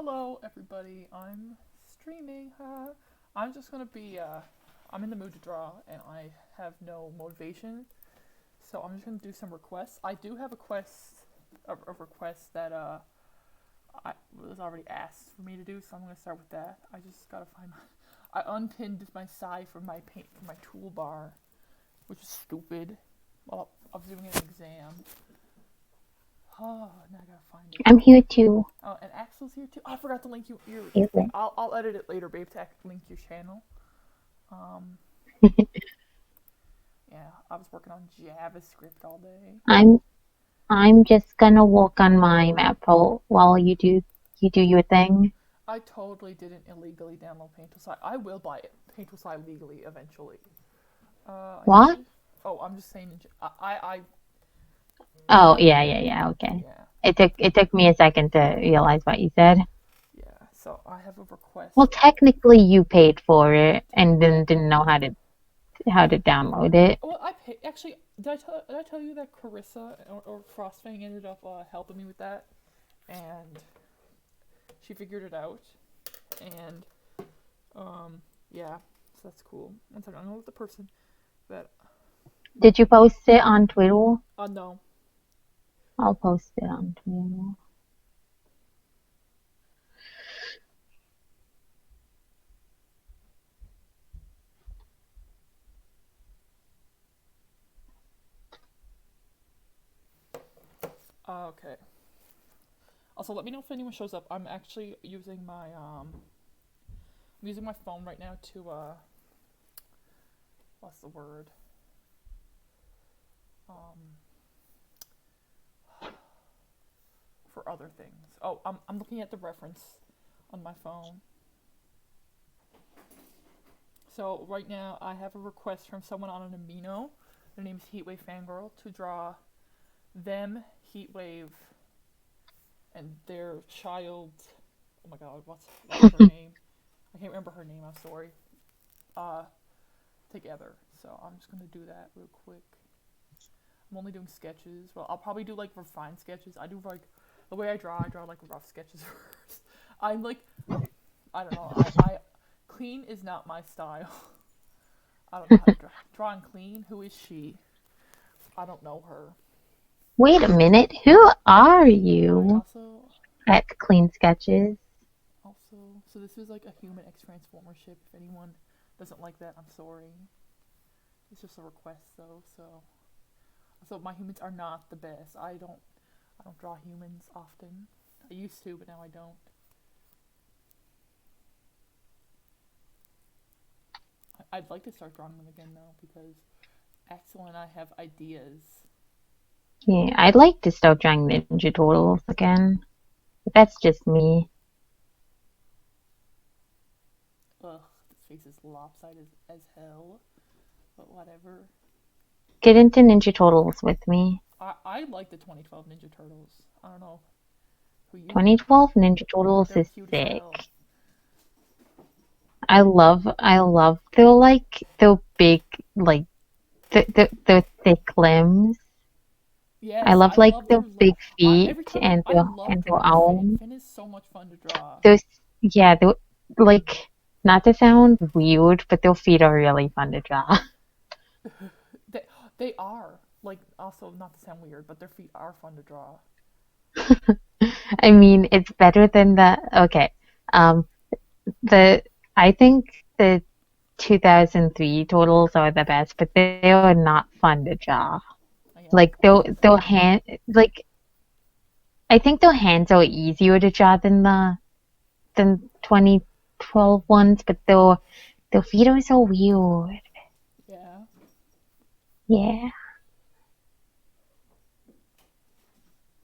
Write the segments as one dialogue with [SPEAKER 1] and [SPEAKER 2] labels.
[SPEAKER 1] Hello, everybody. I'm streaming. I'm just gonna be. I'm in the mood to draw, and I have no motivation, so I'm just gonna do some requests. I do have a request that I was already asked for me to do, so I'm gonna start with that. I just gotta find my. I unpinned my side from my paint from my toolbar, which is stupid. Well, I was doing an exam. Oh, now I gotta find it.
[SPEAKER 2] I'm here too.
[SPEAKER 1] Oh, and Axel's here too. Oh, I forgot to link your thing.
[SPEAKER 2] Even.
[SPEAKER 1] I'll edit it later, babe, to link your channel. Um, yeah, I was working on JavaScript all day.
[SPEAKER 2] I'm I'm just gonna work on my map while you do your thing.
[SPEAKER 1] I totally didn't illegally download Painterslide. I will buy it Painterslide legally eventually. I
[SPEAKER 2] What?
[SPEAKER 1] usually. Oh, I'm just saying. I
[SPEAKER 2] Oh yeah. Okay.
[SPEAKER 1] yeah,
[SPEAKER 2] It took me a second to realize what you said.
[SPEAKER 1] yeah. So I have a
[SPEAKER 2] Well,
[SPEAKER 1] request.
[SPEAKER 2] technically you paid for it and then didn't know how to download it.
[SPEAKER 1] Well, I pay. Actually, did I tell you that Carissa or Frostfang ended up helping me with that, and she figured it out, and yeah, so that's cool. One second, I'm gonna look the person that.
[SPEAKER 2] Did you post it on Twitter?
[SPEAKER 1] No.
[SPEAKER 2] I'll post it on Twitter.
[SPEAKER 1] Okay. Also, let me know if anyone shows up. I'm actually using I'm using my phone right now to what's the word? Um, for other things. Oh, I'm looking at the reference on my phone. So right now I have a request from someone on an amino. Their name's Heatwave Fangirl to draw them, Heatwave, and their child. Oh my God, what's her name? I can't remember her name. I'm sorry. Uh, Together. So I'm just gonna do that real quick. I'm only doing sketches. Well, I'll probably do like refined sketches. I do like the way I draw like rough sketches first. I'm like, I don't know. I clean is not my style. I don't know how to draw. Drawing clean. Who is she? I don't know her.
[SPEAKER 2] Wait a minute. Who are
[SPEAKER 1] I
[SPEAKER 2] you at Clean Sketches?
[SPEAKER 1] so this is like a human X transformer ship. If anyone doesn't like that, I'm sorry. It's just a request though. So my humans are not the best. I don't draw humans often. I used to, but now I don't. I'd like to start drawing them again though because Axel and I have ideas.
[SPEAKER 2] Yeah, I'd like to start drawing Ninja Turtles again. But that's just me.
[SPEAKER 1] Ugh, this face is lopsided as hell. But whatever.
[SPEAKER 2] Get into Ninja Turtles with me.
[SPEAKER 1] I like the 2012 Ninja Turtles. I don't know who you think.
[SPEAKER 2] 2012 Ninja Turtles
[SPEAKER 1] They're
[SPEAKER 2] is
[SPEAKER 1] cute as
[SPEAKER 2] sick.
[SPEAKER 1] hell.
[SPEAKER 2] I love their big, like, their thick limbs. I
[SPEAKER 1] Yes,
[SPEAKER 2] love
[SPEAKER 1] I
[SPEAKER 2] like
[SPEAKER 1] love
[SPEAKER 2] their
[SPEAKER 1] their
[SPEAKER 2] big feet
[SPEAKER 1] every time
[SPEAKER 2] and
[SPEAKER 1] I love
[SPEAKER 2] their
[SPEAKER 1] drawing Finn.
[SPEAKER 2] arms.
[SPEAKER 1] Finn is so much fun to draw.
[SPEAKER 2] Those, yeah, like, not to sound weird, but their feet are really fun to draw.
[SPEAKER 1] They they are like also not to sound weird, but their feet are fun to draw.
[SPEAKER 2] I mean, it's better than okay. Um, the I think the 2003 totals are the best, but they are not fun to draw.
[SPEAKER 1] Yeah,
[SPEAKER 2] Like they'll hand like I think their hands are easier to draw than 2012 ones, but their feet are so weird.
[SPEAKER 1] yeah.
[SPEAKER 2] Yeah,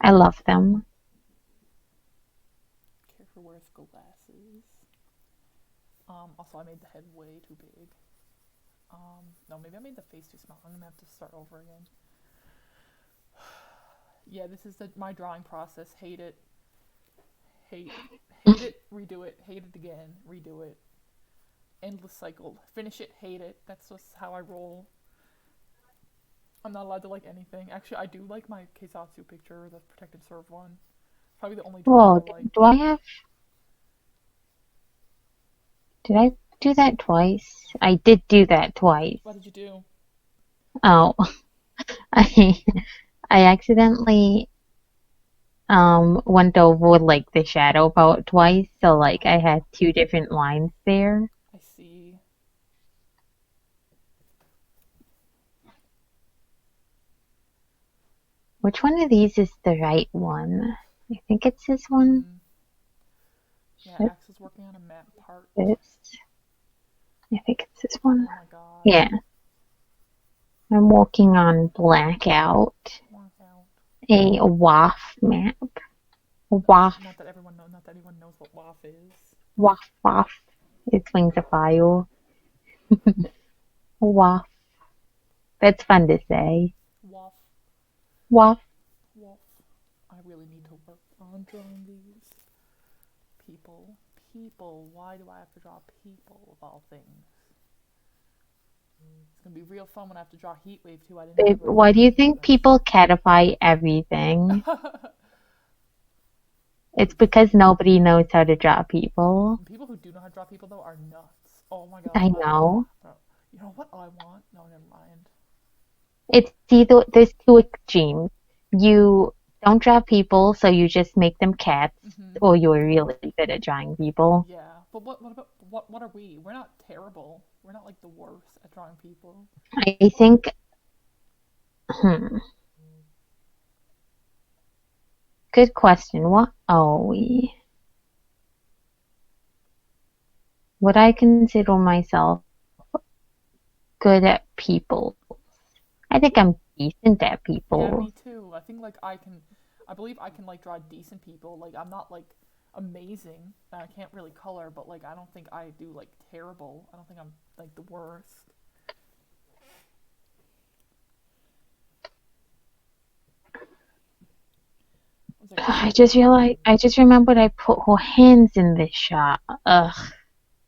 [SPEAKER 2] I love them.
[SPEAKER 1] Careful wears glasses. Also I made the head way too big. No, maybe I made the face too small. I'm gonna have to start over again. Yeah, this is my drawing process. Hate it, hate, hate it, redo it, hate it again, redo it. Endless cycle. Finish it, hate it. That's just how I roll. I'm not allowed to like anything. Actually, I do like my Keisatsu picture, the Protect and Serve one. Probably the only drawing I
[SPEAKER 2] Well,
[SPEAKER 1] like.
[SPEAKER 2] do I have? Did I do that twice? I did do that twice.
[SPEAKER 1] What did you do?
[SPEAKER 2] Oh, I I accidentally went over like the shadow part twice, so like I
[SPEAKER 1] Oh,
[SPEAKER 2] had two different lines there.
[SPEAKER 1] I see.
[SPEAKER 2] Which one of these is the right one? I think it's this one.
[SPEAKER 1] Hmm. Yeah,
[SPEAKER 2] Yep,
[SPEAKER 1] Axe is working on a map part.
[SPEAKER 2] this. I think it's this one.
[SPEAKER 1] Oh my god.
[SPEAKER 2] Yeah, I'm working on Blackout,
[SPEAKER 1] Mark out.
[SPEAKER 2] a WAF map.
[SPEAKER 1] Not that,
[SPEAKER 2] WAF,
[SPEAKER 1] not that anyone knows what WAF is.
[SPEAKER 2] WAF, WAF. It's Wings of Fire. WAF. That's fun to say.
[SPEAKER 1] WAF.
[SPEAKER 2] WAF.
[SPEAKER 1] WAF. I really need to work on drawing these. People. People. Why do I have to draw people of all things? It's gonna be real fun when I have to draw Heatwave too. I didn't
[SPEAKER 2] Babe,
[SPEAKER 1] have a
[SPEAKER 2] why do you think
[SPEAKER 1] reference.
[SPEAKER 2] people catify everything? It's because nobody knows how to draw people.
[SPEAKER 1] People who do know how to draw people though are nuts. Oh my god.
[SPEAKER 2] I know.
[SPEAKER 1] You know what I want? No, never mind.
[SPEAKER 2] It's either there's two extremes. You don't draw people, so you just make them cats,
[SPEAKER 1] Hmm.
[SPEAKER 2] or you're really good at drawing people.
[SPEAKER 1] Yeah, but what about what are we? We're not terrible. We're not like the worst at drawing people.
[SPEAKER 2] I think, hmm, good question. What are we? Would I consider myself good at people? I think I'm decent at
[SPEAKER 1] Yeah,
[SPEAKER 2] people.
[SPEAKER 1] me too. I think like I believe I can like draw decent people. Like I'm not like amazing. I can't really color, but like I don't think I do like terrible. I don't think I'm like the worst. One second, I'm just
[SPEAKER 2] I just remembered I put her hands in this shot. Ugh,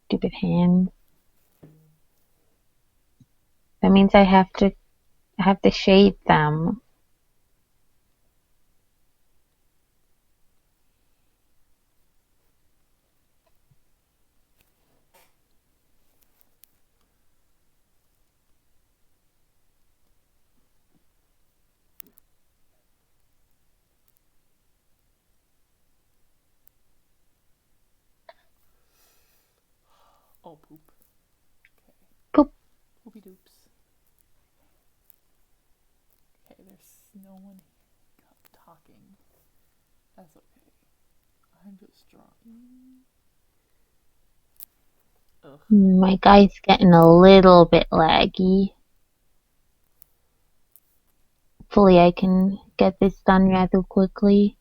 [SPEAKER 2] stupid hands. That means I have to shade them.
[SPEAKER 1] oh poop. Okay,
[SPEAKER 2] Poop.
[SPEAKER 1] poopy doops. Okay, there's no one talking. That's okay. I'm just drawing. Ugh.
[SPEAKER 2] My guy's getting a little bit laggy. Hopefully I can get this done rather quickly.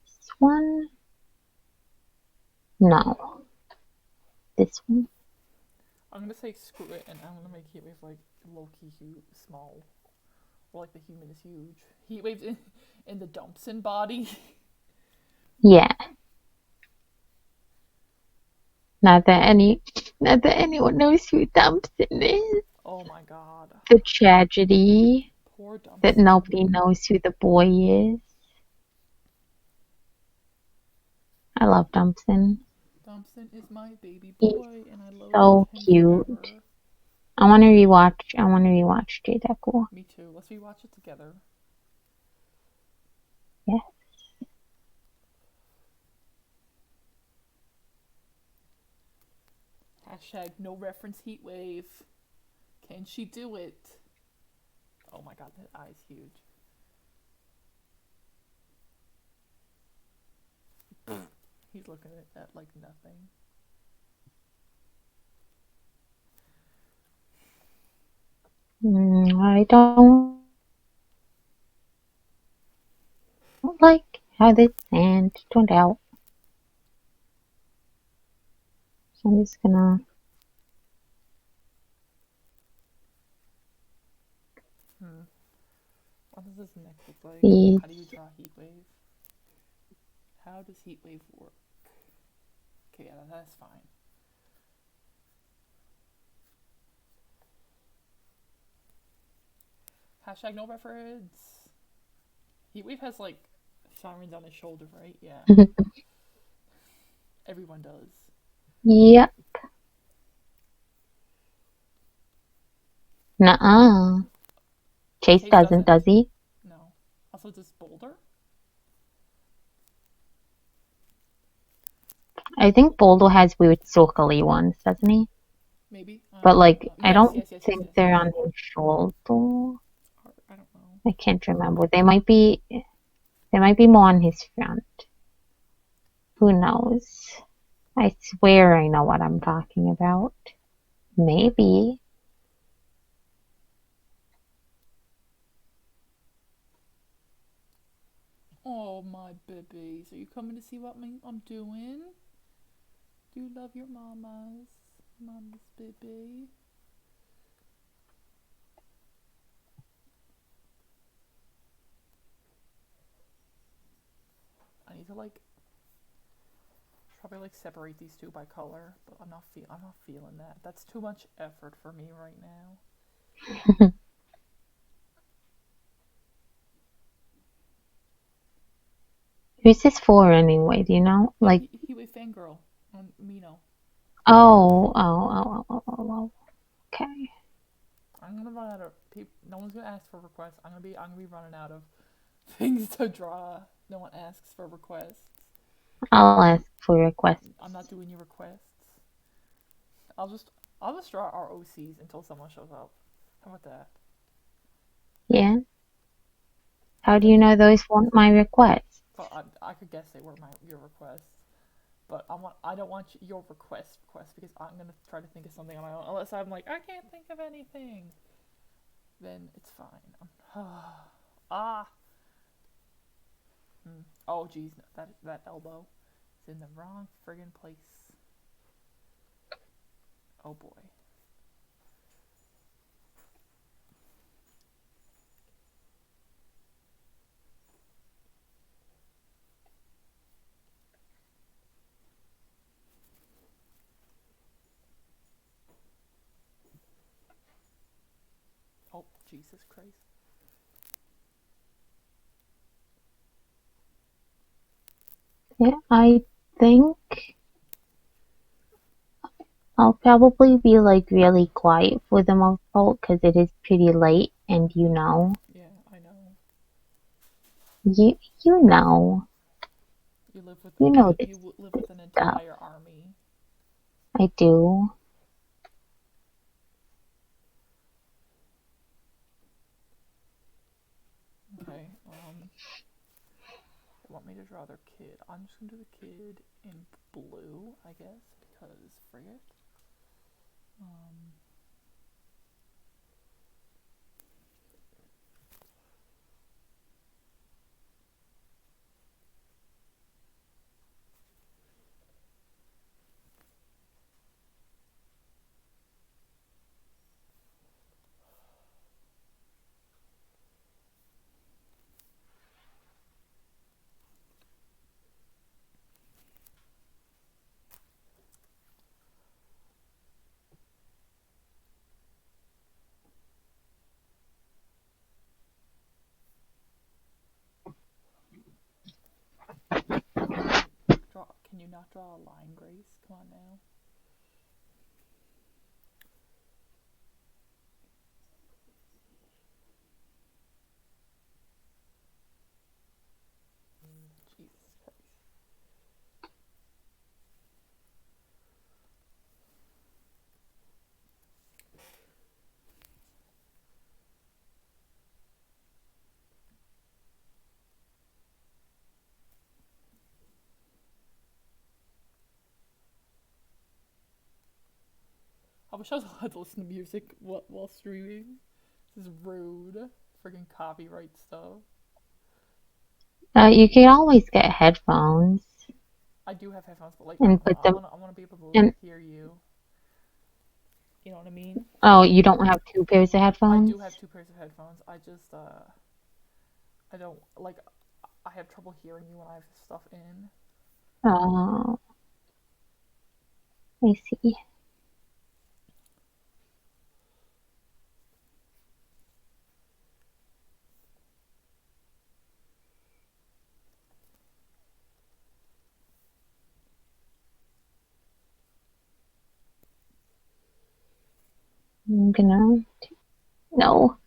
[SPEAKER 2] This one? No. This one?
[SPEAKER 1] I'm gonna say screw it, and I'm gonna make Heatwave like low key small, or like the human is huge. Heatwave's in the Dumpson body.
[SPEAKER 2] Yeah. Not that anyone knows who Thompson is.
[SPEAKER 1] Oh my god,
[SPEAKER 2] The tragedy
[SPEAKER 1] poor
[SPEAKER 2] that
[SPEAKER 1] Dumpson.
[SPEAKER 2] nobody knows who the boy is. I love Thompson.
[SPEAKER 1] Dumpson is my baby
[SPEAKER 2] He's
[SPEAKER 1] boy, and I love
[SPEAKER 2] so
[SPEAKER 1] him
[SPEAKER 2] cute.
[SPEAKER 1] forever.
[SPEAKER 2] I wanna rewatch Jade Echo.
[SPEAKER 1] Me too. Let's rewatch it together.
[SPEAKER 2] Yeah.
[SPEAKER 1] Hashtag no reference Heatwave. Can she do it? Oh my god, that eye's huge. He's looking at that like nothing.
[SPEAKER 2] I don't like how this sand turned out. So I'm just gonna
[SPEAKER 1] Hmm. What does this neck look like?
[SPEAKER 2] see.
[SPEAKER 1] How do you draw Heatwave? How does Heatwave work? Okay, yeah, that's fine. Hashtag no reference. Heatwave has like sirens on his shoulder, right? Yeah, everyone does.
[SPEAKER 2] Yep. Nuh-uh. Chase
[SPEAKER 1] Chase
[SPEAKER 2] doesn't,
[SPEAKER 1] doesn't.
[SPEAKER 2] does he?
[SPEAKER 1] No. Also, does Boulder?
[SPEAKER 2] I think Boulder has weird circly ones, doesn't he?
[SPEAKER 1] Maybe. I
[SPEAKER 2] But
[SPEAKER 1] don't know.
[SPEAKER 2] like, I
[SPEAKER 1] Yes,
[SPEAKER 2] don't
[SPEAKER 1] yes, yes, yes,
[SPEAKER 2] think
[SPEAKER 1] yes,
[SPEAKER 2] they're
[SPEAKER 1] yes.
[SPEAKER 2] on his shoulder.
[SPEAKER 1] Or, I don't know.
[SPEAKER 2] I can't remember. They might be more on his front. Who knows? I swear I know what I'm talking about. Maybe.
[SPEAKER 1] Oh, my babies. Are you coming to see what I'm doing? Do you love your mamas? Mama's baby. I need to like probably like separate these two by color, but I'm not feeling that. That's too much effort for me right now.
[SPEAKER 2] Who's this for anyway? Do you know? Like,
[SPEAKER 1] He was fangirl on Mino.
[SPEAKER 2] oh. Okay.
[SPEAKER 1] I'm gonna run out of people. No one's gonna ask for requests. I'm gonna be running out of things to draw. No one asks for requests.
[SPEAKER 2] I'll ask for requests.
[SPEAKER 1] I'm not doing your requests. I'll just I'll just draw our OCs until someone shows up. How about that?
[SPEAKER 2] Yeah. How do
[SPEAKER 1] Then
[SPEAKER 2] you know those want my requests?
[SPEAKER 1] well, I could guess they were your requests, but I don't want your request because I'm gonna try to think of something on my own. Unless I'm like I can't think of anything, then it's fine. Ah. Oh geez, that elbow is in the wrong friggin' place. Oh boy. Oh Jesus Christ.
[SPEAKER 2] Yeah, I think I'll probably be like really quiet for the most part because it is pretty late and
[SPEAKER 1] Yeah, I know.
[SPEAKER 2] you you know,
[SPEAKER 1] You live with
[SPEAKER 2] you know this
[SPEAKER 1] live with an
[SPEAKER 2] stuff.
[SPEAKER 1] entire army.
[SPEAKER 2] I do.
[SPEAKER 1] Okay. They want me to draw their kid. I'm just gonna do the kid in blue, I guess, because frigate. Um, draw. Can you not draw a line, Grace? Come on now. Jesus Christ. I wish I was allowed to listen to music while streaming. This is rude. Friggin' copyright stuff.
[SPEAKER 2] You can always get headphones
[SPEAKER 1] I do have headphones, but like
[SPEAKER 2] and put them
[SPEAKER 1] I wanna be able to
[SPEAKER 2] and
[SPEAKER 1] hear you. You know what I mean?
[SPEAKER 2] oh, you don't have two pairs of
[SPEAKER 1] I
[SPEAKER 2] headphones?
[SPEAKER 1] do have two pairs of headphones. I don't like I have trouble hearing you when I have stuff in.
[SPEAKER 2] Oh, I see. I'm gonna. No.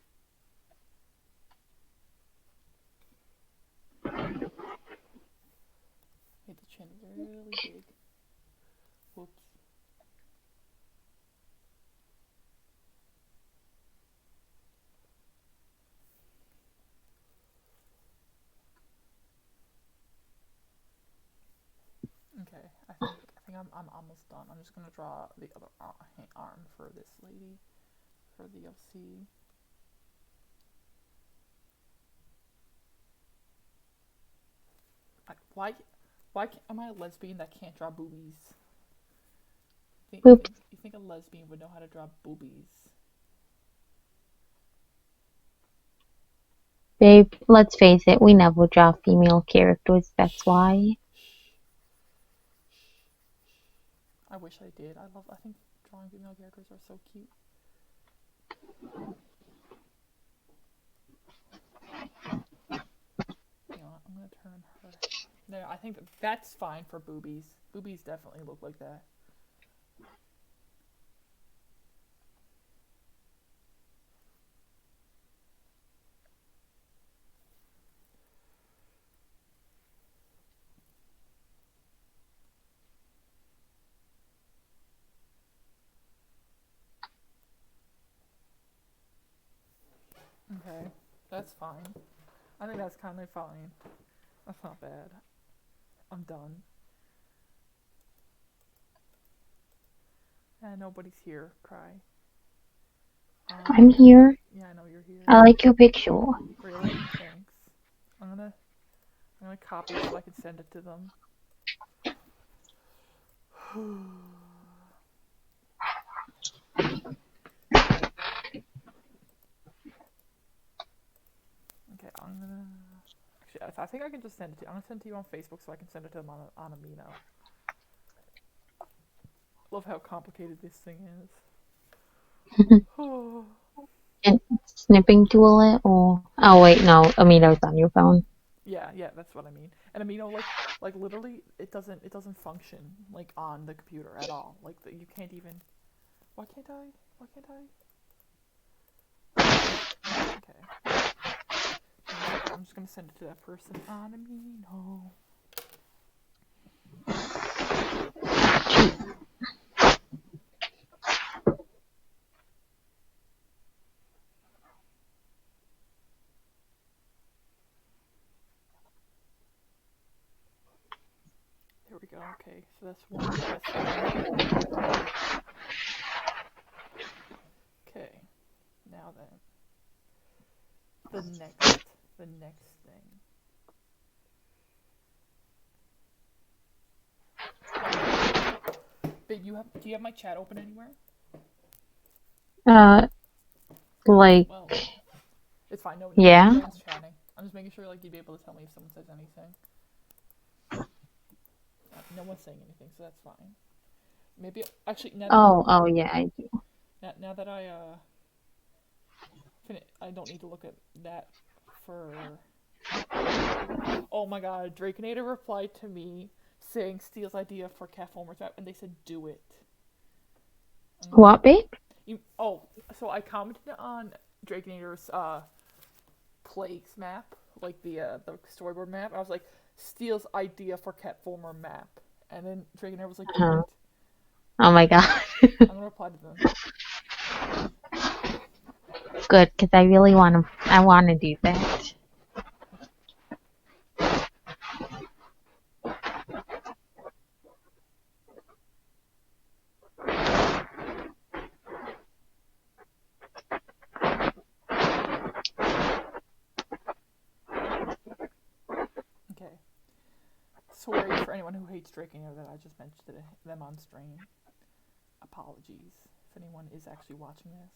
[SPEAKER 1] Hey, the chin is really big. Whoops. Okay, I think I'm almost done. I'm just gonna draw the other arm for this lady for the OC. Why am I a lesbian that can't draw boobies?
[SPEAKER 2] Oops.
[SPEAKER 1] You think a lesbian would know how to draw boobies?
[SPEAKER 2] Babe, let's face it, we never draw female characters, that's why.
[SPEAKER 1] I wish I did. I think drawing female characters are so cute. You know what? I'm gonna turn her. No, I think that's fine for boobies. Boobies definitely look like that. Okay, that's fine. I think that's kind of fine. That's not bad. I'm done. And nobody's here. Cry.
[SPEAKER 2] I'm here.
[SPEAKER 1] Yeah, I know you're here.
[SPEAKER 2] I like your picture.
[SPEAKER 1] Really? Thanks. I'm gonna I'm gonna copy it so I can send it to them. Okay, I'm gonna. Actually, I think I can just send it to you. I'm gonna send it to you on Facebook so I can send it to them on Amino. Love how complicated this thing is.
[SPEAKER 2] And snipping tool it or oh wait, no, Amino's on your phone.
[SPEAKER 1] Yeah, that's what I mean. And Amino, like literally, it doesn't function like on the computer at all. Like you can't even. Why can't I? Why can't I? Okay. I'm just gonna send it to that person on Amino. There we go. Okay, so that's one request. Okay, now then, the next thing. Babe, do you have my chat open anywhere?
[SPEAKER 2] Uh, like,
[SPEAKER 1] Well, it's fine. No
[SPEAKER 2] yeah.
[SPEAKER 1] one's chatting. I'm just making sure like you'd be able to tell me if someone says anything. No one's saying anything, so that's fine. Maybe actually
[SPEAKER 2] Oh, yeah, I do.
[SPEAKER 1] now that I don't need to look at that for. Oh my God, Drakenator replied to me saying Steele's idea for Catformer's map, and they said do it.
[SPEAKER 2] What, babe?
[SPEAKER 1] So I commented on Drakenator's Plagues map, like the storyboard map. I was like, Steele's idea for Catformer map, and then Drakenator was like, do it.
[SPEAKER 2] Oh my God.
[SPEAKER 1] I'm gonna reply to them.
[SPEAKER 2] Good, because I really want to do that.
[SPEAKER 1] Okay. Sorry for anyone who hates Drakenator that I just mentioned them on stream. Apologies if anyone is actually watching this.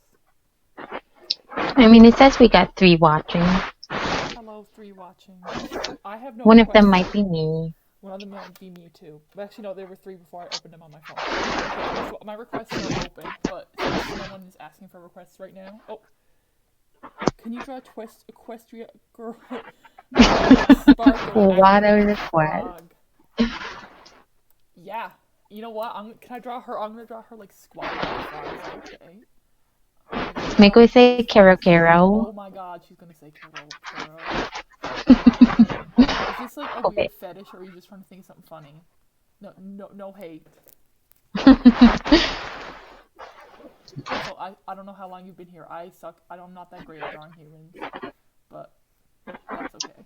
[SPEAKER 2] I mean, it says we got 3 watching.
[SPEAKER 1] Hello, 3 watching. I have no
[SPEAKER 2] One of them
[SPEAKER 1] requests.
[SPEAKER 2] might be me.
[SPEAKER 1] One of them might be Mewtwo. But actually, no, there were 3 before I opened them on my phone. Okay, so my requests are open, but since no one is asking for requests right now. Oh, can you draw Equestria girl? Sparkle
[SPEAKER 2] What
[SPEAKER 1] acting
[SPEAKER 2] a
[SPEAKER 1] like a
[SPEAKER 2] request.
[SPEAKER 1] frog. Yeah. You know what? Can I draw her? I'm gonna draw her like squatting like a frog. Is that okay?
[SPEAKER 2] Make we say
[SPEAKER 1] Pose.
[SPEAKER 2] Kero Kero.
[SPEAKER 1] Oh my god, she's gonna say Kero. Is this like a
[SPEAKER 2] Okay.
[SPEAKER 1] weird fetish, or are you just trying to think of something funny? No hate. Also, I don't know how long you've been here. I suck. I'm not that great at drawing humans, but that's okay.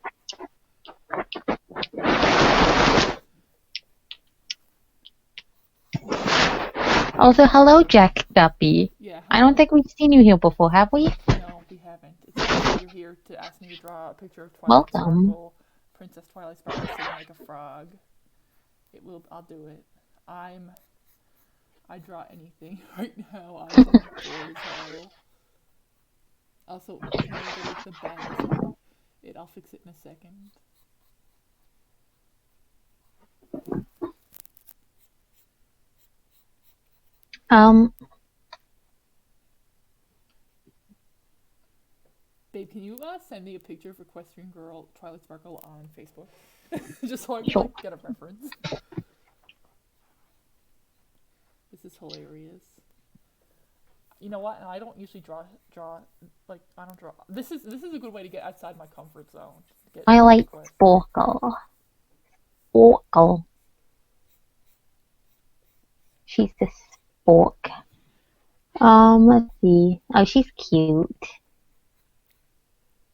[SPEAKER 2] Also, hello, Jack Guppy.
[SPEAKER 1] Yeah,
[SPEAKER 2] I don't
[SPEAKER 1] hello.
[SPEAKER 2] think we've seen you here before, have we?
[SPEAKER 1] No, we haven't. It's nice that you're here to ask me to draw a picture of Twilight
[SPEAKER 2] Welcome.
[SPEAKER 1] Sparkle, Princess Twilight Sparkle sitting like a frog. I'll do it. I draw anything right now. I'm bored as hell. Also, can I go to the bed? I'll fix it in a second.
[SPEAKER 2] Um,
[SPEAKER 1] Babe, can you send me a picture of Equestrian Girl Twilight Sparkle on Facebook? Just so I can
[SPEAKER 2] sure.
[SPEAKER 1] like get a reference. This is hilarious. You know what? And I don't usually draw like I don't draw. This is a good way to get outside my comfort zone. Get
[SPEAKER 2] Twilight
[SPEAKER 1] requests.
[SPEAKER 2] Sparkle. Sparkle. She's the spork. Let's see. Oh, she's cute.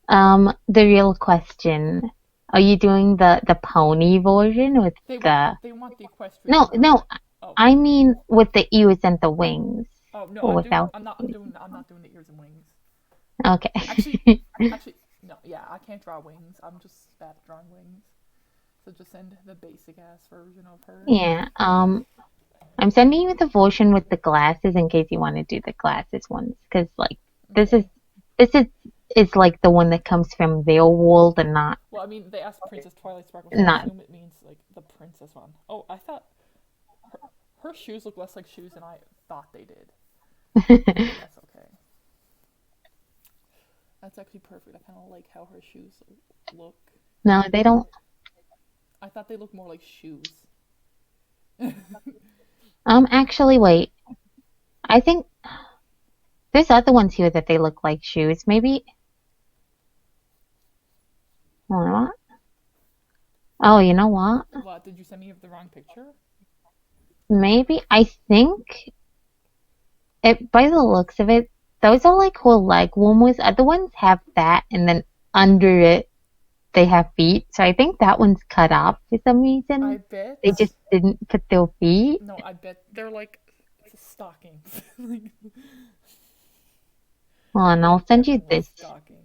[SPEAKER 2] The real question. Are you doing the pony version with
[SPEAKER 1] They
[SPEAKER 2] the...
[SPEAKER 1] want the Equestrian
[SPEAKER 2] No,
[SPEAKER 1] Girl.
[SPEAKER 2] no,
[SPEAKER 1] Oh.
[SPEAKER 2] I mean with the ears and the wings.
[SPEAKER 1] Oh no,
[SPEAKER 2] Or without.
[SPEAKER 1] I'm not doing the ears and wings.
[SPEAKER 2] Okay.
[SPEAKER 1] Actually, no, yeah, I can't draw wings. I'm just bad at drawing wings. So just send the basic ass version of her.
[SPEAKER 2] Yeah, I'm sending you the version with the glasses in case you want to do the glasses ones. Because, like, this
[SPEAKER 1] Okay.
[SPEAKER 2] is like the one that comes from their world and not...
[SPEAKER 1] Well, I mean, they asked Princess Twilight Sparkle, so I
[SPEAKER 2] not...
[SPEAKER 1] assume it means like the princess one. Oh, I thought her shoes look less like shoes than I thought they did. That's okay. That's actually perfect. I kind of like how her shoes look.
[SPEAKER 2] No, they don't...
[SPEAKER 1] I thought they looked more like shoes.
[SPEAKER 2] Actually, wait. I think there's other ones here that they look like shoes. Maybe... What? Oh, you know what?
[SPEAKER 1] What? Did you send me the wrong picture?
[SPEAKER 2] Maybe, I think it, by the looks of it, those are like whole leg warmers. Other ones have that, and then under it, they have feet. So I think that one's cut off for some
[SPEAKER 1] I
[SPEAKER 2] reason.
[SPEAKER 1] bet.
[SPEAKER 2] They just didn't put their feet.
[SPEAKER 1] No, I bet they're like stockings. Like,
[SPEAKER 2] Hold on, I'll send you
[SPEAKER 1] definitely
[SPEAKER 2] this.
[SPEAKER 1] stockings.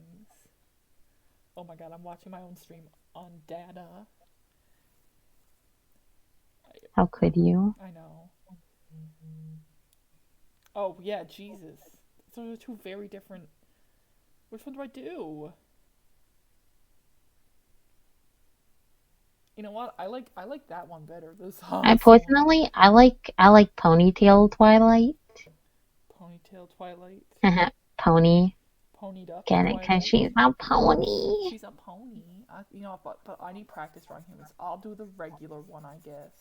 [SPEAKER 1] Oh my god, I'm watching my own stream on data.
[SPEAKER 2] How could you?
[SPEAKER 1] I know. Oh yeah, Jesus. So they're two very different. Which one do I do? You know what? I like that one better. This
[SPEAKER 2] I
[SPEAKER 1] Hans one.
[SPEAKER 2] personally, I like ponytail Twilight.
[SPEAKER 1] Ponytail Twilight.
[SPEAKER 2] Pony.
[SPEAKER 1] Ponied up
[SPEAKER 2] Get it? Cause
[SPEAKER 1] Twilight.
[SPEAKER 2] she's a pony.
[SPEAKER 1] She's a pony. You know, but I need practice drawing humans. I'll do the regular one, I guess.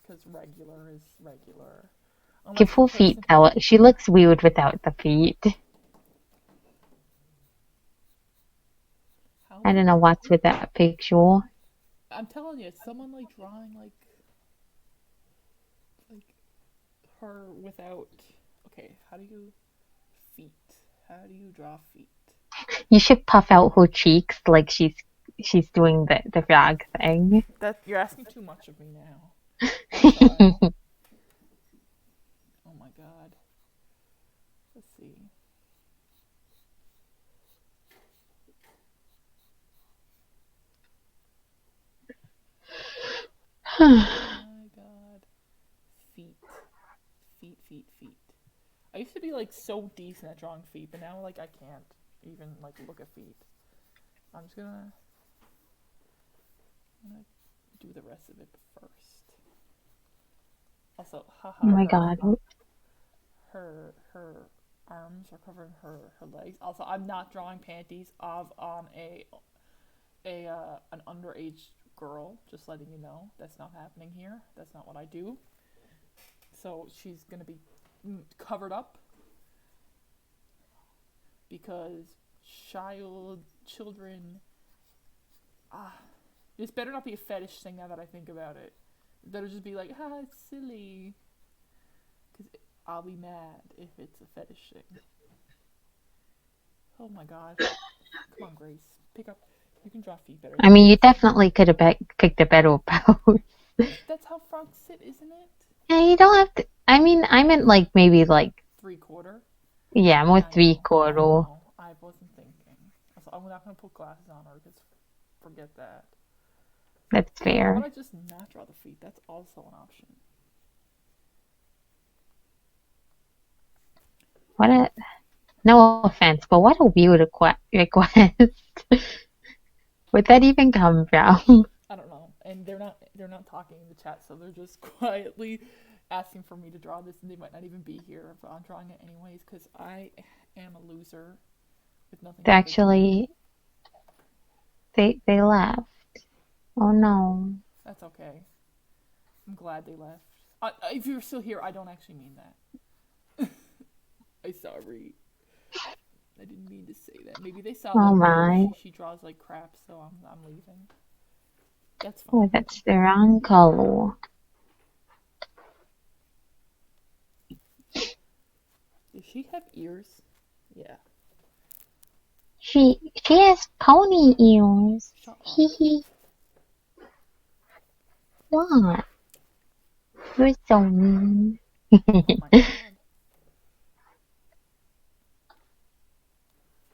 [SPEAKER 1] Because regular is regular. Unless
[SPEAKER 2] Give
[SPEAKER 1] the
[SPEAKER 2] her feet
[SPEAKER 1] person...
[SPEAKER 2] though. She looks weird without the feet.
[SPEAKER 1] How
[SPEAKER 2] I don't know what's with that picture.
[SPEAKER 1] I'm telling you, someone like drawing like her without. Okay, how do you feet? How do you draw feet?
[SPEAKER 2] You should puff out her cheeks like she's doing the frog thing.
[SPEAKER 1] That you're asking too much of me now. I'll try. Oh my god. Let's see. Oh my god. Feet. Feet. I used to be like so decent at drawing feet, but now like I can't even like look at feet. I'm just gonna I'm gonna do the rest of it first. Also,
[SPEAKER 2] Oh
[SPEAKER 1] haha,
[SPEAKER 2] my God.
[SPEAKER 1] her arms are covering her legs. Also, I'm not drawing panties of an underage girl. Just letting you know, that's not happening here. That's not what I do. So she's gonna be covered up because children. Ah, this better not be a fetish thing now that I think about it. It better just be like, it's silly. Because I'll be mad if it's a fetish thing. Oh my god. Come on, Grace. Pick up. You can draw feet better
[SPEAKER 2] I
[SPEAKER 1] than
[SPEAKER 2] mean, you
[SPEAKER 1] this.
[SPEAKER 2] definitely could have picked a better pose.
[SPEAKER 1] That's how frogs sit, isn't it?
[SPEAKER 2] And you don't have to. I mean, I meant like maybe like,
[SPEAKER 1] 3/4.
[SPEAKER 2] yeah, more
[SPEAKER 1] I
[SPEAKER 2] three
[SPEAKER 1] know. I
[SPEAKER 2] quarter.
[SPEAKER 1] know. I wasn't thinking. Also, I'm not gonna put glasses on her because forget that.
[SPEAKER 2] That's
[SPEAKER 1] How about
[SPEAKER 2] fair.
[SPEAKER 1] I just not draw the feet? That's also an option.
[SPEAKER 2] What a no offense, but what a weird request. Where'd that even come from?
[SPEAKER 1] I don't know. And they're not talking in the chat, so they're just quietly asking for me to draw this, and they might not even be here, but I'm drawing it anyways because I am a loser with nothing better to do.
[SPEAKER 2] Actually, they left. Oh no.
[SPEAKER 1] That's okay. I'm glad they left. If you're still here, I don't actually mean that. I'm sorry. I didn't mean to say that. Maybe they saw
[SPEAKER 2] Oh
[SPEAKER 1] like, oh,
[SPEAKER 2] my.
[SPEAKER 1] she draws like crap, so I'm leaving. That's
[SPEAKER 2] Oh,
[SPEAKER 1] fine
[SPEAKER 2] that's the wrong color.
[SPEAKER 1] though. Does she have ears? Yeah.
[SPEAKER 2] She has pony ears.
[SPEAKER 1] Shut up.
[SPEAKER 2] Hee hee. What? You're so mean.
[SPEAKER 1] Oh my god.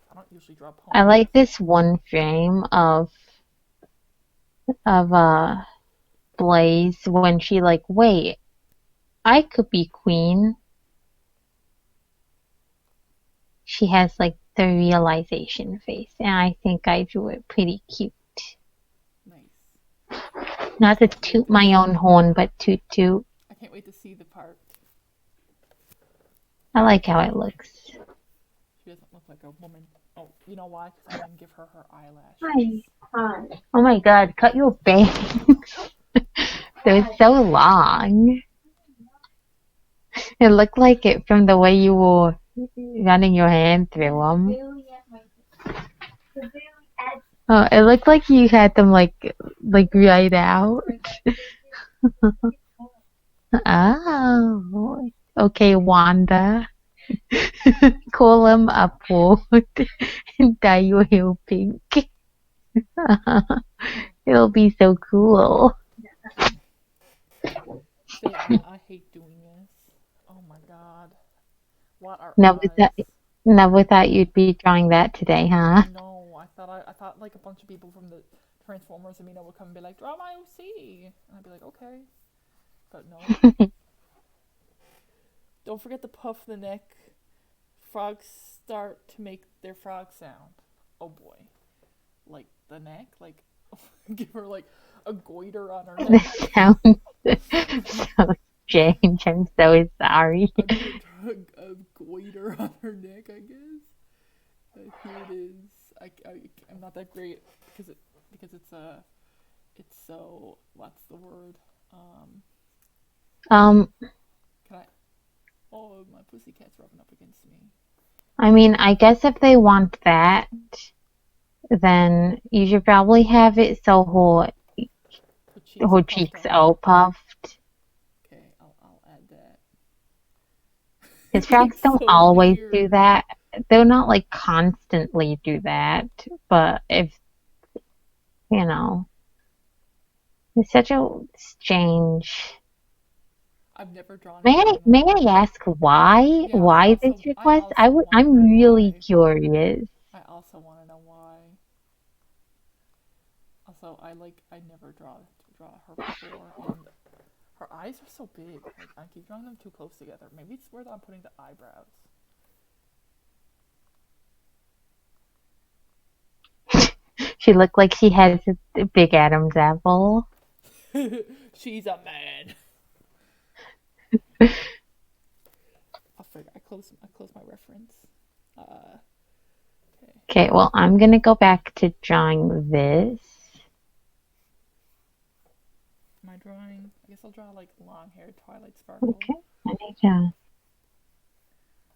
[SPEAKER 1] I don't usually draw
[SPEAKER 2] I
[SPEAKER 1] ponies.
[SPEAKER 2] like this one frame of Blaze when she like, wait, I could be queen. She has like the realization face, and I think I drew it pretty cute.
[SPEAKER 1] Nice.
[SPEAKER 2] Not to
[SPEAKER 1] Can't wait
[SPEAKER 2] toot
[SPEAKER 1] to
[SPEAKER 2] my own
[SPEAKER 1] see.
[SPEAKER 2] horn, but toot toot.
[SPEAKER 1] I can't wait to see the part.
[SPEAKER 2] I like how it looks.
[SPEAKER 1] She doesn't look like a woman. Oh, you know why? Because I didn't give her her eyelashes.
[SPEAKER 2] Hi. Hi. Oh my god, cut your bangs. They're so long. It looked like it from the way you were running your hand through them. Oh, it looked like you had them like right out. Oh, okay, Wanda. Call them upward and dye your hair pink. It'll be so cool.
[SPEAKER 1] I hate doing this. Oh my god. What are
[SPEAKER 2] Never thought,
[SPEAKER 1] odds?
[SPEAKER 2] never thought you'd be drawing that today, huh?
[SPEAKER 1] No, I thought like a bunch of people from the Transformers Amino would come and be like, draw my OC, and I'd be like, okay, but no. Don't forget to puff the neck. Frogs start to make their frog sound. Oh boy, like the neck, like give her like a goiter on her
[SPEAKER 2] This
[SPEAKER 1] neck.
[SPEAKER 2] sounds so strange. I'm so sorry.
[SPEAKER 1] I'm gonna draw a goiter on her neck, I guess. Here it is. I'm not that great because it's so what's the word?
[SPEAKER 2] Um,
[SPEAKER 1] Can I? Oh, my pussycat's rubbing up against me.
[SPEAKER 2] I mean, I guess if they want that, then you should probably have it so
[SPEAKER 1] Her cheeks are
[SPEAKER 2] her
[SPEAKER 1] puffed
[SPEAKER 2] cheeks
[SPEAKER 1] up.
[SPEAKER 2] are puffed.
[SPEAKER 1] Okay, I'll add that.
[SPEAKER 2] Because
[SPEAKER 1] It
[SPEAKER 2] frogs
[SPEAKER 1] looks
[SPEAKER 2] don't
[SPEAKER 1] so
[SPEAKER 2] always do
[SPEAKER 1] weird.
[SPEAKER 2] that. They'll not like constantly do that, but if, you know, it's such a strange.
[SPEAKER 1] I've never drawn
[SPEAKER 2] May
[SPEAKER 1] a
[SPEAKER 2] I
[SPEAKER 1] frog
[SPEAKER 2] may
[SPEAKER 1] before.
[SPEAKER 2] I ask why?
[SPEAKER 1] Yeah,
[SPEAKER 2] Why this
[SPEAKER 1] I
[SPEAKER 2] request?
[SPEAKER 1] also want to
[SPEAKER 2] I'm
[SPEAKER 1] know
[SPEAKER 2] really
[SPEAKER 1] why.
[SPEAKER 2] curious.
[SPEAKER 1] I also want to know why. Also, I never draw her before, and her eyes are so big. Like I keep drawing them too close together. Maybe it's where I'm putting the eyebrows.
[SPEAKER 2] She looked like she has a big Adam's apple.
[SPEAKER 1] She's a man. I close my reference. Okay.
[SPEAKER 2] Okay, well, I'm gonna go back to drawing this.
[SPEAKER 1] My drawing. I guess I'll draw like long-haired Twilight Sparkle.
[SPEAKER 2] Okay, I need to.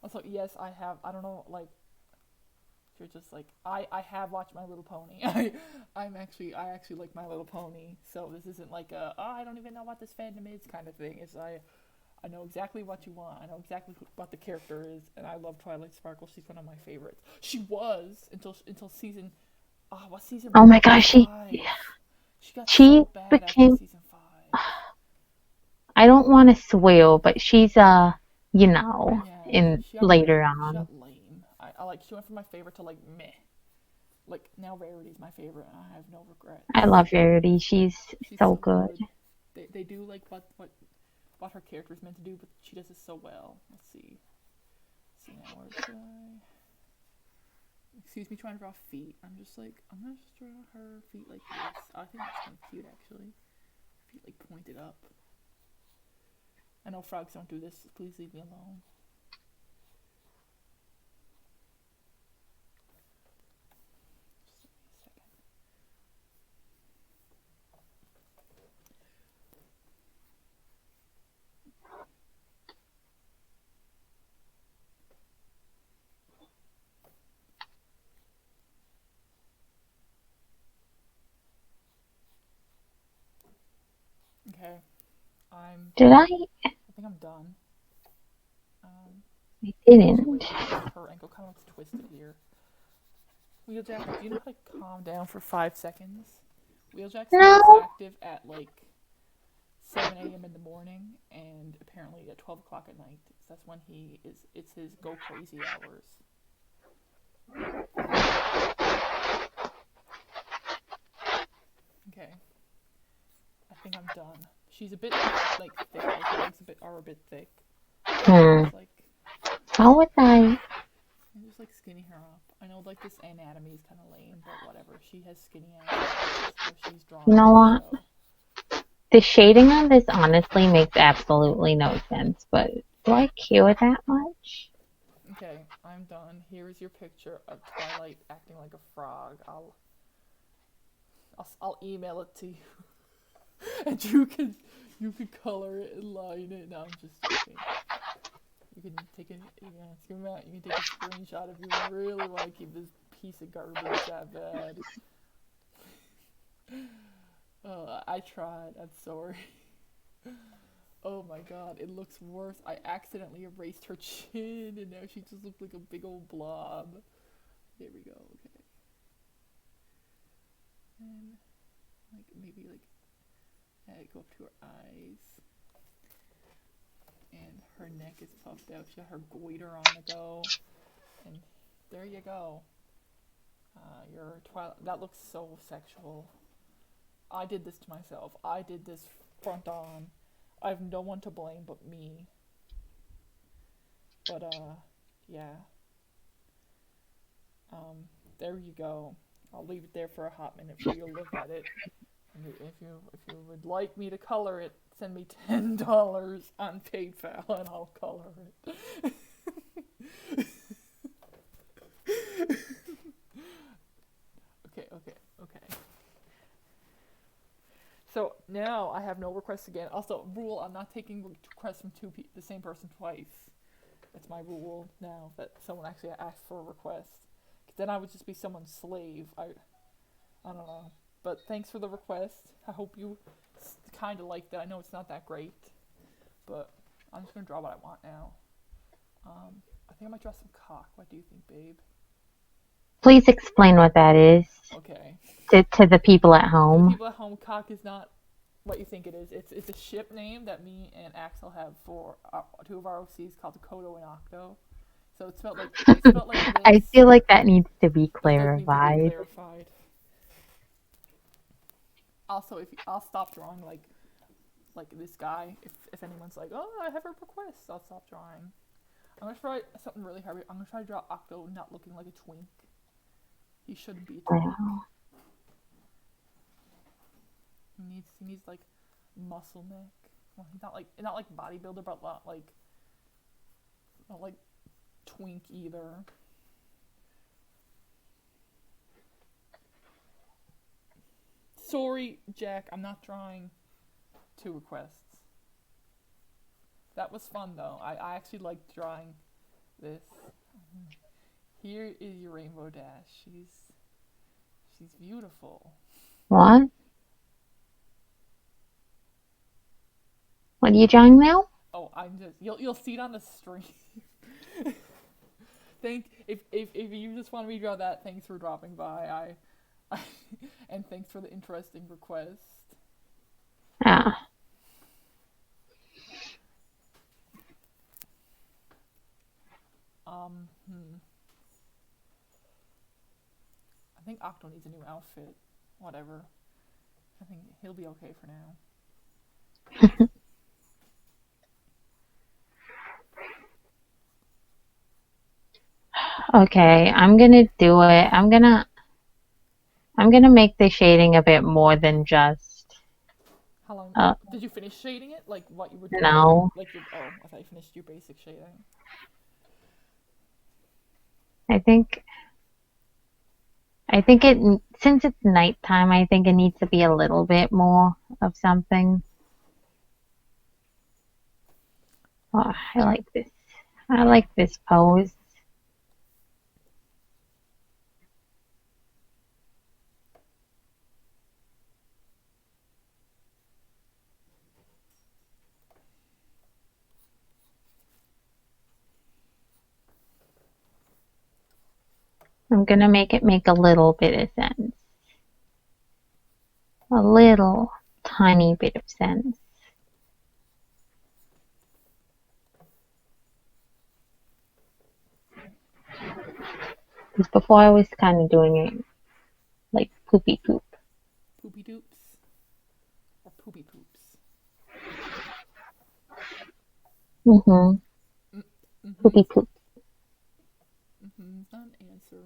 [SPEAKER 1] Also, yes, I have. I don't know, like you're just like I have watched My Little Pony. I actually like My Little Pony. So this isn't like a I don't even know what this fandom is kind of thing. It's I know exactly what you want. I know exactly what the character is, and I love Twilight Sparkle. She's one of my favorites. She was until season. What season
[SPEAKER 2] Oh
[SPEAKER 1] was
[SPEAKER 2] my
[SPEAKER 1] it?
[SPEAKER 2] gosh,
[SPEAKER 1] Five. She got
[SPEAKER 2] she
[SPEAKER 1] so bad after
[SPEAKER 2] became.
[SPEAKER 1] season 5.
[SPEAKER 2] I don't want to swail, but she's
[SPEAKER 1] Yeah,
[SPEAKER 2] in later
[SPEAKER 1] she got
[SPEAKER 2] on.
[SPEAKER 1] lame. I like she went from my favorite to like meh. Like now Rarity's my favorite. And I have no regrets.
[SPEAKER 2] I love Rarity. She's
[SPEAKER 1] She's
[SPEAKER 2] so
[SPEAKER 1] so
[SPEAKER 2] good.
[SPEAKER 1] good. They do like what her character is meant to do, but she does it so well. Let's see. Let's see now where should I? Excuse me, trying to draw feet. I'm gonna just draw her feet like this. I think that's kind of cute actually. Feet like pointed up. I know frogs don't do this. So please leave me alone. Just give me a second. Okay, I'm.
[SPEAKER 2] Did I?
[SPEAKER 1] I think I'm done. Um,
[SPEAKER 2] I
[SPEAKER 1] actually,
[SPEAKER 2] didn't.
[SPEAKER 1] wait. Her ankle kind of looks twisted here. Wheeljack, do you know how to calm down for 5 seconds? Wheeljack's most
[SPEAKER 2] No.
[SPEAKER 1] active at like 7 a.m. in the morning and apparently at 12 o'clock at night. That's when he is. It's his go crazy hours. Okay, I think I'm done. She's a bit like thick. Like her legs are a bit thick.
[SPEAKER 2] Hmm.
[SPEAKER 1] Just like
[SPEAKER 2] How would I?
[SPEAKER 1] just like skinny her up. I know like this anatomy is kind of lame, but whatever. She has skinny ass. That's how she's drawn
[SPEAKER 2] You
[SPEAKER 1] in
[SPEAKER 2] know
[SPEAKER 1] the
[SPEAKER 2] what?
[SPEAKER 1] show.
[SPEAKER 2] The shading on this honestly makes absolutely no sense, but do I care that much?
[SPEAKER 1] Okay, I'm done. Here is your picture of Twilight acting like a frog. I'll email it to you, and you can color it and line it. No, I'm just joking. You can take you can take a screenshot if you really want to keep this piece of garbage that bad. I tried. I'm sorry. Oh my god, it looks worse. I accidentally erased her chin and now she just looks like a big old blob. There we go, okay. And like maybe go up to her eyes. And her neck is puffed out. She got her goiter on the go. And there you go. Your Twilight. That looks so sexual. I did this to myself. I did this front on. I have no one to blame but me. But yeah. There you go. I'll leave it there for a hot minute for you to look at it. And if you would like me to color it, send me $10 on PayPal and I'll color it. Okay. So now I have no requests again. Also, rule: I'm not taking requests from the same person twice. That's my rule now. That someone actually asked for a request. Then I would just be someone's slave. I don't know. But thanks for the request. I hope you kind of liked it. I know it's not that great, but I'm just gonna draw what I want now. I think I might draw some cock. What do you think, babe?
[SPEAKER 2] Please explain what that is
[SPEAKER 1] Okay.
[SPEAKER 2] to the people at
[SPEAKER 1] To the
[SPEAKER 2] home.
[SPEAKER 1] people at home, cock is not what you think it is. It's a ship name that me and Axel have for two of our OCs called the Kodo and Octo. So it's spelled like
[SPEAKER 2] I
[SPEAKER 1] this.
[SPEAKER 2] feel like that needs to be
[SPEAKER 1] It does need to be
[SPEAKER 2] clarified.
[SPEAKER 1] clarified. Also, if I'll stop drawing like this guy, if anyone's like, oh, I have a request, I'll stop drawing. I'm gonna try something really hard. I'm gonna try to draw Octo not looking like a twink. He shouldn't be a twink.
[SPEAKER 2] Wow.
[SPEAKER 1] He needs like muscle neck. Well, he's not like bodybuilder, but not like twink either. Sorry, Jack, I'm not drawing two requests. That was fun though. I actually liked drawing this. Here is your Rainbow Dash. She's beautiful.
[SPEAKER 2] What? What are you drawing now?
[SPEAKER 1] Oh, I'm just you'll see it on the stream. If you just want to redraw that, thanks for dropping by. I and thanks for the interesting request.
[SPEAKER 2] Ah,
[SPEAKER 1] Um, hmm. I think Octo needs a new outfit. Whatever. I think he'll be okay for now.
[SPEAKER 2] okay. I'm gonna do it. I'm gonna make the shading a bit more than just
[SPEAKER 1] How long
[SPEAKER 2] uh
[SPEAKER 1] did you finish shading it? Like what you were doing?
[SPEAKER 2] no.
[SPEAKER 1] Like your I thought you finished your basic shading.
[SPEAKER 2] I think I think it since it's nighttime, I think it needs to be a little bit more of something. Oh, I like this. I like this pose. I'm gonna make it make a little bit of sense. A little tiny bit of sense. Because before I was kind of doing it like poopy poop.
[SPEAKER 1] Poopy doops or poopy poops.
[SPEAKER 2] Mm-hmm.
[SPEAKER 1] Mm-hmm.
[SPEAKER 2] Poopy poop.
[SPEAKER 1] Mm-hmm. Not an answer.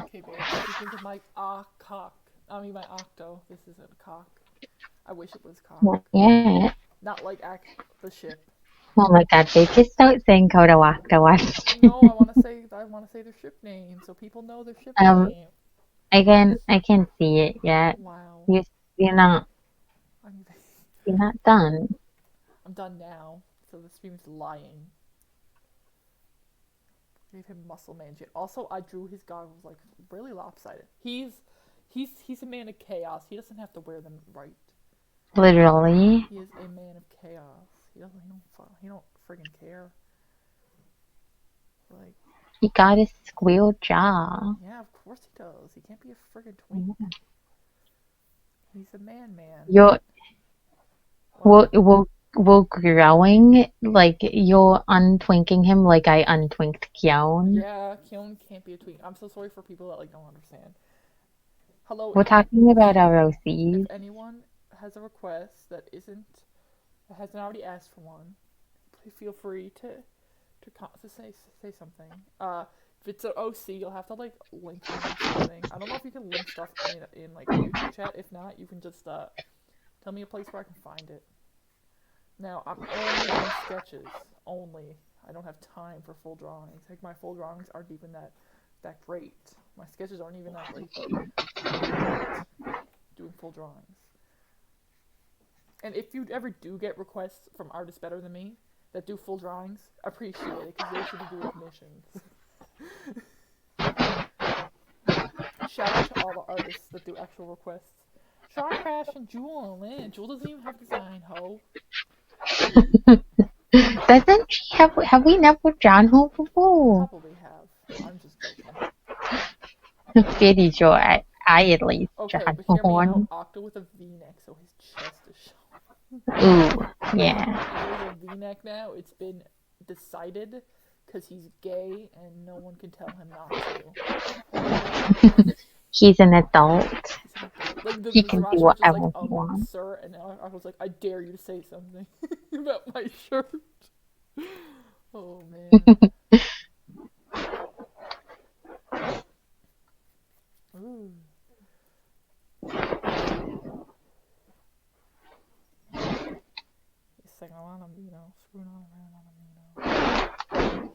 [SPEAKER 1] Okay, babe. What do you think of my cock? I mean my octo. This isn't a cock. I wish it was cock.
[SPEAKER 2] Not yet.
[SPEAKER 1] Not like the ship.
[SPEAKER 2] Oh my god, they just start saying Kodawaka watched.
[SPEAKER 1] No, I wanna say their ship name so people know their ship
[SPEAKER 2] um,
[SPEAKER 1] name.
[SPEAKER 2] I can't see it yet.
[SPEAKER 1] Wow.
[SPEAKER 2] You, you're not,
[SPEAKER 1] I'm,
[SPEAKER 2] you're not done.
[SPEAKER 1] I'm done now. So the stream's lying. Gave him muscle man shit. Also, I drew his goggles like really lopsided. He's a man of chaos. He doesn't have to wear them right.
[SPEAKER 2] Literally.
[SPEAKER 1] He is a man of chaos. He don't friggin' care. Like,
[SPEAKER 2] He got a squeal jaw.
[SPEAKER 1] yeah, of course he does. He can't be a friggin' twink. He's a man.
[SPEAKER 2] You're,
[SPEAKER 1] What?
[SPEAKER 2] we're growing, like, you're untwinking him like I untwinked Kyon.
[SPEAKER 1] Yeah, Kyon can't be a twink. I'm so sorry for people that like don't understand. Hello,
[SPEAKER 2] We're talking about our
[SPEAKER 1] if
[SPEAKER 2] OCs.
[SPEAKER 1] anyone has a request that hasn't already asked for one, please feel free to say something. If it's an OC, you'll have to like link them or something. I don't know if you can link stuff in like a YouTube chat. If not, you can just Tell me a place where I can find it. Now, I'm only doing sketches. Only. I don't have time for full drawings. Like, my full drawings aren't even that great. My sketches aren't even that great, but I'm not doing full drawings. And if you ever do get requests from artists better than me that do full drawings, appreciate it, because they should be doing commissions. Shout out to all the artists that do actual requests. Try Crash and Jewel and Lynn. Jewel doesn't even have design, ho.
[SPEAKER 2] Doesn't she have we never drawn her before?
[SPEAKER 1] Probably have. I'm just joking.
[SPEAKER 2] Pretty sure I at least
[SPEAKER 1] Okay,
[SPEAKER 2] drawn
[SPEAKER 1] but hear me out.
[SPEAKER 2] one.
[SPEAKER 1] Octo with a V-neck, so his chest is showing.
[SPEAKER 2] Ooh, yeah.
[SPEAKER 1] If there's a V-neck now, it's been decided because he's gay and no one can tell him not to.
[SPEAKER 2] He's an adult.
[SPEAKER 1] Like
[SPEAKER 2] He
[SPEAKER 1] the
[SPEAKER 2] can do
[SPEAKER 1] Zarashi was just
[SPEAKER 2] whatever
[SPEAKER 1] like,
[SPEAKER 2] he wants.
[SPEAKER 1] sir, and I was like, I dare you to say something about my shirt. Oh man. Ooh. He's singing on him, you know, screwing on around on him, you know.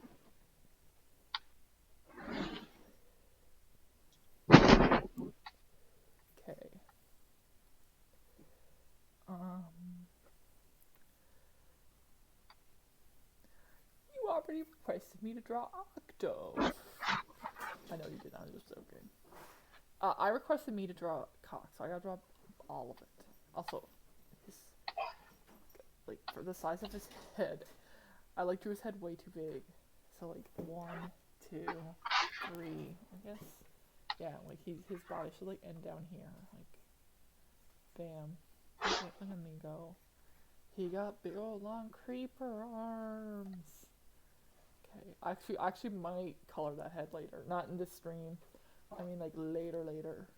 [SPEAKER 1] Okay. You already requested me to draw Octo. I know you did. I was just joking. I requested me to draw Cox, so I gotta draw all of it. Also, his, like, for the size of his head, I like drew his head way too big. So like 1, 2, 3, I guess. Yeah, like his body should like end down here. Like, bam. Look at me go. He got big old long creeper arms. Okay, I actually might color that head later. Not in this stream. I mean, like, later.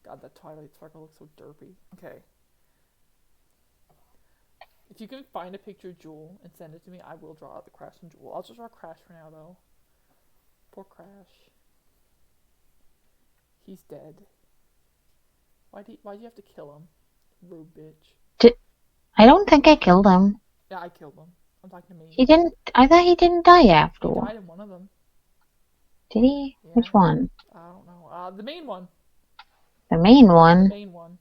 [SPEAKER 1] God, that Twilight Sparkle looks so derpy. Okay. If you can find a picture of Jewel and send it to me, I will draw the Crash and Jewel. I'll just draw Crash for now, though. Poor Crash. He's dead. Why'd you have to kill him? Rude bitch.
[SPEAKER 2] I don't think I killed him.
[SPEAKER 1] Yeah, I killed him. I'm talking to me.
[SPEAKER 2] He didn't. I thought he didn't die
[SPEAKER 1] He
[SPEAKER 2] afterward.
[SPEAKER 1] died in one of them.
[SPEAKER 2] Did he?
[SPEAKER 1] Yeah.
[SPEAKER 2] Which one?
[SPEAKER 1] I don't know. The main one.
[SPEAKER 2] The main
[SPEAKER 1] The
[SPEAKER 2] one.
[SPEAKER 1] main one.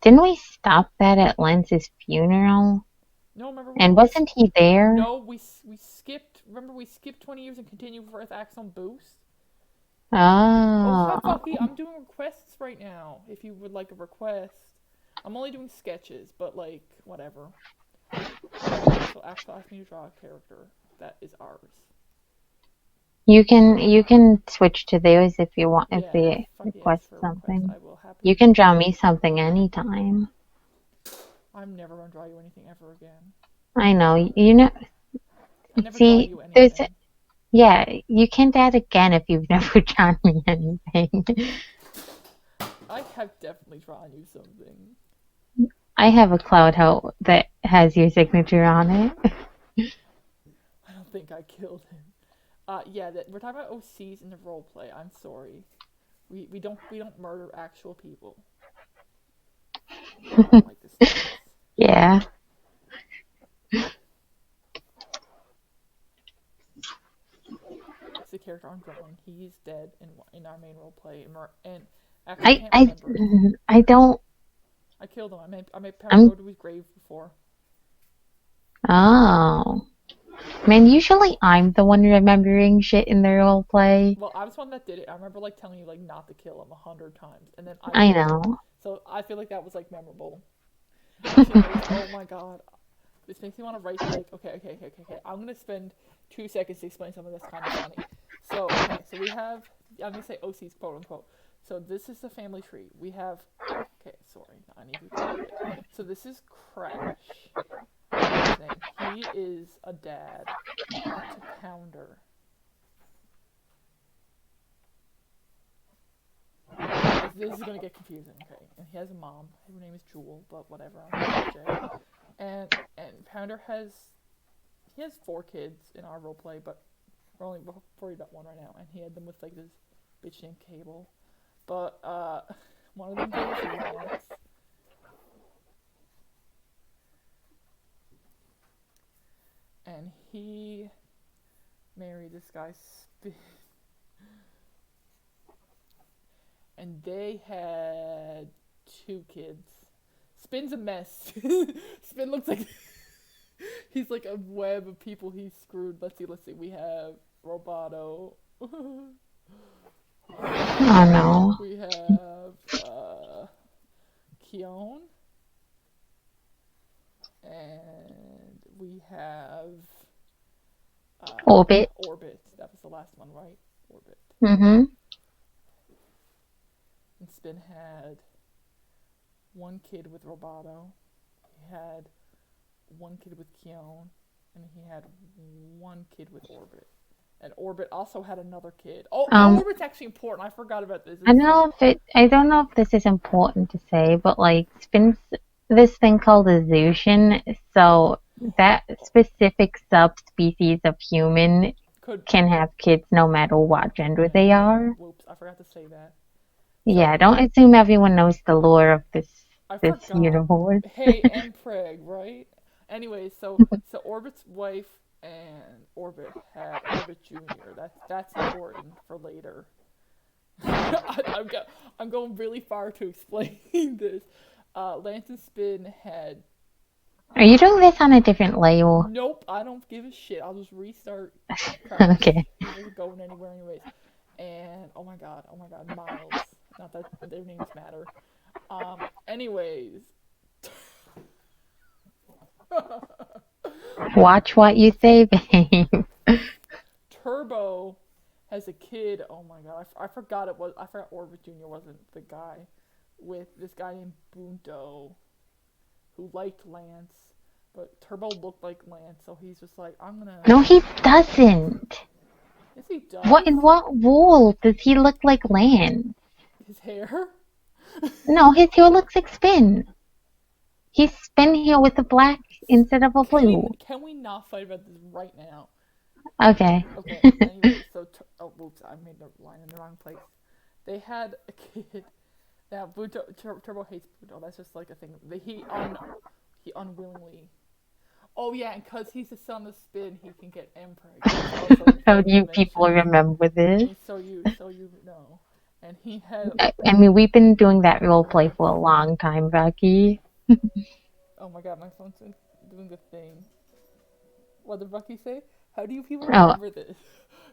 [SPEAKER 2] Didn't we stop that at Lenz's funeral?
[SPEAKER 1] No, remember
[SPEAKER 2] And wasn't he there?
[SPEAKER 1] No, we skipped. Remember, we skipped 20 years and continued for Earth Axon Boost. Oh,
[SPEAKER 2] Oh.
[SPEAKER 1] Fucky, I'm doing requests right now. If you would like a request, I'm only doing sketches, but like whatever. So Axel asked me to draw a character that is ours.
[SPEAKER 2] You can switch to theirs if you want. If
[SPEAKER 1] Yeah,
[SPEAKER 2] they
[SPEAKER 1] fuck
[SPEAKER 2] request
[SPEAKER 1] yes, for
[SPEAKER 2] something,
[SPEAKER 1] requests, I will happily.
[SPEAKER 2] you can draw me something anytime.
[SPEAKER 1] I'm never gonna draw you anything ever again.
[SPEAKER 2] I know. You know.
[SPEAKER 1] I never
[SPEAKER 2] See,
[SPEAKER 1] draw you
[SPEAKER 2] there's
[SPEAKER 1] anything.
[SPEAKER 2] yeah. You can do that again if you've never drawn me anything.
[SPEAKER 1] I have definitely drawn you something.
[SPEAKER 2] I have a cloud hoe that has your signature on it.
[SPEAKER 1] I don't think I killed him. Yeah, we're talking about OCs in the roleplay. I'm sorry. We don't murder actual people. I don't like this stuff.
[SPEAKER 2] Yeah.
[SPEAKER 1] It's the character I'm drawing. He's dead in our main roleplay, and actually I can't remember.
[SPEAKER 2] I don't.
[SPEAKER 1] I killed him. I made Power go to his grave before.
[SPEAKER 2] Oh. Man, usually I'm the one remembering shit in the role play.
[SPEAKER 1] Well, I was the one that did it. I remember like telling you like not to kill him 100 times, and then
[SPEAKER 2] I
[SPEAKER 1] killed him.
[SPEAKER 2] know.
[SPEAKER 1] So I feel like that was like memorable. Oh my god, this makes me want to write like okay. I'm gonna spend 2 seconds to explain something that's kind of funny. So we have, I'm gonna say OCs quote unquote. So this is the family tree. We have, okay, sorry, I need to repeat it. So this is Crash. His name. He is a dad to Pounder. This is gonna get confusing, okay? And he has a mom. Her name is Jewel, but whatever. I'm Jay. And Pounder has 4 kids in our roleplay, but we're only worried about 1 right now. And he had them with like this bitch named Cable. But one of them gave us Lance. and he married this guy Spin, and they had two kids. Spin's a mess. Spin looks like he's like a web of people he's screwed. Let's see. We have Roboto.
[SPEAKER 2] Oh no.
[SPEAKER 1] We have Keone, and we have
[SPEAKER 2] Orbit.
[SPEAKER 1] Orbit. That was the last one, right? Orbit.
[SPEAKER 2] Mm-hmm.
[SPEAKER 1] And Spin had one kid with Roboto. He had one kid with Keone, and he had one kid with Orbit. And Orbit also had another kid. Oh, Orbit's actually important. I forgot about this.
[SPEAKER 2] I don't know if this is important to say, but like Spin's this thing called a Zushin, so that specific subspecies of human can have kids no matter what gender they are.
[SPEAKER 1] Whoops, I forgot to say that.
[SPEAKER 2] Yeah, don't assume everyone knows the lore of this universe.
[SPEAKER 1] Hey, Mpreg, right? Anyway, so Orbit's wife and Orbit had Orbit Jr. That's important for later. I'm going really far to explain this. Lance and Spin had.
[SPEAKER 2] Are you doing this on a different layer?
[SPEAKER 1] Nope, I don't give a shit. I'll just restart.
[SPEAKER 2] Okay.
[SPEAKER 1] It wasn't going anywhere anyways. And oh my god, Miles. Not that their names matter. Anyways.
[SPEAKER 2] Watch what you say, babe.
[SPEAKER 1] Turbo has a kid. Oh my god, I forgot it was. I forgot Orbit Jr. wasn't the guy with this guy named Bunto, who liked Lance, but Turbo looked like Lance, so he's just like, I'm gonna.
[SPEAKER 2] No, he doesn't.
[SPEAKER 1] Yes, he does.
[SPEAKER 2] In what world does he look like Lance?
[SPEAKER 1] His hair?
[SPEAKER 2] No, his hair looks like Spin. He's Spin here with a black instead of a blue.
[SPEAKER 1] Can we not fight about this right now?
[SPEAKER 2] Okay.
[SPEAKER 1] Okay. Anyway, so whoops, I made the line in the wrong place. They had a kid. Now, Turbo hates Bunto. That's just like a thing. He unwillingly. Oh yeah, and because he's the son of Spin, he can get Mpreg.
[SPEAKER 2] How do you people remember this?
[SPEAKER 1] So you know. And he had.
[SPEAKER 2] I mean, we've been doing that role play for a long time, Bucky.
[SPEAKER 1] Oh my god, my phone's doing the thing. What did Bucky say? How do you people remember this?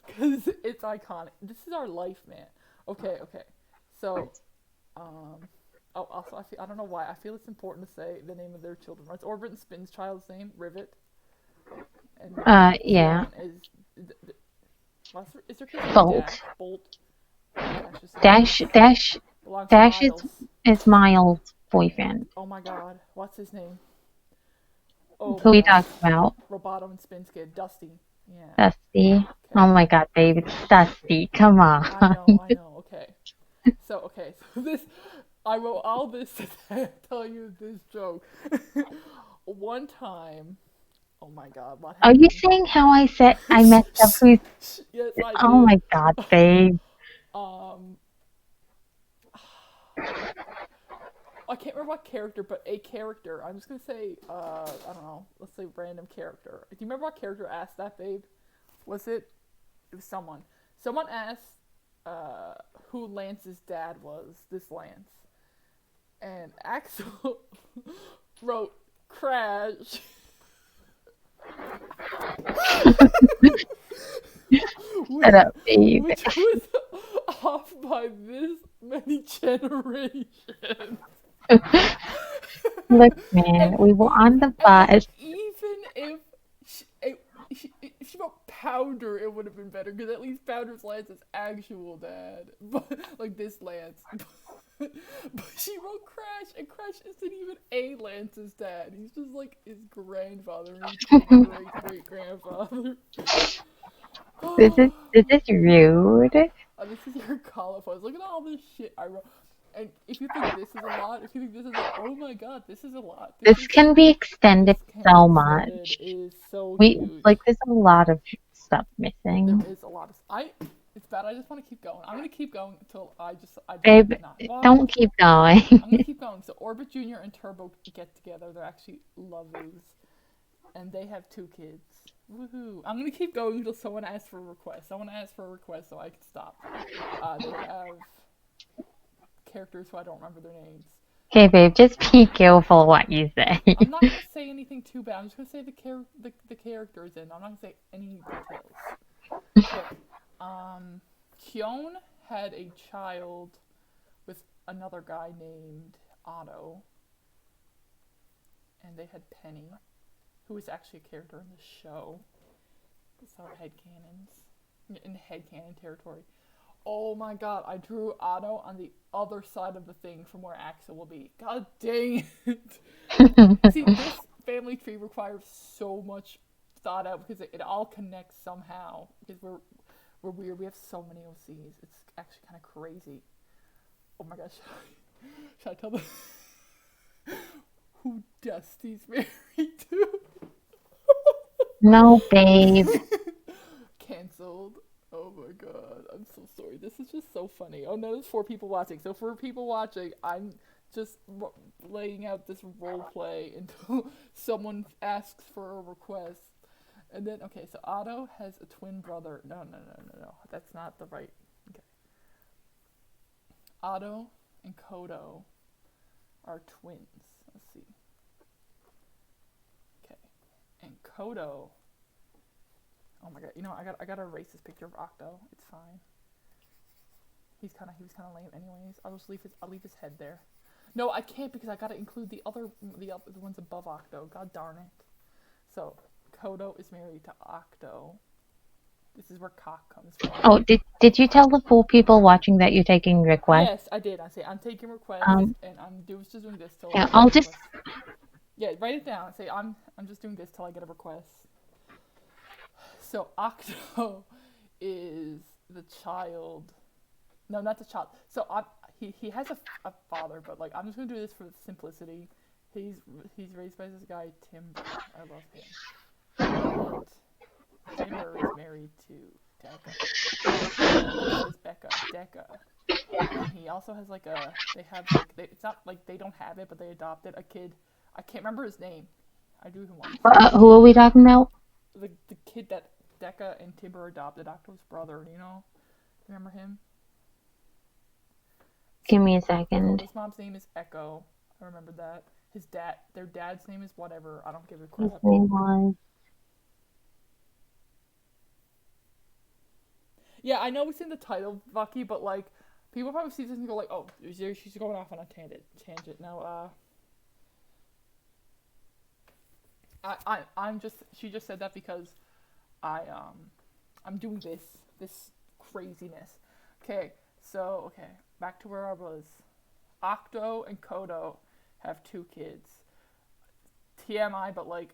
[SPEAKER 1] Because it's iconic. This is our life, man. Okay. So, also, I don't know why. I feel it's important to say the name of their children. It's Orbit and Spin's child's name, Rivet. And
[SPEAKER 2] yeah.
[SPEAKER 1] Is their kid's name
[SPEAKER 2] Bolt.
[SPEAKER 1] Bolt.
[SPEAKER 2] Dash is Miles' boyfriend.
[SPEAKER 1] Oh my god, what's his name? Oh,
[SPEAKER 2] who we talked about?
[SPEAKER 1] Roboto and Spin's kid, Dusty. Yeah.
[SPEAKER 2] Dusty. Okay. Oh my god, babe, it's Dusty. Come on.
[SPEAKER 1] I know. Okay. So this, I wrote all this to tell you this joke. One time, oh my god, what happened?
[SPEAKER 2] Are you saying how I messed up who's...
[SPEAKER 1] Yes, I did.
[SPEAKER 2] Oh my god, babe.
[SPEAKER 1] I can't remember what character, but a character. I'm just gonna say, I don't know. Let's say random character. Do you remember what character asked that, babe? Was it? It was someone. Someone asked who Lance's dad was. This Lance, and Axel wrote Crash.
[SPEAKER 2] Shut up, babe.
[SPEAKER 1] Which was off by this many generations.
[SPEAKER 2] Look, man, we were on the bus.
[SPEAKER 1] Even if she wrote Powder, it would have been better, because at least Powder's Lance's actual dad. But, like, this Lance. But she wrote Crash, and Crash isn't even a Lance's dad. He's just, like, his grandfather, his great-great-grandfather.
[SPEAKER 2] This is rude.
[SPEAKER 1] This is your cauliflower. Look at all this shit I wrote. And if you think this is a lot, if you think this is like, oh my god, this is a lot.
[SPEAKER 2] This can be extended so much.
[SPEAKER 1] It is so
[SPEAKER 2] huge. There's a lot of stuff missing.
[SPEAKER 1] There is a lot of. It's bad. I just want to keep going. I'm gonna keep going until I
[SPEAKER 2] Babe, don't keep going.
[SPEAKER 1] I'm gonna keep going. So Orbit Jr. and Turbo get together. They're actually lovers, and they have two kids. Woohoo! I'm gonna keep going until someone asks for a request. Someone asks for a request so I can stop. They have characters who I don't remember their names.
[SPEAKER 2] Okay, babe, just be careful what you say.
[SPEAKER 1] I'm not gonna say anything too bad. I'm just gonna say the characters in. I'm not gonna say any details. Okay. Kyon had a child with another guy named Otto, and they had Penny, who was actually a character in the show. So headcanons. In headcanon territory. Oh my god, I drew Otto on the other side of the thing from where Axel will be. God dang it! See, this family tree requires so much thought out because it all connects somehow. Because we're weird. We have so many OCs. It's actually kind of crazy. Oh my gosh. Should I tell them who Dusty's married to?
[SPEAKER 2] No, babe.
[SPEAKER 1] Cancelled. Oh my god. I'm so sorry. This is just so funny. Oh no, there's 4 people watching. So for people watching, I'm just laying out this role play until someone asks for a request. And then, okay, so Otto has a twin brother. No. That's not the right. Okay. Otto and Kodo are twins. Let's see. Okay. And Kodo. Oh my god, you know, I gotta erase this picture of Octo. It's fine. He was kind of lame anyways. I'll leave his head there. No, I can't because I gotta include the ones above Octo. God darn it. So, Kodo is married to Octo. This is where cock comes from.
[SPEAKER 2] Oh, did you tell the 4 people watching that you're taking requests?
[SPEAKER 1] Yes, I did. I say I'm taking requests, and I'm just doing this till.
[SPEAKER 2] Yeah, I'll just.
[SPEAKER 1] Yeah, write it down. Say I'm just doing this till I get a request. So Octo is the child. No, not the child. So he has a father, but like I'm just gonna do this for simplicity. He's raised by this guy Timber. I love him. And Timber is married to Decca. Decca. And he also has like it's not like they don't have it, but they adopted a kid. I can't remember his name. I drew him once.
[SPEAKER 2] Who are we talking about?
[SPEAKER 1] The kid that Decca and Timber adopted, Octo's brother, you know? Remember him?
[SPEAKER 2] Give me a second.
[SPEAKER 1] His mom's name is Echo. I remember that. Their dad's name is whatever. I don't give a crap.
[SPEAKER 2] His name was.
[SPEAKER 1] Yeah, I know it's in the title, Bucky, but like, people probably see this and go like, oh, she's going off on a tangent. No, she just said that because I'm doing this craziness. Okay, so, back to where I was. Octo and Kodo have 2 kids. TMI, but like,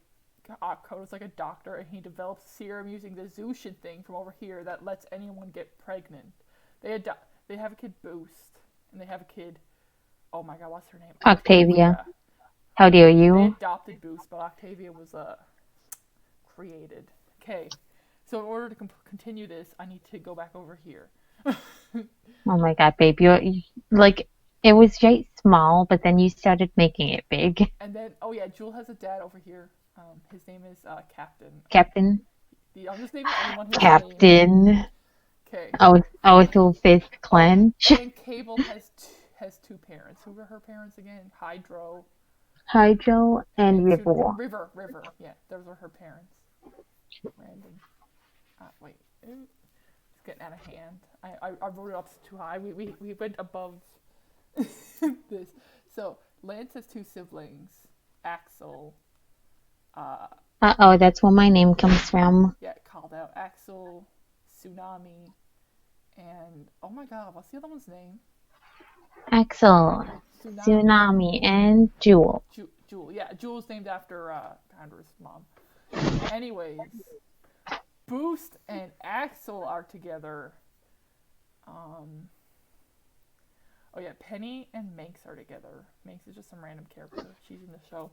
[SPEAKER 1] Kodo's like a doctor and he develops serum using the Zushin thing from over here that lets anyone get pregnant. They have a kid Boost, and they have a kid, oh my god, what's her name?
[SPEAKER 2] Octavia. How dare
[SPEAKER 1] They
[SPEAKER 2] you?
[SPEAKER 1] adopted Boost, but Octavia was created. Okay, so in order to continue this, I need to go back over here.
[SPEAKER 2] Oh my god, babe, like it was just small, but then you started making it big.
[SPEAKER 1] And then, oh yeah, Jewel has a dad over here. His name is Captain.
[SPEAKER 2] Captain.
[SPEAKER 1] I'm just naming anyone his name.
[SPEAKER 2] Captain.
[SPEAKER 1] Okay.
[SPEAKER 2] Our fist clench.
[SPEAKER 1] And Cable has 2 parents. Who were her parents again?
[SPEAKER 2] Hydro and River.
[SPEAKER 1] River. Yeah, those are her parents. Random. Wait. It's getting out of hand. I wrote it up too high. We went above this. So, Lance has 2 siblings. Axel.
[SPEAKER 2] Uh-oh, that's where my name comes from.
[SPEAKER 1] Yeah, called out. Axel, Tsunami, and oh my god, what's the other one's name?
[SPEAKER 2] Axel, Tsunami, and Jewel.
[SPEAKER 1] Jewel. Yeah, Jewel's named after Condra's mom. Anyways, Boost and Axel are together. Oh yeah, Penny and Manx are together. Manx is just some random character. She's in the show.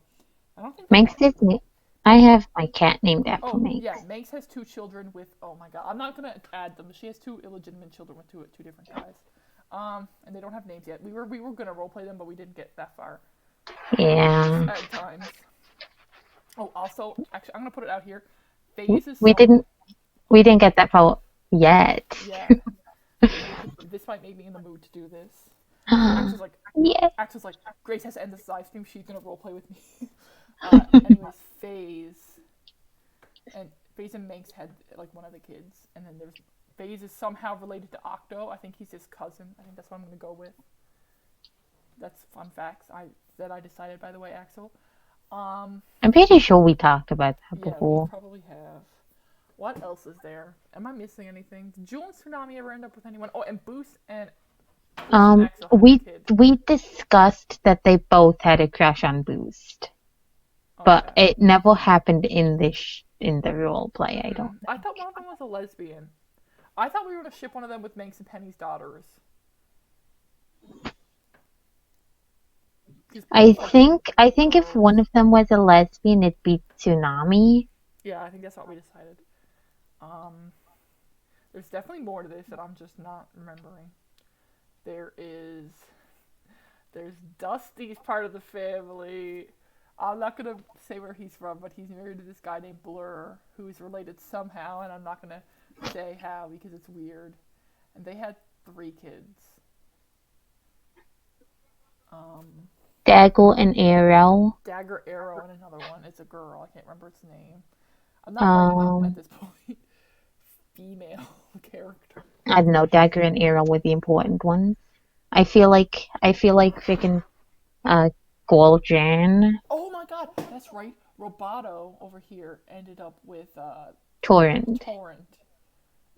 [SPEAKER 1] I don't think
[SPEAKER 2] Manx is me. I have my cat named after Manx.
[SPEAKER 1] Yeah, Manx has 2 children with. Oh my god, I'm not gonna add them. She has 2 illegitimate children with two different guys. And they don't have names yet. We were gonna roleplay them, but we didn't get that far.
[SPEAKER 2] Yeah.
[SPEAKER 1] At times. Oh, also, actually, I'm gonna put it out here. FaZe is
[SPEAKER 2] We
[SPEAKER 1] some.
[SPEAKER 2] didn't we didn't get that far yet.
[SPEAKER 1] Yeah. This might make me in the mood to do this. So
[SPEAKER 2] Yeah.
[SPEAKER 1] Axe was like, Grace has to end this live stream. She's gonna roleplay with me. Anyways, FaZe and Manx had like one of the kids, and then there's FaZe is somehow related to Octo. I think he's his cousin. I think that's what I'm gonna go with. That's fun facts I decided, by the way, Axel. Um,
[SPEAKER 2] I'm pretty sure we talked about that
[SPEAKER 1] yeah, we
[SPEAKER 2] before.
[SPEAKER 1] probably have. What else is there? Am I missing anything? Did Jewel and Tsunami ever end up with anyone? Oh, and Boost and Axel had a
[SPEAKER 2] We
[SPEAKER 1] kid.
[SPEAKER 2] we discussed that they both had a crush on Boost, but
[SPEAKER 1] Okay.
[SPEAKER 2] it never happened in the role play. I don't
[SPEAKER 1] I thought
[SPEAKER 2] think.
[SPEAKER 1] one of them was a lesbian. I thought we were gonna ship one of them with Manx and Penny's daughters. 'Cause
[SPEAKER 2] I
[SPEAKER 1] both like
[SPEAKER 2] think I think if
[SPEAKER 1] girls.
[SPEAKER 2] one of them was a lesbian, it'd be Tsunami.
[SPEAKER 1] Yeah, I think that's what we decided. Um, there's definitely more to this that I'm just not remembering. There is there's Dusty's part of the family. I'm not gonna say where he's from, but he's married to this guy named Blur, who's related somehow, and I'm not gonna say how because it's weird. And they had 3 kids. Um,
[SPEAKER 2] Daggle and Arrow.
[SPEAKER 1] Dagger Arrow and another one. It's a girl. I can't remember its name. I'm not writing it at
[SPEAKER 2] Um,
[SPEAKER 1] this point. Female character.
[SPEAKER 2] I don't know. Dagger and Arrow were the important ones. I feel like freaking uh Goljan
[SPEAKER 1] Oh my god, that's right. Roboto over here ended up with
[SPEAKER 2] Torrent.
[SPEAKER 1] Torrent.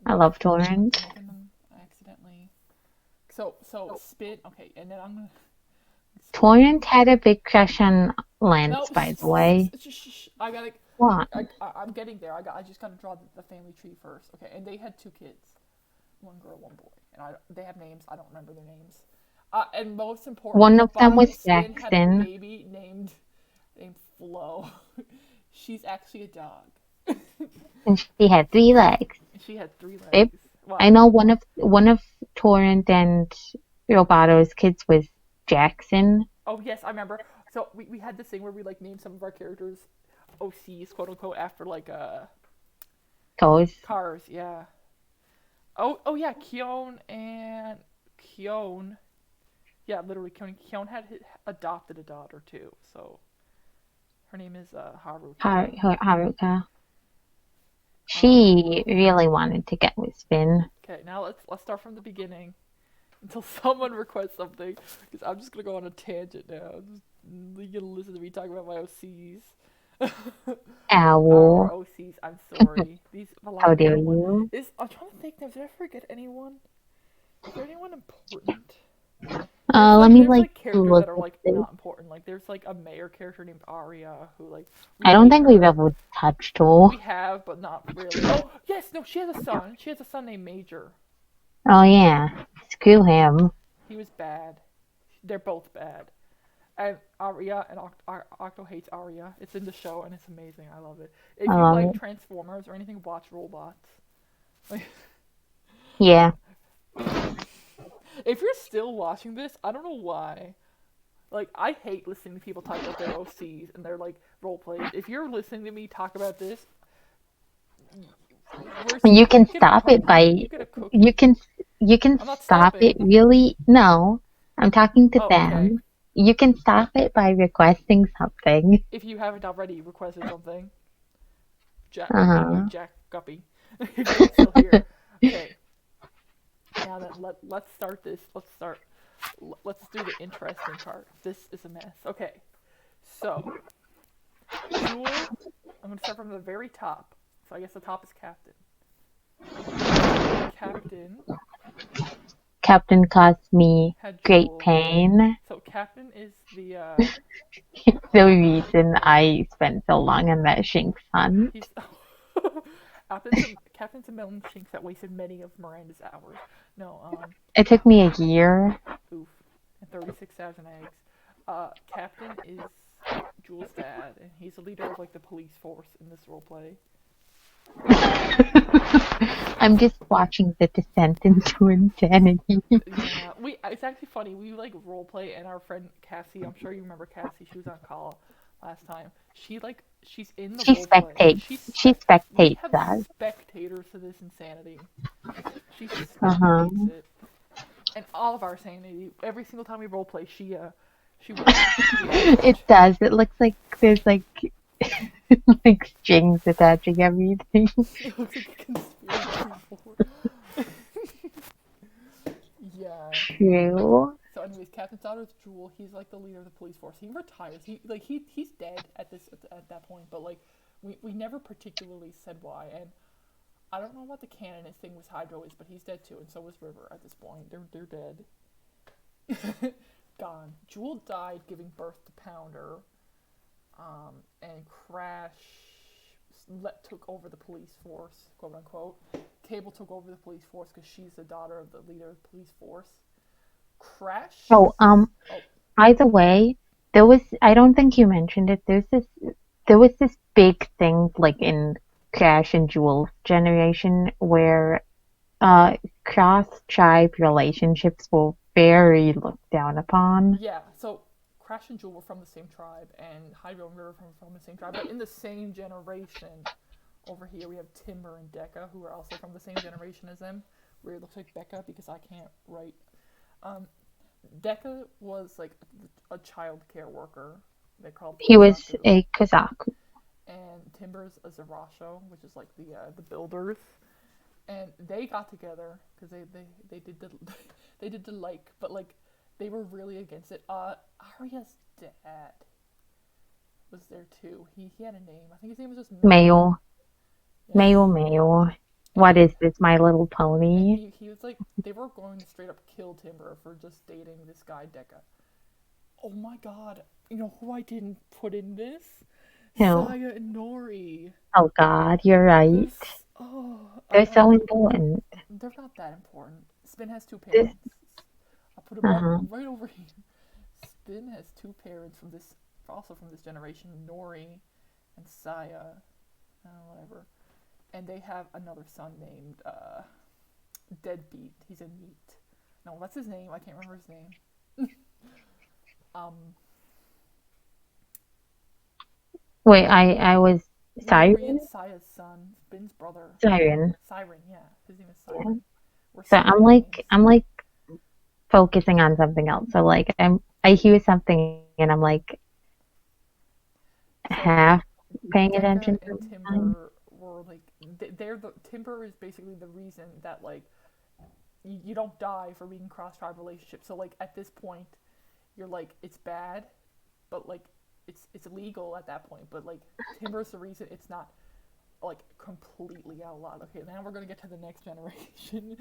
[SPEAKER 2] I
[SPEAKER 1] Making,
[SPEAKER 2] love Torrent.
[SPEAKER 1] making them accidentally. So spit. Okay, and then I'm gonna spit.
[SPEAKER 2] Torrent had a big crush on
[SPEAKER 1] No,
[SPEAKER 2] Lance, by the way.
[SPEAKER 1] I gotta.
[SPEAKER 2] What?
[SPEAKER 1] I'm getting there. I just gotta draw the family tree first. Okay, and they had 2 kids, one girl, one boy, and they have names. I don't remember their names. And most importantly,
[SPEAKER 2] One of them
[SPEAKER 1] Roboto
[SPEAKER 2] was
[SPEAKER 1] Spin had a
[SPEAKER 2] Jackson,
[SPEAKER 1] baby named Flo. She's actually a dog.
[SPEAKER 2] and she had 3 legs.
[SPEAKER 1] She had 3 legs.
[SPEAKER 2] Babe,
[SPEAKER 1] What?
[SPEAKER 2] I know one of Torrent and Robato's kids was Jackson.
[SPEAKER 1] Oh yes, I remember. So we had this thing where we like named some of our characters OCs, quote unquote, after like
[SPEAKER 2] Goes.
[SPEAKER 1] cars. Yeah. Oh yeah, Keon. Yeah, literally, Keon had adopted a daughter too. So her name is Haruka.
[SPEAKER 2] Haruka.
[SPEAKER 1] Um.
[SPEAKER 2] She really wanted to get with Spin.
[SPEAKER 1] Okay, now let's start from the beginning until someone requests something, because I'm just gonna go on a tangent now. You're gonna listen to me talk about my OCs. Our
[SPEAKER 2] Owl.
[SPEAKER 1] OCs. I'm sorry. These a lot
[SPEAKER 2] How
[SPEAKER 1] of
[SPEAKER 2] dare
[SPEAKER 1] people want.
[SPEAKER 2] you?
[SPEAKER 1] I'm trying to think. Did I forget anyone? Is there anyone important? There's
[SPEAKER 2] Let me
[SPEAKER 1] like characters
[SPEAKER 2] look
[SPEAKER 1] that are
[SPEAKER 2] at
[SPEAKER 1] like
[SPEAKER 2] this.
[SPEAKER 1] not important. Like there's like a mayor character named Arya who like we
[SPEAKER 2] I don't
[SPEAKER 1] hate
[SPEAKER 2] think we've
[SPEAKER 1] her.
[SPEAKER 2] ever touched her.
[SPEAKER 1] We have, but not really. Oh yes, no, she has a son. She has a son named Major.
[SPEAKER 2] Oh yeah. Screw him.
[SPEAKER 1] He was bad. They're both bad. And Arya and Octo hates Arya. It's in the show and it's amazing. I love it. If
[SPEAKER 2] I
[SPEAKER 1] you
[SPEAKER 2] love
[SPEAKER 1] like
[SPEAKER 2] it.
[SPEAKER 1] Transformers or anything, watch Robots. Like,
[SPEAKER 2] Yeah.
[SPEAKER 1] if you're still watching this, I don't know why. Like, I hate listening to people talk about their OCs and their like role plays. If you're listening to me talk about this,
[SPEAKER 2] You can
[SPEAKER 1] get a
[SPEAKER 2] stop it
[SPEAKER 1] cookie.
[SPEAKER 2] by
[SPEAKER 1] You get a cookie.
[SPEAKER 2] you can you can
[SPEAKER 1] I'm not
[SPEAKER 2] stop it
[SPEAKER 1] stopping.
[SPEAKER 2] really. No, I'm talking to
[SPEAKER 1] Oh, okay.
[SPEAKER 2] them. You can stop it by requesting something.
[SPEAKER 1] If you haven't already requested something,
[SPEAKER 2] Uh-huh.
[SPEAKER 1] Jack Guppy, if you're still here. Okay. Now then, let's start this. Let's do the interesting part. This is a mess. Okay. So, Jewel, I'm gonna start from the very top. So I guess the top is Captain. Captain
[SPEAKER 2] Captain caused me
[SPEAKER 1] had
[SPEAKER 2] great
[SPEAKER 1] Jewel.
[SPEAKER 2] pain.
[SPEAKER 1] So Captain is the
[SPEAKER 2] The reason I spent so long on that Shinx hunt.
[SPEAKER 1] he's Captain's a melon shinx that wasted many of Miranda's hours. No,
[SPEAKER 2] It took me a year.
[SPEAKER 1] oof, and 36,000 eggs. Captain is Jewel's dad, and he's the leader of like the police force in this roleplay.
[SPEAKER 2] I'm just watching the descent into insanity.
[SPEAKER 1] Yeah, it's actually funny. We like roleplay, and our friend Cassie, I'm sure you remember Cassie. She was on call last time. She like she's in the
[SPEAKER 2] She
[SPEAKER 1] role play.
[SPEAKER 2] spectates. She
[SPEAKER 1] We
[SPEAKER 2] spectates
[SPEAKER 1] have
[SPEAKER 2] us.
[SPEAKER 1] spectators to this insanity. She
[SPEAKER 2] Uh huh.
[SPEAKER 1] spectates it, and all of our sanity. Every single time we role play, she we all
[SPEAKER 2] It
[SPEAKER 1] watch.
[SPEAKER 2] does. It looks like there's like like strings attaching everything.
[SPEAKER 1] It looks like a conspiracy board. Yeah.
[SPEAKER 2] True.
[SPEAKER 1] So, anyways, Captain Sauter's Jewel. He's like the leader of the police force. He retires. He's dead at that point. But like, we never particularly said why. And I don't know what the canonist thing with Hydro is, but he's dead too, and so is River at this point. They're dead. Gone. Jewel died giving birth to Pounder. And Crash took over the police force, quote unquote. Cable took over the police force because she's the daughter of the leader of the police force. Crash.
[SPEAKER 2] Oh,
[SPEAKER 1] Oh,
[SPEAKER 2] either way, there was, I don't think you mentioned it. There was this big thing like in Crash and Jewel's generation where cross tribe relationships were very looked down upon.
[SPEAKER 1] yeah. So Crash and Jewel were from the same tribe, and Hydro and River from the same tribe, but in the same generation. Over here we have Timber and Decca, who are also from the same generation as them. Where it looks like Becca because I can't write. Um, Decca was like a child care worker. They called
[SPEAKER 2] He was
[SPEAKER 1] Kozaku,
[SPEAKER 2] a Kozaku.
[SPEAKER 1] and Timber's a Zarasho, which is like the builders. And they got together because they did the they did the like, but like they were really against it. Arya's dad was there too. He had a name. I think his name was just Mayo.
[SPEAKER 2] Mayo,
[SPEAKER 1] Yeah.
[SPEAKER 2] Mayo. What
[SPEAKER 1] And
[SPEAKER 2] is this, My Little
[SPEAKER 1] and
[SPEAKER 2] Pony?
[SPEAKER 1] he was like they were going to straight up kill Timber for just dating this guy Decca. Oh my god. You know who I didn't put in this?
[SPEAKER 2] No.
[SPEAKER 1] Saya and Nori.
[SPEAKER 2] Oh God, you're right.
[SPEAKER 1] There's oh
[SPEAKER 2] They're so important.
[SPEAKER 1] they're not that important. Spin has two
[SPEAKER 2] This,
[SPEAKER 1] parents. I'll put it
[SPEAKER 2] uh-huh.
[SPEAKER 1] right over here. Spin has two parents from this also from this generation, Nori and Saya. Whatever. And they have another son named Deadbeat. He's a neat. No, that's his name. I can't remember his name. um
[SPEAKER 2] Wait, I was
[SPEAKER 1] Nori and
[SPEAKER 2] Siren?
[SPEAKER 1] Saya's son, Spin's brother.
[SPEAKER 2] Siren.
[SPEAKER 1] Siren, yeah. His name is
[SPEAKER 2] Yeah.
[SPEAKER 1] Siren. We're
[SPEAKER 2] So
[SPEAKER 1] siblings.
[SPEAKER 2] I'm like focusing on something else. So like I hear something and I'm like
[SPEAKER 1] So
[SPEAKER 2] half paying
[SPEAKER 1] Decca
[SPEAKER 2] attention
[SPEAKER 1] and
[SPEAKER 2] sometimes.
[SPEAKER 1] Timber were like they're the Timber is basically the reason that like you don't die for being cross tribe relationships. So like at this point, you're like it's bad, but like it's illegal at that point. But like Timber's the reason it's not like completely outlawed. Okay, now we're gonna get to the next generation.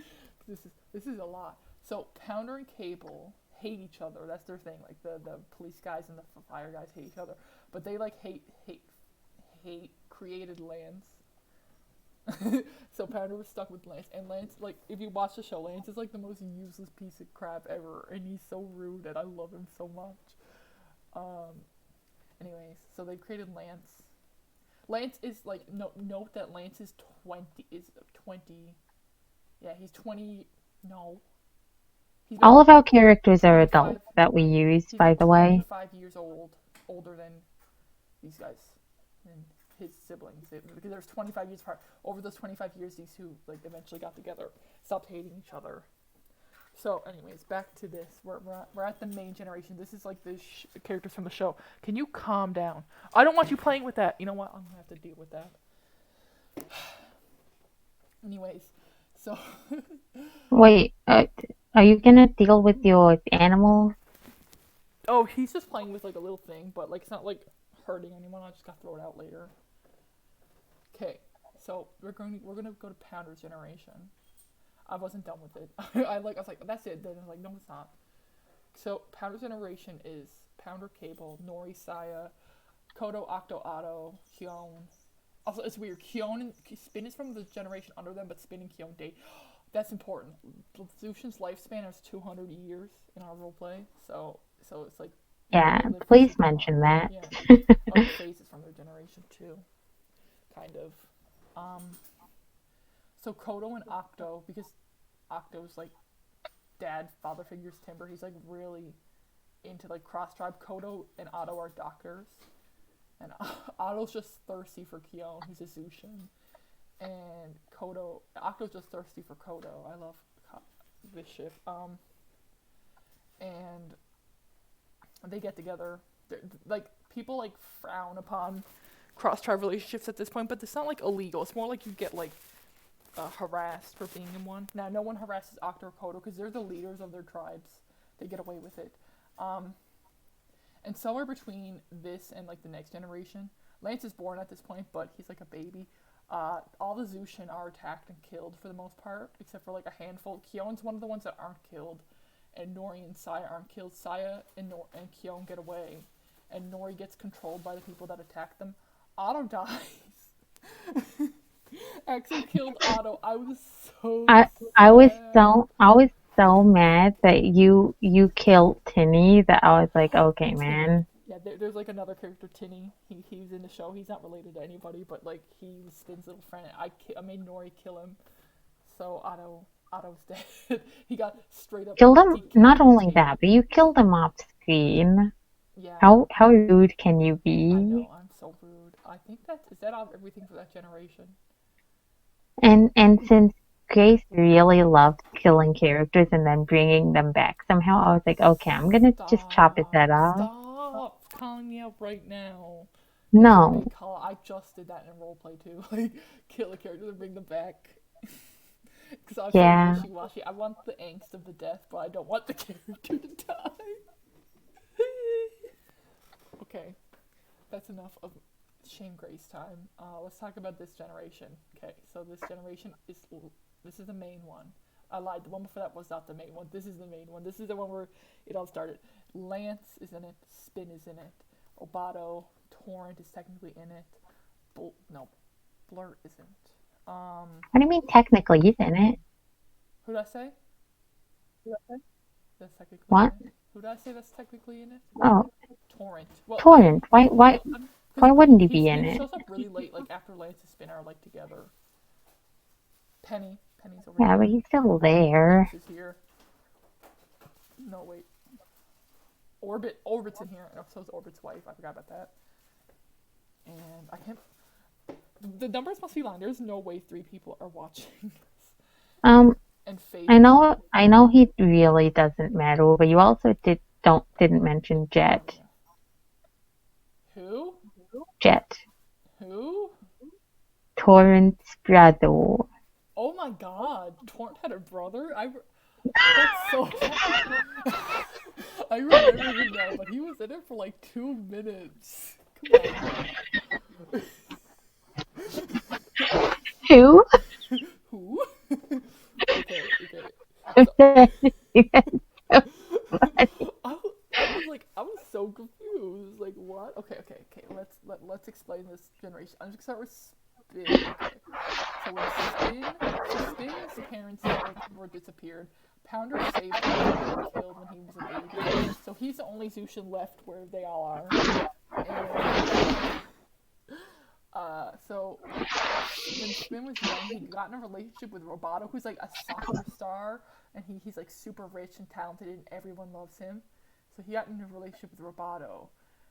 [SPEAKER 1] This is a lot. So Pounder and Cable hate each other. That's their thing. Like the police guys and the fire guys hate each other, but they like hate created Lance. So Pounder was stuck with Lance, and Lance, like, if you watch the show, Lance is like the most useless piece of crap ever, and he's so rude, and I love him so much. Um, anyways, so they created Lance. Lance is like note that Lance is 20. Yeah, he's 20. No, he's about
[SPEAKER 2] All of our characters are
[SPEAKER 1] 25.
[SPEAKER 2] adults that we use,
[SPEAKER 1] He's
[SPEAKER 2] by
[SPEAKER 1] about
[SPEAKER 2] the way.
[SPEAKER 1] 25 years older than these guys and his siblings. Because there's 25 years apart. Over those 25 years, these two like eventually got together, stopped hating each other. So, anyways, back to this. We're at the main generation. This is like the characters from the show. Can you calm down? I don't want you playing with that. You know what? I'm gonna have to deal with that. Anyways, so
[SPEAKER 2] Wait, are you gonna deal with your animals?
[SPEAKER 1] oh, he's just playing with like a little thing, but like it's not like hurting anyone. I just gotta throw it out later. Okay, so we're gonna go to Pounder's generation. I wasn't done with it. I was like that's it. Then I was like no, it's not. So Pounder's generation is Pounder, Cable, Nori, Saya, Kodo, Octo, Otto, Kyon. Also, it's weird. Kyon and Spin is from the generation under them, but Spin and Kyon date. That's important. Lucian's lifespan is 200 years in our roleplay, so it's like
[SPEAKER 2] Yeah,
[SPEAKER 1] they live for
[SPEAKER 2] please
[SPEAKER 1] super long.
[SPEAKER 2] mention that.
[SPEAKER 1] Yeah. Other phases from their generation too, kind of. Um, so Kodo and Octo, because Octo's like dad, father figures Timber. He's like really into like cross tribe. Kodo and Otto are doctors, and Otto's just thirsty for Kyon, who's a Zushin, and Octo's just thirsty for Kodo. I love this ship. And they get together. Like, people like frown upon cross-tribe relationships at this point, but it's not like illegal. It's more like you get like harassed for being in one. Now, no one harasses Octo or Kodo because they're the leaders of their tribes. They get away with it. And somewhere between this and like the next generation, Lance is born at this point, but he's like a baby. All the Zushin are attacked and killed for the most part, except for like a handful. Kyon's one of the ones that aren't killed, and Nori and Saya aren't killed. Saya and Kyon get away, and Nori gets controlled by the people that attack them. Otto dies. Axel killed Otto. I was so
[SPEAKER 2] I
[SPEAKER 1] sad.
[SPEAKER 2] I was so mad that you killed Tinny that I was like, okay,
[SPEAKER 1] Tinny.
[SPEAKER 2] man.
[SPEAKER 1] Yeah, there's like another character, Tinny. He's in the show. He's not related to anybody, but like he's Spin's little friend. I made Nori kill him, so Otto's dead. He got straight up
[SPEAKER 2] Killed him. Not only
[SPEAKER 1] decapitated.
[SPEAKER 2] that, but you killed him off screen.
[SPEAKER 1] Yeah,
[SPEAKER 2] How rude can you
[SPEAKER 1] I
[SPEAKER 2] be?
[SPEAKER 1] know. I'm so rude. I think is that everything for that generation.
[SPEAKER 2] And since Grace really loved killing characters and then bringing them back somehow, I was like, okay, I'm gonna just chop his
[SPEAKER 1] Stop.
[SPEAKER 2] head off.
[SPEAKER 1] Stop calling me out right now. That's a
[SPEAKER 2] No.
[SPEAKER 1] big call. I just did that in roleplay too. Like, kill a character and bring them back. Because I'm so
[SPEAKER 2] Yeah.
[SPEAKER 1] wishy-washy. I want the angst of the death, but I don't want the character to die. Okay, that's enough of Shame Grace time. Let's talk about this generation. Okay, so this is the main one. I lied. The one before that was not the main one. This is the main one. This is the one where it all started. Lance is in it. Spin is in it. Obado, Torrent is technically in it. No, Blurt isn't.
[SPEAKER 2] What do you mean technically he's in it?
[SPEAKER 1] Who did I say? That's technically in
[SPEAKER 2] What?
[SPEAKER 1] it. Who did I say that's technically in it?
[SPEAKER 2] Oh,
[SPEAKER 1] Torrent. Well,
[SPEAKER 2] Torrent.
[SPEAKER 1] because
[SPEAKER 2] Why wouldn't he be in
[SPEAKER 1] he
[SPEAKER 2] it?
[SPEAKER 1] shows up really late, like after Lance and Spin are like together. Penny's over
[SPEAKER 2] Yeah, but
[SPEAKER 1] here.
[SPEAKER 2] he's still there.
[SPEAKER 1] Lance is here. No, wait. Orbit's in here. And so is Orbit's wife. I forgot about that. And I can't. The numbers must be lying. There's no way 3 people are watching this.
[SPEAKER 2] Um,
[SPEAKER 1] And Faith.
[SPEAKER 2] I know he really doesn't matter, but you also didn't mention Jet.
[SPEAKER 1] Who?
[SPEAKER 2] Jet.
[SPEAKER 1] Who?
[SPEAKER 2] Torrent's brother.
[SPEAKER 1] Oh my God! Torrent had a brother. That's so. I remember him now, but he was in it for like 2 minutes. Come
[SPEAKER 2] Who?
[SPEAKER 1] on. Who? Okay.
[SPEAKER 2] So
[SPEAKER 1] I was so confused. Like, what? Okay. Let's explain this generation. I'm just gonna start with Spin. Okay. So Spin's parents were disappeared. Pounder saved him from being killed when he was a baby. So he's the only Zushin left where they all are. And so when Spin was young, he got in a relationship with Roboto, who's like a soccer star, and he's like super rich and talented, and everyone loves him. So he got in a relationship with Roboto,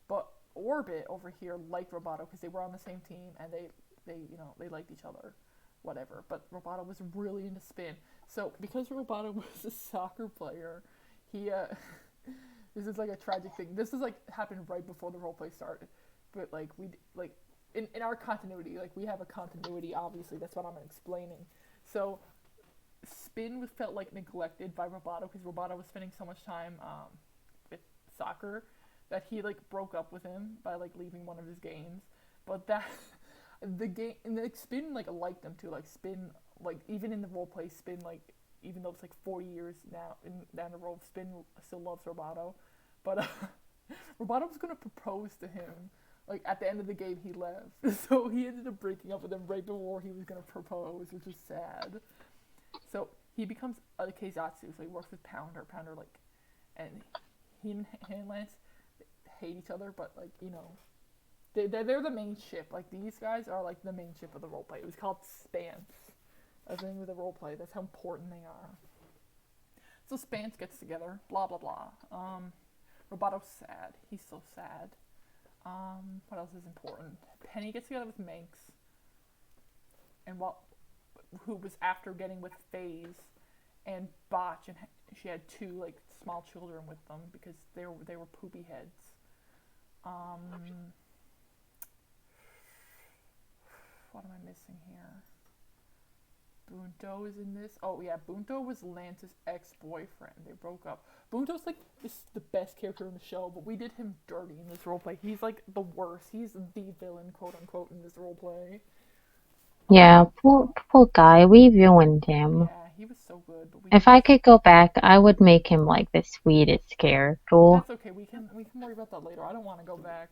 [SPEAKER 1] but Orbit over here liked Roboto because they were on the same team and they liked each other, whatever. But Roboto was really into Spin. So because Roboto was a soccer player, he this is like a tragic thing. This is like happened right before the roleplay started, but like in our continuity, like we have a continuity, obviously, that's what I'm explaining. So Spin felt like neglected by Roboto because Roboto was spending so much time with soccer that he like broke up with him by like leaving one of his games. But that the game and like Spin like liked him too. Like Spin, like even in the role play, Spin, like even though it's like 40 years now down the road, Spin still loves Roboto. But Roboto was gonna propose to him. Like at the end of the game, he left, so he ended up breaking up with him right before he was gonna propose, which is sad. So he becomes a Keizatsu, so he works with Pounder. Pounder like, and he and Lance hate each other, but like they're the main ship. Like these guys are like the main ship of the roleplay. It was called Spance. That's the name of the roleplay. That's how important they are. So Spance gets together. Blah blah blah. Robato's sad. He's so sad. What else is important? Penny gets together with Manx, and who was after getting with FaZe and Botch, and she had two like small children with them because they were poopy heads. Um, what am I missing here? Bunto is in this. Oh yeah, Bunto was Lance's ex-boyfriend. They broke up. Bunto's like the best character in the show, but we did him dirty in this roleplay. He's like the worst. He's the villain, quote unquote, in this roleplay.
[SPEAKER 2] Yeah,
[SPEAKER 1] Um,
[SPEAKER 2] poor guy. We ruined him.
[SPEAKER 1] yeah, he was so good, but we
[SPEAKER 2] If
[SPEAKER 1] just
[SPEAKER 2] I could go back, I would make him like the sweetest character.
[SPEAKER 1] that's okay. We can worry about that later. I don't want to go back.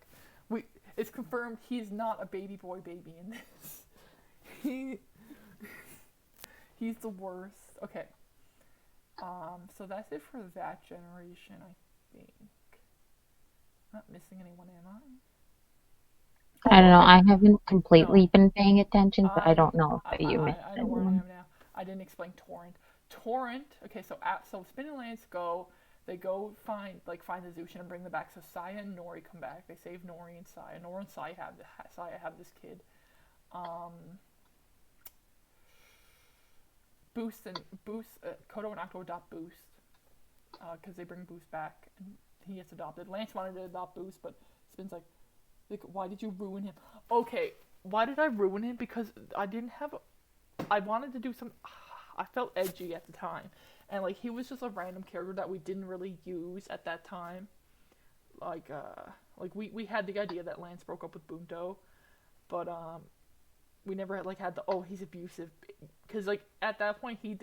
[SPEAKER 1] We it's confirmed he's not a baby boy baby in this. He he's the worst. Okay. So that's it for that generation, I think. Not missing anyone, am I?
[SPEAKER 2] I
[SPEAKER 1] Oh,
[SPEAKER 2] don't know.
[SPEAKER 1] okay.
[SPEAKER 2] I haven't
[SPEAKER 1] No,
[SPEAKER 2] completely been paying attention, so I
[SPEAKER 1] I
[SPEAKER 2] don't know
[SPEAKER 1] I,
[SPEAKER 2] if you
[SPEAKER 1] I,
[SPEAKER 2] missed
[SPEAKER 1] I know where I
[SPEAKER 2] anyone.
[SPEAKER 1] am now. I didn't explain Torrent. Torrent. Okay, so Spin and Lance go. They go find the Zushin and bring them back. So Saya and Nori come back. They save Nori and Saya. Nori and Saya have this kid. Um, Kodo and Octo adopt Boost because they bring Boost back and he gets adopted. Lance wanted to adopt Boost, but Spin's like, why did you ruin him? Okay, why did I ruin him? Because I didn't have. I wanted to do some. I felt edgy at the time, and like he was just a random character that we didn't really use at that time. We had the idea that Lance broke up with Bunto, but we never had the he's abusive, because like at that point he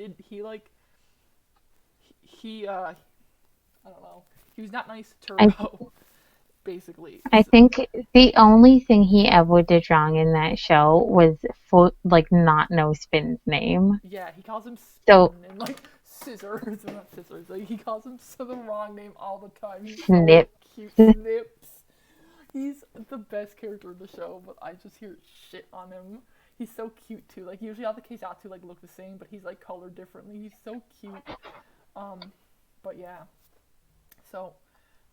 [SPEAKER 1] I don't know, he was not nice to
[SPEAKER 2] I
[SPEAKER 1] Turbo basically.
[SPEAKER 2] I
[SPEAKER 1] So,
[SPEAKER 2] think the only thing he ever did wrong in that show was for like not know Spin's name.
[SPEAKER 1] yeah, he calls him Spin
[SPEAKER 2] So
[SPEAKER 1] and like scissors, not scissors. Like he calls him the wrong name all the time. He's so
[SPEAKER 2] Snip.
[SPEAKER 1] cute, Snips. He's the best character in the show, but I just hear shit on him. He's so cute too. Like usually all the Keizatsu like look the same, but he's like colored differently. He's so cute. Um, but yeah. So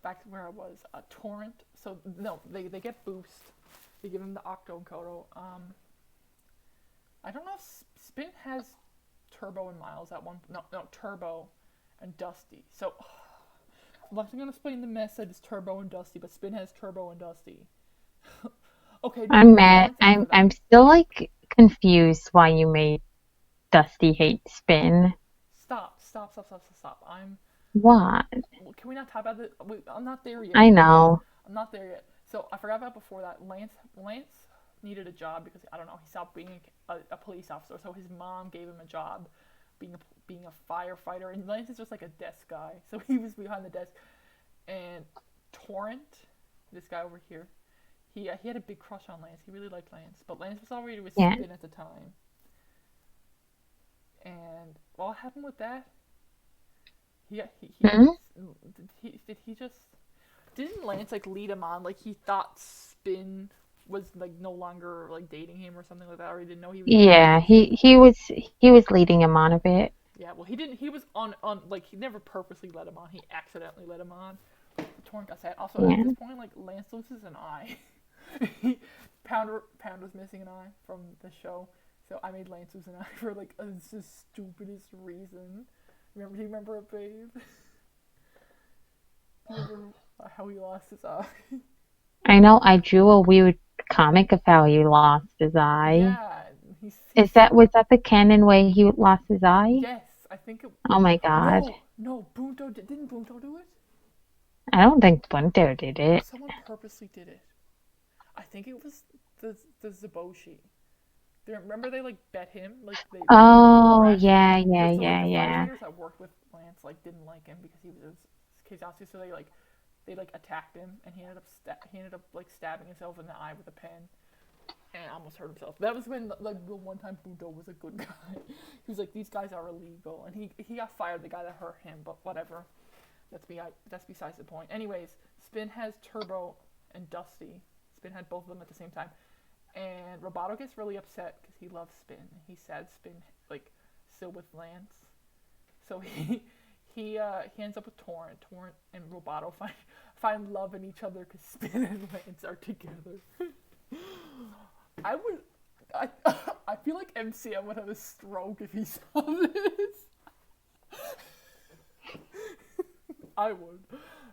[SPEAKER 1] back to where I was. Torrent. So no, they get Boost. They give him the Octo and Kodo. I don't know if Spin has Turbo and Miles at one. No, Turbo and Dusty. So I'm not gonna explain the mess that is Turbo and Dusty, but Spin has Turbo and Dusty. Okay, no,
[SPEAKER 2] I'm mad.
[SPEAKER 1] Torrent's
[SPEAKER 2] I'm
[SPEAKER 1] after that.
[SPEAKER 2] I'm still like confused why you made Dusty hate Spin.
[SPEAKER 1] Stop.
[SPEAKER 2] What?
[SPEAKER 1] Can we not talk about this? I'm not there yet.
[SPEAKER 2] I know.
[SPEAKER 1] I'm not there yet. So I forgot about before that. Lance needed a job because I don't know, he stopped being a police officer. So his mom gave him a job, being a firefighter. And Lance is just like a desk guy. So he was behind the desk. And Torrent, this guy over here, he had a big crush on Lance. He really liked Lance, but Lance was already with
[SPEAKER 2] Yeah.
[SPEAKER 1] Spin at the time. And what happened with that?
[SPEAKER 2] Hmm?
[SPEAKER 1] Did he just didn't Lance like lead him on, like he thought Spin was like no longer like dating him or something like that, or he didn't know he was in a
[SPEAKER 2] Yeah,
[SPEAKER 1] relationship?
[SPEAKER 2] he was leading him on a bit.
[SPEAKER 1] Yeah, well, he was on like he never purposely led him on, he accidentally led him on. Torrent got sad. Also at
[SPEAKER 2] Yeah.
[SPEAKER 1] this point, like Lance loses an eye. Pounder's missing an eye from the show, so I made Lance lose an eye for like the stupidest reason. Do you remember it, babe? Do you remember how he lost his eye?
[SPEAKER 2] I know I drew a weird comic of how he lost his eye.
[SPEAKER 1] Yeah, he's
[SPEAKER 2] Was that the canon way he lost his eye?
[SPEAKER 1] yes, I think it.
[SPEAKER 2] Oh my God.
[SPEAKER 1] No, didn't Bunto do it?
[SPEAKER 2] I don't think Bunto did it.
[SPEAKER 1] Someone purposely did it. I think it was the Zaboshi. Remember they like bet him, like they
[SPEAKER 2] Oh,
[SPEAKER 1] harassed him.
[SPEAKER 2] yeah,
[SPEAKER 1] So,
[SPEAKER 2] yeah,
[SPEAKER 1] so like
[SPEAKER 2] yeah,
[SPEAKER 1] the
[SPEAKER 2] yeah.
[SPEAKER 1] firefighters that worked with Lance like didn't like him because he was Keizatsu, so they like attacked him, and he ended up like stabbing himself in the eye with a pen and almost hurt himself. That was when like the one time Bunto was a good guy. He was like, these guys are illegal, and he got fired, the guy that hurt him, but whatever. That's besides the point. Anyways, Spin has Turbo and Dusty. Spin had both of them at the same time. And Roboto gets really upset because he loves Spin. He's sad Spin like still with Lance. So he ends up with Torrent. Torrent and Roboto find love in each other because Spin and Lance are together. I would. I, I feel like MCM would have a stroke if he saw this. I would.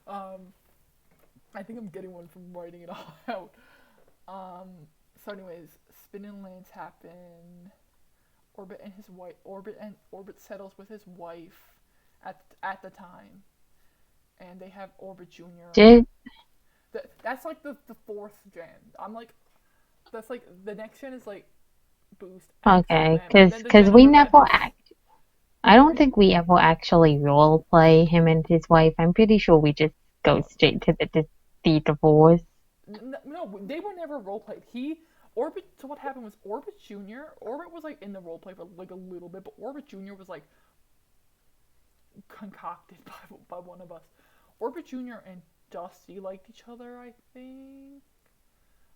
[SPEAKER 1] I think I'm getting one from writing it all out. So anyways, Spin and Lance happen. Orbit settles with his wife at the time, and they have Orbit Junior.
[SPEAKER 2] Did
[SPEAKER 1] That's like the fourth gen. I'm like, that's like the next gen is like Boost X and
[SPEAKER 2] okay,
[SPEAKER 1] them, and
[SPEAKER 2] cause
[SPEAKER 1] then the
[SPEAKER 2] cause
[SPEAKER 1] gen
[SPEAKER 2] we
[SPEAKER 1] under that
[SPEAKER 2] never
[SPEAKER 1] is
[SPEAKER 2] act. I don't think we ever actually role play him and his wife. I'm pretty sure we just go straight to the divorce.
[SPEAKER 1] no, they were never role played. He Orbit. So what happened was Orbit Junior. Orbit was like in the role play for like a little bit, but Orbit Junior was like concocted by one of us. Orbit Junior and Dusty liked each other, I think.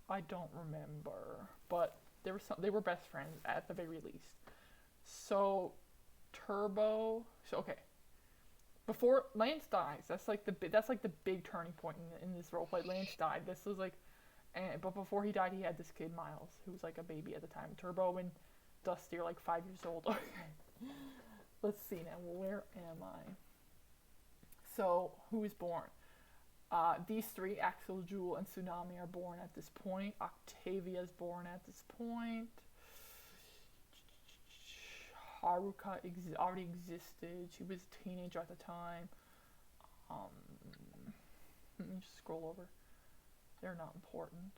[SPEAKER 1] I don't remember, but they were best friends at the very least. So Turbo. So okay, before Lance dies, that's like the big turning point in this role play. Lance died. This was like, but before he died, he had this kid Miles, who was like a baby at the time. Turbo and Dusty are like 5 years old. Okay, let's see now. Where am I? So who is born? These three, Axel, Jewel, and Tsunami, are born at this point. Octavia is born at this point. Haruka already existed. She was a teenager at the time. Let me just scroll over. They're not important.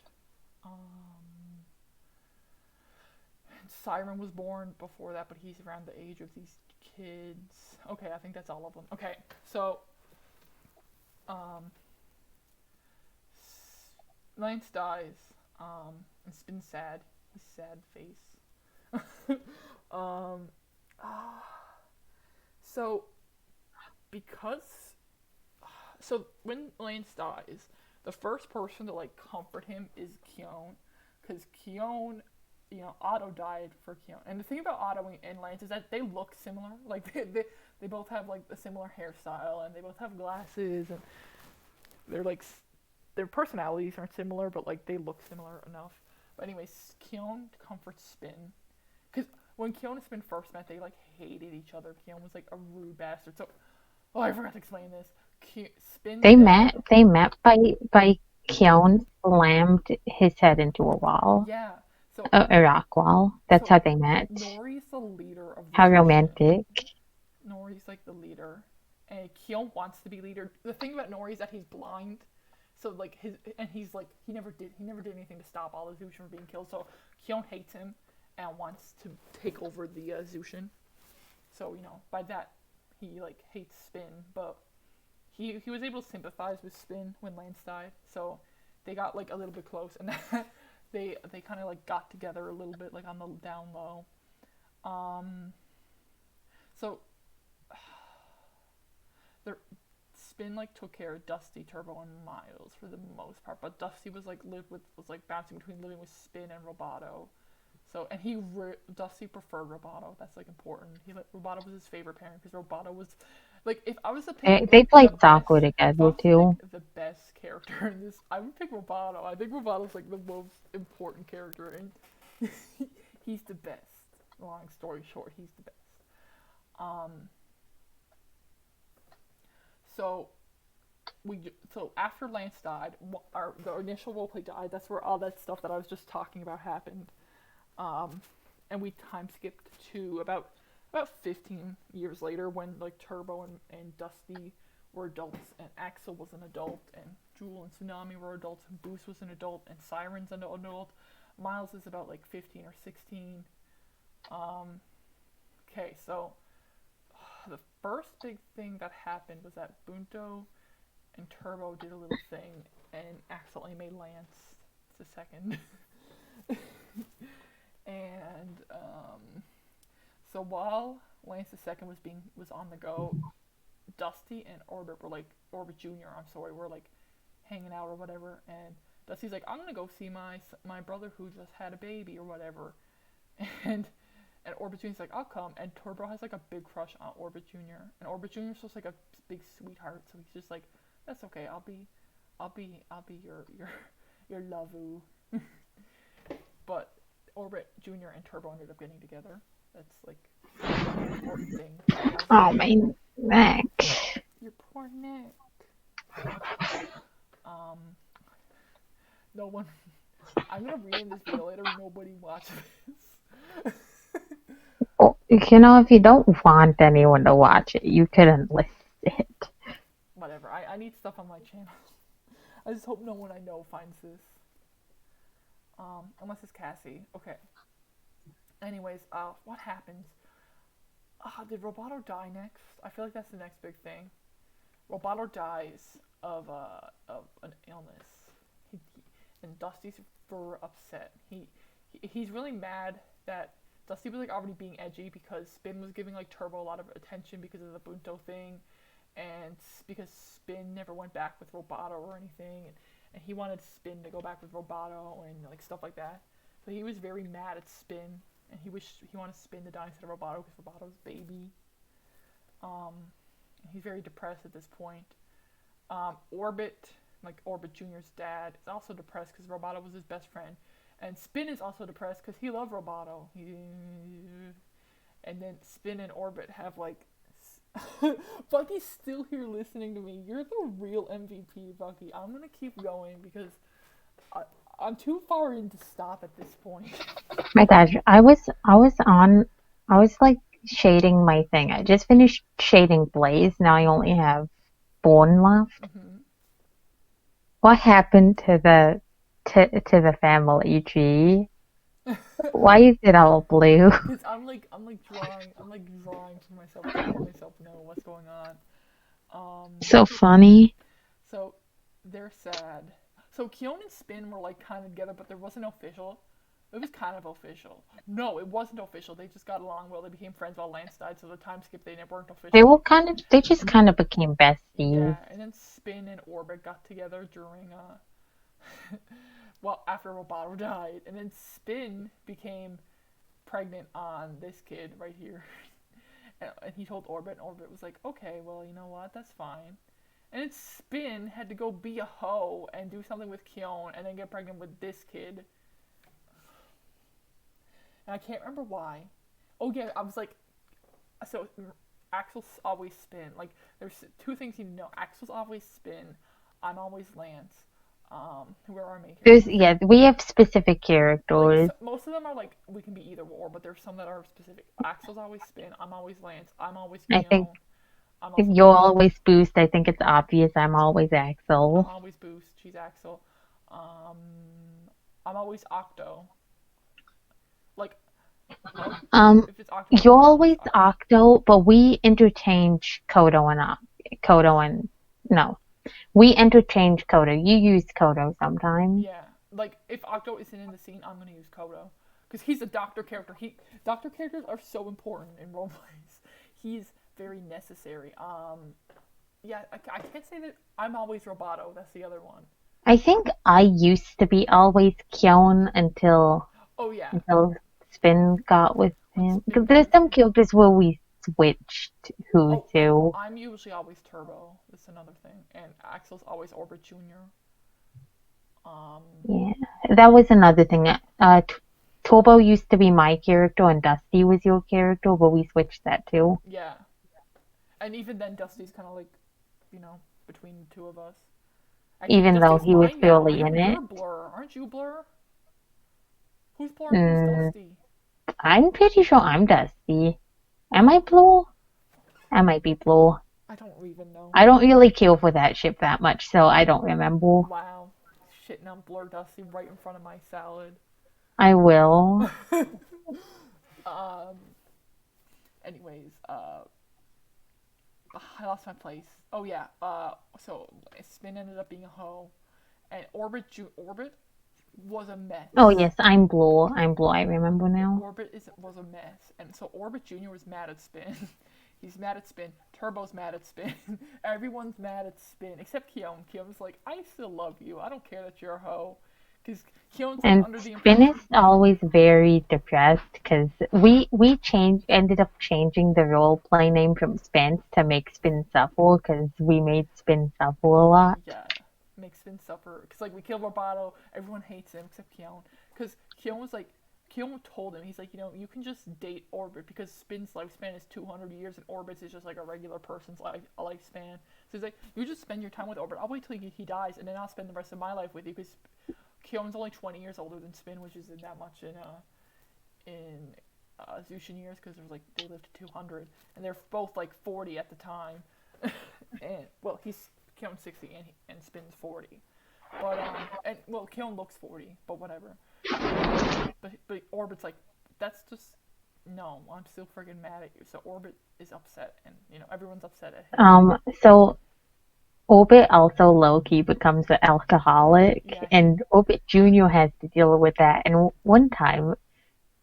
[SPEAKER 1] Siren was born before that, but he's around the age of these kids. Okay, I think that's all of them. Okay, so Lance dies. It's been sad. His sad face. um, so because so when Lance dies, the first person to like comfort him is Keone, because Keone, Otto died for Keone. And the thing about Otto and Lance is that they look similar. Like they both have like a similar hairstyle, and they both have glasses, and they're like their personalities aren't similar, but like they look similar enough. But anyways, Keone comforts Spin, because when Keone and Spin first met, they like hated each other. Keone was like a rude bastard. So, oh, I forgot to explain this. Spin's
[SPEAKER 2] They
[SPEAKER 1] dad,
[SPEAKER 2] met. They met by Keone slammed his head into a wall,
[SPEAKER 1] yeah. So
[SPEAKER 2] a rock wall. That's
[SPEAKER 1] so
[SPEAKER 2] how they met.
[SPEAKER 1] Nori's the leader of the
[SPEAKER 2] How
[SPEAKER 1] Zushin.
[SPEAKER 2] romantic.
[SPEAKER 1] Nori's like the leader, and Keone wants to be leader. The thing about Nori is that he's blind, so like he never did anything to stop all the Zushin from being killed. So Keone hates him and wants to take over the Zushin. So by that he like hates Spin, but he was able to sympathize with Spin when Lance died. So they got like a little bit close, and they kind of like got together a little bit like on the down low. So their Spin like took care of Dusty, Turbo, and Miles for the most part, but Dusty was like bouncing between living with Spin and Roboto. So and Dusty preferred Roboto. That's like important. Roboto was his favorite parent because Roboto was like if I was to pick
[SPEAKER 2] They
[SPEAKER 1] the
[SPEAKER 2] played
[SPEAKER 1] best,
[SPEAKER 2] soccer
[SPEAKER 1] if I
[SPEAKER 2] together
[SPEAKER 1] was to
[SPEAKER 2] too.
[SPEAKER 1] pick the best character in this, I would pick Roboto. I think Robato's like the most important character, and he's the best. Long story short, he's the best. So so after Lance died, the initial roleplay died. That's where all that stuff that I was just talking about happened. And we time skipped to about 15 years later when like Turbo and Dusty were adults, and Axel was an adult, and Jewel and Tsunami were adults, and Boost was an adult, and Siren's an adult. Miles is about like 15 or 16. Okay, so the first big thing that happened was that Bunto and Turbo did a little thing and accidentally made Lance the second. And so while Lance the second was on the go, Dusty and Orbit Junior, I'm sorry, were like hanging out or whatever, and Dusty's like, I'm gonna go see my brother who just had a baby or whatever, and Orbit Junior's like, I'll come, and Turbo has like a big crush on Orbit Junior, and Orbit Junior's just like a big sweetheart, so he's just like, that's okay, I'll be your Lavu. But Orbit Junior and Turbo ended up getting together. That's like an important thing.
[SPEAKER 2] Oh, my neck.
[SPEAKER 1] Your poor neck. Um, no one. I'm gonna read this video later. Nobody watch this.
[SPEAKER 2] Oh, if you don't want anyone to watch it, you could enlist it.
[SPEAKER 1] Whatever. I need stuff on my channel. I just hope no one I know finds this. Unless it's Cassie. Okay. Anyways, what happens? Did Roboto die next? I feel like that's the next big thing. Roboto dies of an illness. And Dusty's super upset. He's really mad that Dusty was like already being edgy because Spin was giving like Turbo a lot of attention because of the Bunto thing, and because Spin never went back with Roboto or anything, and he wanted Spin to go back with Roboto and like stuff like that. So he was very mad at Spin, and he wanted Spin to die instead of Roboto because Roboto's baby. Um, he's very depressed at this point. Orbit, like Orbit Junior's dad, is also depressed because Roboto was his best friend, and Spin is also depressed because he loved Roboto. And then Spin and Orbit have like. Bucky's still here listening to me. You're the real MVP, Bucky. I'm gonna keep going because I'm too far in to stop at this point.
[SPEAKER 2] My gosh, I was like shading my thing. I just finished shading Blaze. Now I only have Bone left.
[SPEAKER 1] Hmm.
[SPEAKER 2] What happened to the family tree? Why is it all blue?
[SPEAKER 1] Because I'm like drawing for myself to let myself know what's going on.
[SPEAKER 2] So funny.
[SPEAKER 1] So they're sad. So Keon and Spin were like kind of together, but there wasn't official. It was kind of official. No, it wasn't official. They just got along well. They became friends while Lance died, so the time skip they never weren't official.
[SPEAKER 2] They just
[SPEAKER 1] And then
[SPEAKER 2] kind of became besties.
[SPEAKER 1] yeah, and then Spin and Orbit got together during well after Roboto died, and then Spin became pregnant on this kid right here. And he told Orbit, and Orbit was like, okay, well, you know what, that's fine. And then Spin had to go be a hoe and do something with Keon and then get pregnant with this kid. And I can't remember why. Oh yeah, I was like, so Axel's always Spin. Like, there's two things you need to know. Axel's always Spin. I'm always Lance. Who are our main characters?
[SPEAKER 2] We have specific
[SPEAKER 1] Like,
[SPEAKER 2] characters.
[SPEAKER 1] most of them are like, we can be either or, but there's some that are specific. Axel's always Spin. I'm always Lance. I'm always
[SPEAKER 2] I think
[SPEAKER 1] Keon. I'm
[SPEAKER 2] if
[SPEAKER 1] also
[SPEAKER 2] you'll always boost, I think it's obvious I'm always
[SPEAKER 1] I'm
[SPEAKER 2] Axel.
[SPEAKER 1] always Boost. She's Axel. Um, I'm always Octo. Like,
[SPEAKER 2] Um,
[SPEAKER 1] if it's Octo,
[SPEAKER 2] you're
[SPEAKER 1] I'm always
[SPEAKER 2] always
[SPEAKER 1] Octo.
[SPEAKER 2] Octo, but we interchange Kodo and no, we interchange Kodo. You use Kodo sometimes.
[SPEAKER 1] Yeah, like if Octo isn't in the scene, I'm gonna use Kodo because he's a doctor character. Doctor characters are so important in roleplays. He's very necessary. Yeah, I can't say that I'm always Roboto. That's the other one.
[SPEAKER 2] I think I used to be always Kyon
[SPEAKER 1] Oh yeah,
[SPEAKER 2] until Spin got with
[SPEAKER 1] when
[SPEAKER 2] him.
[SPEAKER 1] Spin
[SPEAKER 2] Because
[SPEAKER 1] got
[SPEAKER 2] there's
[SPEAKER 1] with
[SPEAKER 2] some
[SPEAKER 1] him.
[SPEAKER 2] characters where we switched who
[SPEAKER 1] Oh,
[SPEAKER 2] to.
[SPEAKER 1] I'm usually always Turbo. That's another thing. And Axel's always Orbit Junior. Um,
[SPEAKER 2] Yeah, that was another thing. Turbo used to be my character and Dusty was your character, but we switched that too.
[SPEAKER 1] yeah. And even then, Dusty's kind of like, you know, between the two of us. Actually,
[SPEAKER 2] Even though
[SPEAKER 1] Dusty's
[SPEAKER 2] he was
[SPEAKER 1] mine now.
[SPEAKER 2] barely in it.
[SPEAKER 1] You're Blur, aren't you, Blur? Who's Blur and who's
[SPEAKER 2] Mm,
[SPEAKER 1] Dusty?
[SPEAKER 2] I'm pretty sure I'm Dusty. Am I Blue? I might be Blue.
[SPEAKER 1] I don't even know.
[SPEAKER 2] I don't really care for that ship that much, so I don't remember.
[SPEAKER 1] Wow, shitting on Blur Dusty right in front of my salad.
[SPEAKER 2] I will.
[SPEAKER 1] Um. Anyways, I lost my place. Oh yeah. So Spin ended up being a hoe, and Orbit was a
[SPEAKER 2] Oh
[SPEAKER 1] mess.
[SPEAKER 2] yes, I'm Blue. I'm Blue. I remember now.
[SPEAKER 1] Was a mess, and so Orbit Junior was mad at Spin. He's mad at Spin. Turbo's mad at Spin. Everyone's mad at Spin except Keon. Keon's like, I still love you. I don't care that you're a hoe, because Keon's like
[SPEAKER 2] And
[SPEAKER 1] under the
[SPEAKER 2] Spin is
[SPEAKER 1] impression.
[SPEAKER 2] always very depressed because we ended up changing the role play name from Spence to make Spin suffer because we made Spin suffer a lot.
[SPEAKER 1] Yeah. make Spin suffer. Because, like, we killed Roboto, everyone hates him except Keon. Because Keon was like, Keon told him, he's like, you can just date Orbit because Spin's lifespan is 200 years and Orbit's is just like a regular person's lifespan. So he's like, you just spend your time with Orbit. I'll wait till he dies and then I'll spend the rest of my life with you because Keon's only 20 years older than Spin, which isn't that much in Zushin years because there's like they lived to 200 and they're both like 40 at the time. And well, Keon's 60 and Spin's 40. But and well, Keon looks 40, but whatever. But Orbit's like, that's just no. I'm still friggin' mad at you. So Orbit is upset, and everyone's upset at him.
[SPEAKER 2] So Orbit also low-key becomes an alcoholic,
[SPEAKER 1] Yeah,
[SPEAKER 2] and Orbit Jr. has to deal with that. And one time,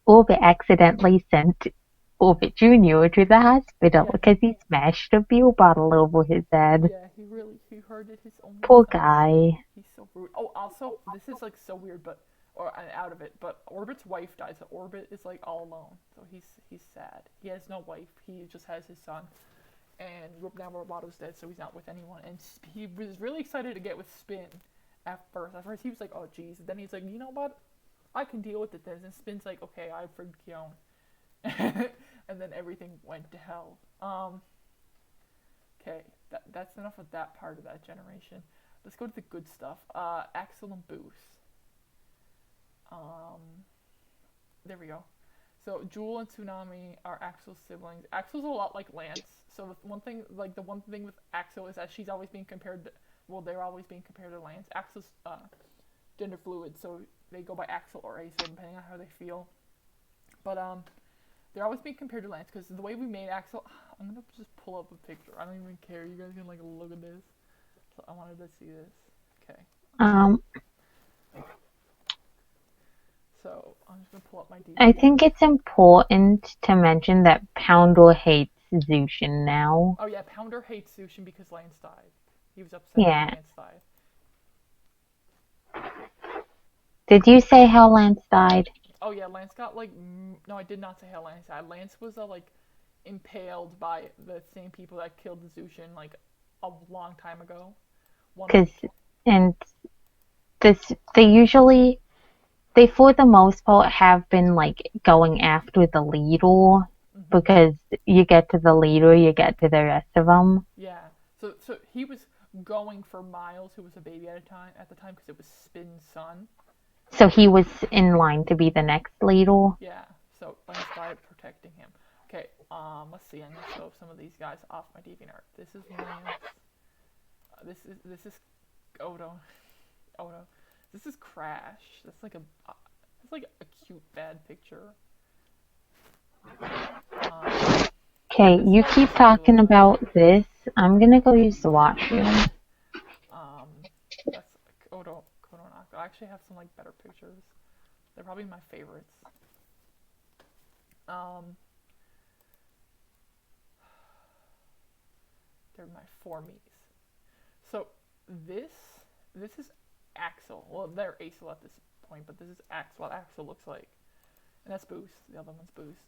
[SPEAKER 2] Orbit accidentally sent Orbit Jr. to the hospital
[SPEAKER 1] yeah,
[SPEAKER 2] because he smashed a beer bottle over his head.
[SPEAKER 1] yeah. He hurted his own
[SPEAKER 2] Poor
[SPEAKER 1] son.
[SPEAKER 2] guy.
[SPEAKER 1] He's so rude. Oh, also, this is like so weird, but or out of it. But Orbit's wife died, so Orbit is like all alone. So he's sad. He has no wife. He just has his son. And now Robato's dead, so he's not with anyone. And he was really excited to get with Spin at first. At first, he was like, "Oh, geez." Then he's like, "You know what? I can deal with it." Then and Spin's like, "Okay, I freed Keon." And then everything went to hell. Okay, that's enough of that part of that generation. Let's go to the good stuff. Axel and Boost. Um, there we go. So Jewel and Tsunami are Axel's siblings. Axel's a lot like Lance. So the one thing with Axel is that she's always being compared to, well, they're always being compared to Lance. Axel's gender fluid, so they go by Axel or Acer depending on how they feel. But they're always being compared to Lance because the way we made Axel, I'm gonna just pull up a picture. I don't even care. You guys can like look at this. So I wanted to see this. Okay.
[SPEAKER 2] Um,
[SPEAKER 1] So I'm just gonna pull up my
[SPEAKER 2] I
[SPEAKER 1] DVD.
[SPEAKER 2] think it's important to mention that Pounder hates Zushin now.
[SPEAKER 1] Oh yeah, Pounder hates Zushin because Lance died. He was upset that
[SPEAKER 2] Yeah.
[SPEAKER 1] Lance died.
[SPEAKER 2] Did you say how Lance died?
[SPEAKER 1] Oh yeah, Lance got like no, I did not say how Lance died. Lance was like impaled by the same people that killed Zushin like a long time ago. One of
[SPEAKER 2] Because, and this, they for the most part have been like going after the leader
[SPEAKER 1] mm-hmm.
[SPEAKER 2] because you get to the leader, you get to the rest of them.
[SPEAKER 1] Yeah. So he was going for Miles, who was a baby at the time, because it was Spin's son.
[SPEAKER 2] So he was in line to be the next leader.
[SPEAKER 1] Yeah. So Lance died protecting him. Okay. Let's see. I'm gonna show some of these guys off my DeviantArt. This is Lance. This is Odo. Odo. This is Crash. That's like a cute bad picture.
[SPEAKER 2] Okay,
[SPEAKER 1] This
[SPEAKER 2] you
[SPEAKER 1] one
[SPEAKER 2] keep
[SPEAKER 1] is a good
[SPEAKER 2] talking
[SPEAKER 1] one.
[SPEAKER 2] about this. I'm gonna go use the washroom.
[SPEAKER 1] Um, that's Kodonak. I actually have some like better pictures. They're probably my favorites. Um, they're my four me's. So this this is Axel. Well, they're Acel at this point, but this is Axel. What Axel looks like, and that's Boost. The other one's Boost.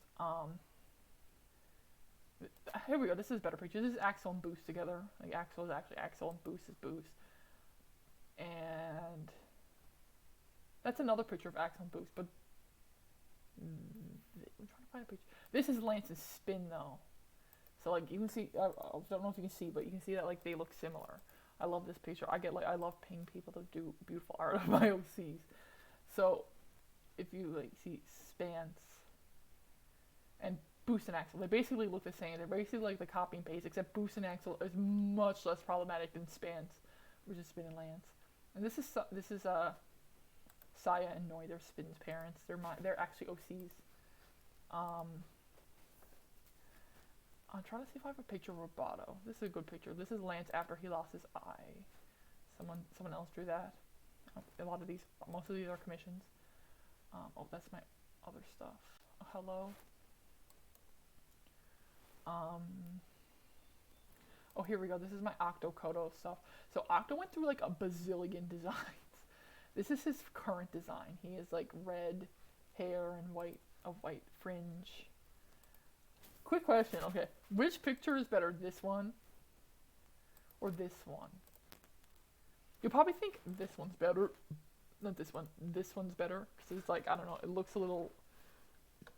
[SPEAKER 1] Here we go. This is a better picture. This is Axel and Boost together. Like Axel is actually Axel and Boost is Boost. And that's another picture of Axel and Boost. But I'm trying to find a picture. This is Lance's Spin though. So like you can see. I don't know if you can see, but you can see that like they look similar. I love this picture. I love paying people to do beautiful art of my OCs. So if you like see Spance and Boost and Axel, they basically look the same. They're basically like the copy and paste, except Boost and Axel is much less problematic than Spance, which is Spin and Lance. And this is Saya and Noi. They're Spin's parents. They're actually OCs. I'm trying to see if I have a picture of Roboto. This is a good picture. This is Lance after he lost his eye. Someone else drew that. Most of these are commissions. Oh, that's my other stuff. Oh, hello. Oh, here we go. This is my Octo Kodo stuff. So Octo went through like a bazillion designs. This is his current design. He has like red hair and a white fringe. Quick question. Okay, which picture is better, this one or this one? You'll probably think this one's better. Not this one. This one's better because it's like I don't know. It looks a little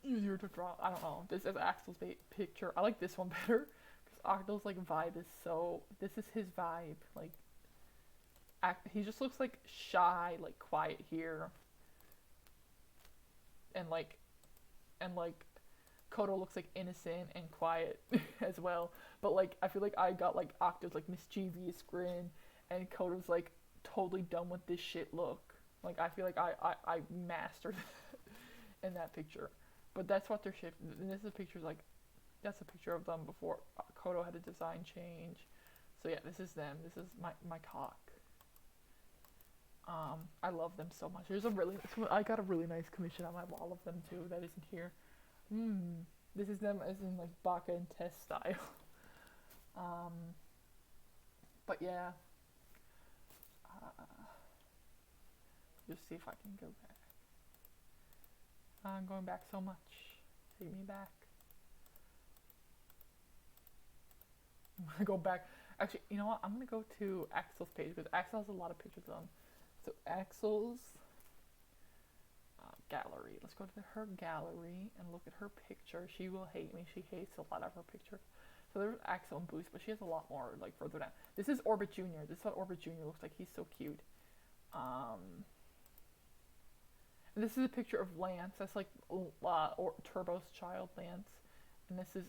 [SPEAKER 1] easier to draw. I don't know. This is Axel's picture. I like this one better because Axel's like vibe is so. This is his vibe. Like, he just looks like shy, like quiet here, and like Kodo looks like innocent and quiet as well. But like I feel like I got like Octo's like mischievous grin, and Kodo's like totally done with this shit look. Like I feel like I mastered in that picture. But that's what they're shifting. And this is a picture like that's a picture of them before Kodo had a design change. So yeah, this is them. This is my cock. I love them so much. I got a really nice commission on my wall of them too. That isn't here. This is them as in like Baka and Test style. um, but yeah, just see if I can go back. I'm going back so much. Take me back. I'm gonna go back. Actually, you know what? I'm gonna go to Axel's page because Axel has a lot of pictures of them. So Axel's gallery. Let's go to her gallery and look at her picture. She will hate me. She hates a lot of her pictures. So there's Axel and Boost, but she has a lot more like further down. This is Orbit Jr. This is what Orbit Jr. looks like. He's so cute. And this is a picture of Lance. That's like Turbo's child, Lance. And this is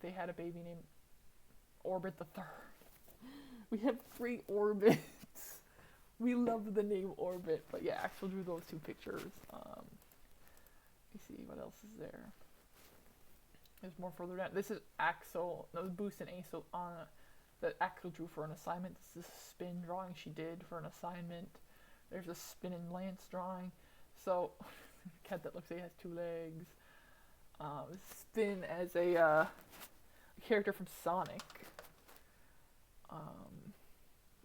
[SPEAKER 1] they had a baby named Orbit the Third. We have 3 orbits. We love the name Orbit, but yeah, Axel drew those 2 pictures. Let me see what else is there. There's more further down. This is Axel. No, Boost and Axel on that Axel drew for an assignment. This is a spin drawing she did for an assignment. There's a spin and Lance drawing. So, cat that looks like he has 2 legs. Spin as a character from Sonic.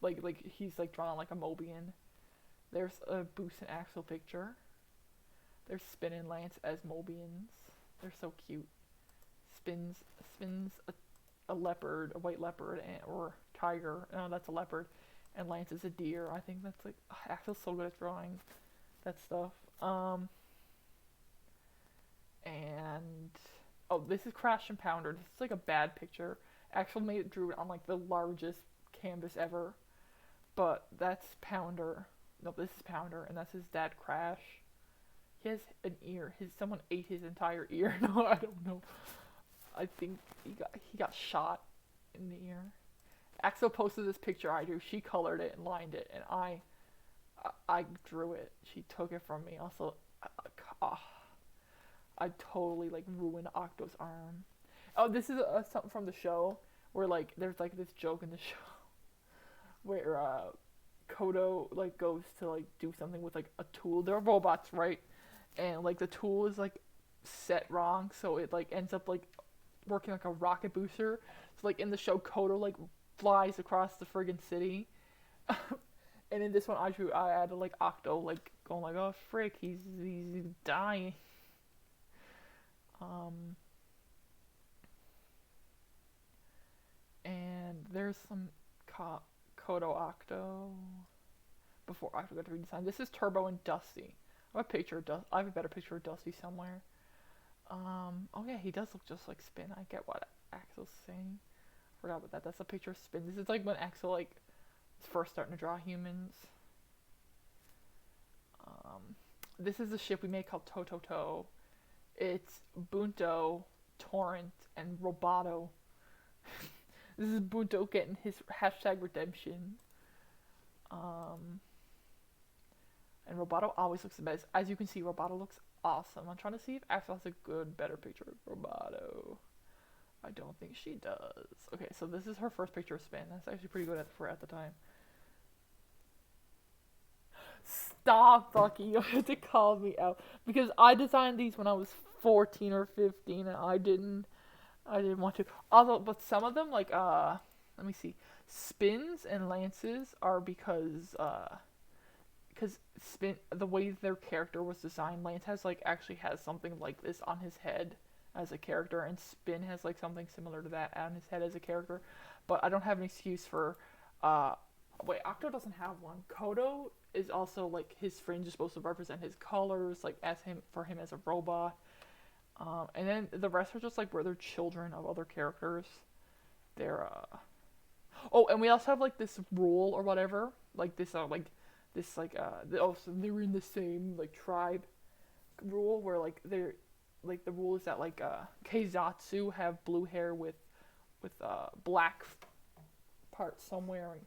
[SPEAKER 1] Like he's like drawn like a Mobian. There's a Boost and Axel picture. There's Spin and Lance as Mobians. They're so cute. Spins a leopard, a white leopard, or tiger. No, that's a leopard. And Lance is a deer. I think that's like Axel's so good at drawing that stuff. And oh, this is Crash and Pounder. This is like a bad picture. Axel drew it on like the largest canvas ever. But that's Pounder. No, this is Pounder, and that's his dad, Crash. He has an ear. Someone ate his entire ear. No, I don't know. I think he got shot in the ear. Axel posted this picture I drew. She colored it and lined it, and I drew it. She took it from me. Also, I totally like ruined Octo's arm. Oh, this is something from the show where like there's like this joke in the show where Kodo like goes to like do something with like a tool. They're robots, right? And like the tool is like set wrong, so it like ends up like working like a rocket booster. So like in the show, Kodo like flies across the friggin' city. And in this one, I added like Octo like going like, oh frick, he's dying. And there's some Kodo Octo before Octo got to redesign. This is Turbo and Dusty. I have a better picture of Dusty somewhere. Oh yeah, he does look just like Spin. I get what Axel's saying. Forgot about that. That's a picture of Spin. This is like when Axel like is first starting to draw humans. This is a ship we made called Tototo. It's Bunto, Torrent, and Roboto. This is Bunto getting his hashtag redemption. And Roboto always looks the best. As you can see, Roboto looks awesome. I'm trying to see if Axel has a better picture of Roboto. I don't think she does. Okay, so this is her first picture of Spin. That's actually pretty good for at the time. Stop, Bucky. You have to call me out. Because I designed these when I was 14 or 15 and I didn't want to. Although, but some of them, like, let me see. Spins and Lances are because Spin, the way their character was designed, Lance actually has something like this on his head as a character, and Spin has like something similar to that on his head as a character. But I don't have an excuse for Wait, Octo doesn't have one. Kodo is also like his fringe is supposed to represent his colors, like as him for him as a robot. And then the rest are just like where they're children of other characters. They're oh, and we also have like this rule or whatever, like this oh, so they're in the same like tribe rule where like they're like the rule is that like Keizatsu have blue hair with black parts somewhere, and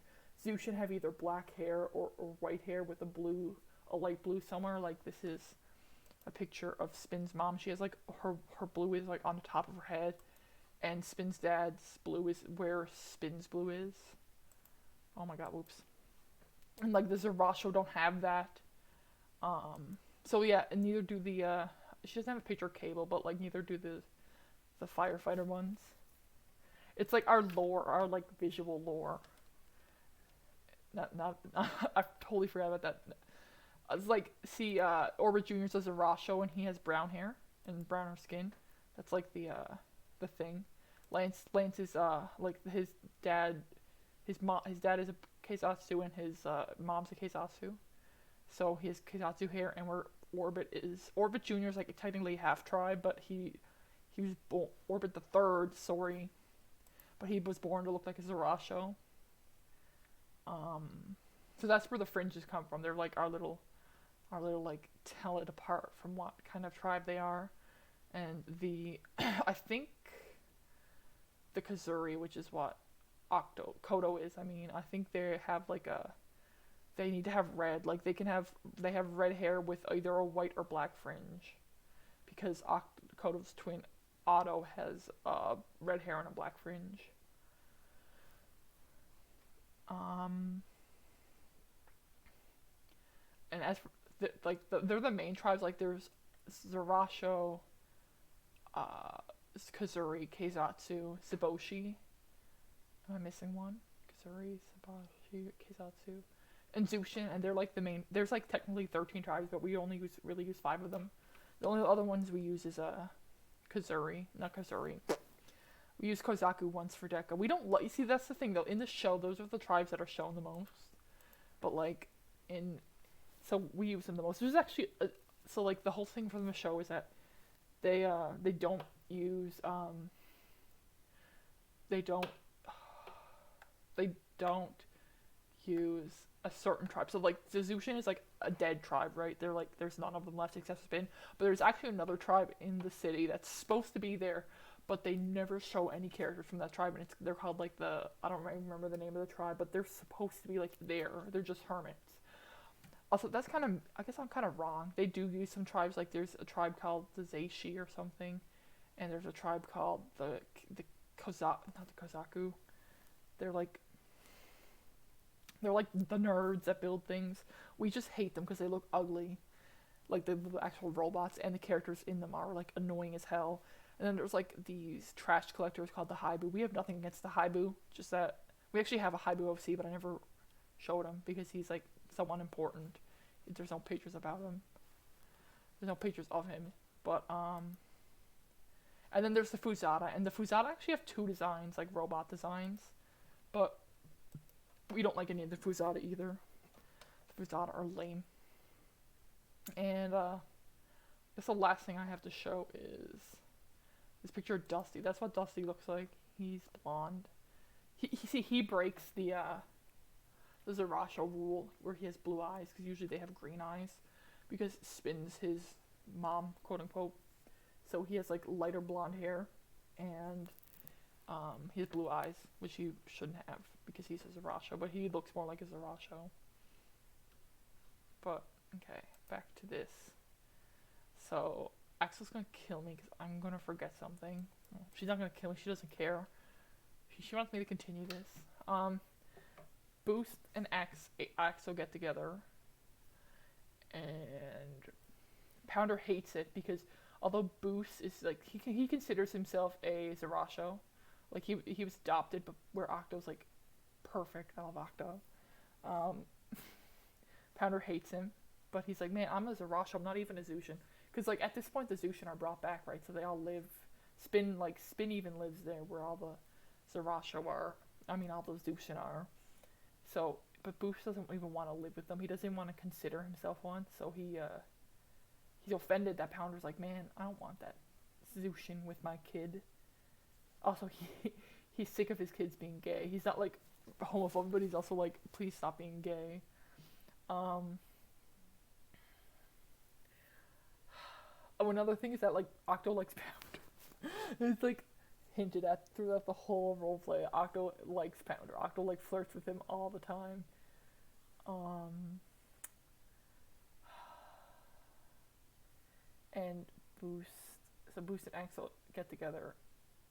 [SPEAKER 1] Zushin have either black hair or white hair with a light blue somewhere. Like this is a picture of Spin's mom. She has like her blue is like on the top of her head, and Spin's dad's blue is where Spin's blue is. Oh my god, whoops. And like the Zerasho don't have that. So yeah, and neither do the she doesn't have a picture of Cable, but like neither do the firefighter ones. It's like our lore, our like visual lore. Not I totally forgot about that. It's like see Orbit Junior's a Zerasho and he has brown hair and browner skin. That's like the thing. Lance is like his dad is a Keizatsu and his mom's a Keizatsu. So he has Keizatsu hair, and where Orbit Junior's like technically half tribe, but he was Orbit the third, sorry, but he was born to look like a Zerasho. So that's where the fringes come from. They're like our little like tell it apart from what kind of tribe they are, and the I think the Kazuri, which is what Kodo is. I mean, I think they have like a they need to have red. Like they have red hair with either a white or black fringe, because Kodo's twin Otto has red hair and a black fringe. Um, and as for they're the main tribes. Like there's Zerasho, uh, Kazuri, Keizatsu, Shiboshi. Am I missing one? Kazuri, Shiboshi, Keizatsu, and Zushin, and they're like the main. There's like technically 13 tribes, but we only really use 5 of them. The only other ones we use is Kazuri, not Kazuri. We use Kozaku once for Deka. We don't you see that's the thing though. In the show, those are the tribes that are shown the most. But like in so we use them the most. There's actually so like the whole thing from the show is that they don't use they don't they don't use a certain tribe. So like Zuzushin is like a dead tribe, right? They're like there's none of them left except Spin. But there's actually another tribe in the city that's supposed to be there, but they never show any characters from that tribe, and they're called like I don't remember the name of the tribe, but they're supposed to be like there. They're just hermits. Also, that's kind of I guess I'm kind of wrong. They do use some tribes, like there's a tribe called the Zeishi or something, and there's a tribe called the not the Kozaku. They're like they're like the nerds that build things. We just hate them because they look ugly. Like the actual robots and the characters in them are like annoying as hell. And then there's like these trash collectors called the Haibu. We have nothing against the Haibu, just that we actually have a Haibu OC, but I never showed him because he's like someone important. There's no pictures about him. There's no pictures of him. But and then there's the Fuzata, and the Fuzata actually have 2 designs, like robot designs, but we don't like any of the Fuzata either. The Fuzata are lame. And I guess the last thing I have to show is this picture of Dusty. That's what Dusty looks like. He's blonde. He breaks the Zerasha rule where he has blue eyes, because usually they have green eyes, because Spin's his mom, quote unquote. So he has like lighter blonde hair, and he has blue eyes, which he shouldn't have because he's a Zerasha, but he looks more like a Zerasha. But okay, back to this. So Axel's gonna kill me because I'm gonna forget something. She's not gonna kill me. She doesn't care. She wants me to continue this. Boost and Axel get together, and Pounder hates it because although Boost is like he considers himself a Zerasho, like he was adopted, but where Octo's like perfect. I love Octo. Pounder hates him, but he's like, man, I'm a Zerasho. I'm not even a Zushin. Because like at this point the Zushin are brought back, right? So they all live. Spin even lives there where all the Zerasho are. I mean all the Zushin are. So but Boost doesn't even want to live with them. He doesn't want to consider himself one, so he's offended that Pounder's like, man, I don't want that Zushin with my kid. Also, he's sick of his kids being gay. He's not like homophobic, but he's also like, please stop being gay. Um, oh, another thing is that like Octo likes Pounder. It's like hinted at throughout the whole roleplay. Octo likes Pounder. Octo like flirts with him all the time. Um, and Boost, so Boost and Axel get together.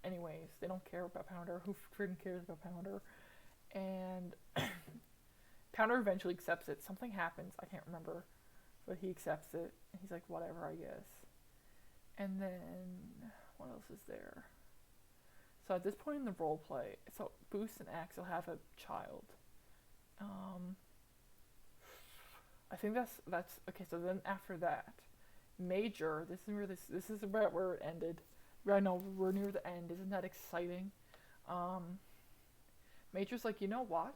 [SPEAKER 1] Anyways, they don't care about Pounder. Who freaking cares about Pounder? And Pounder eventually accepts it. Something happens. I can't remember, but he accepts it. He's like, whatever, I guess. And then what else is there? So at this point in the role play, so Boost and Axel have a child. Um, I think that's okay. So then after that, Major. This is about where it ended. I know we're near the end. Isn't that exciting? Um, Major's like, you know what?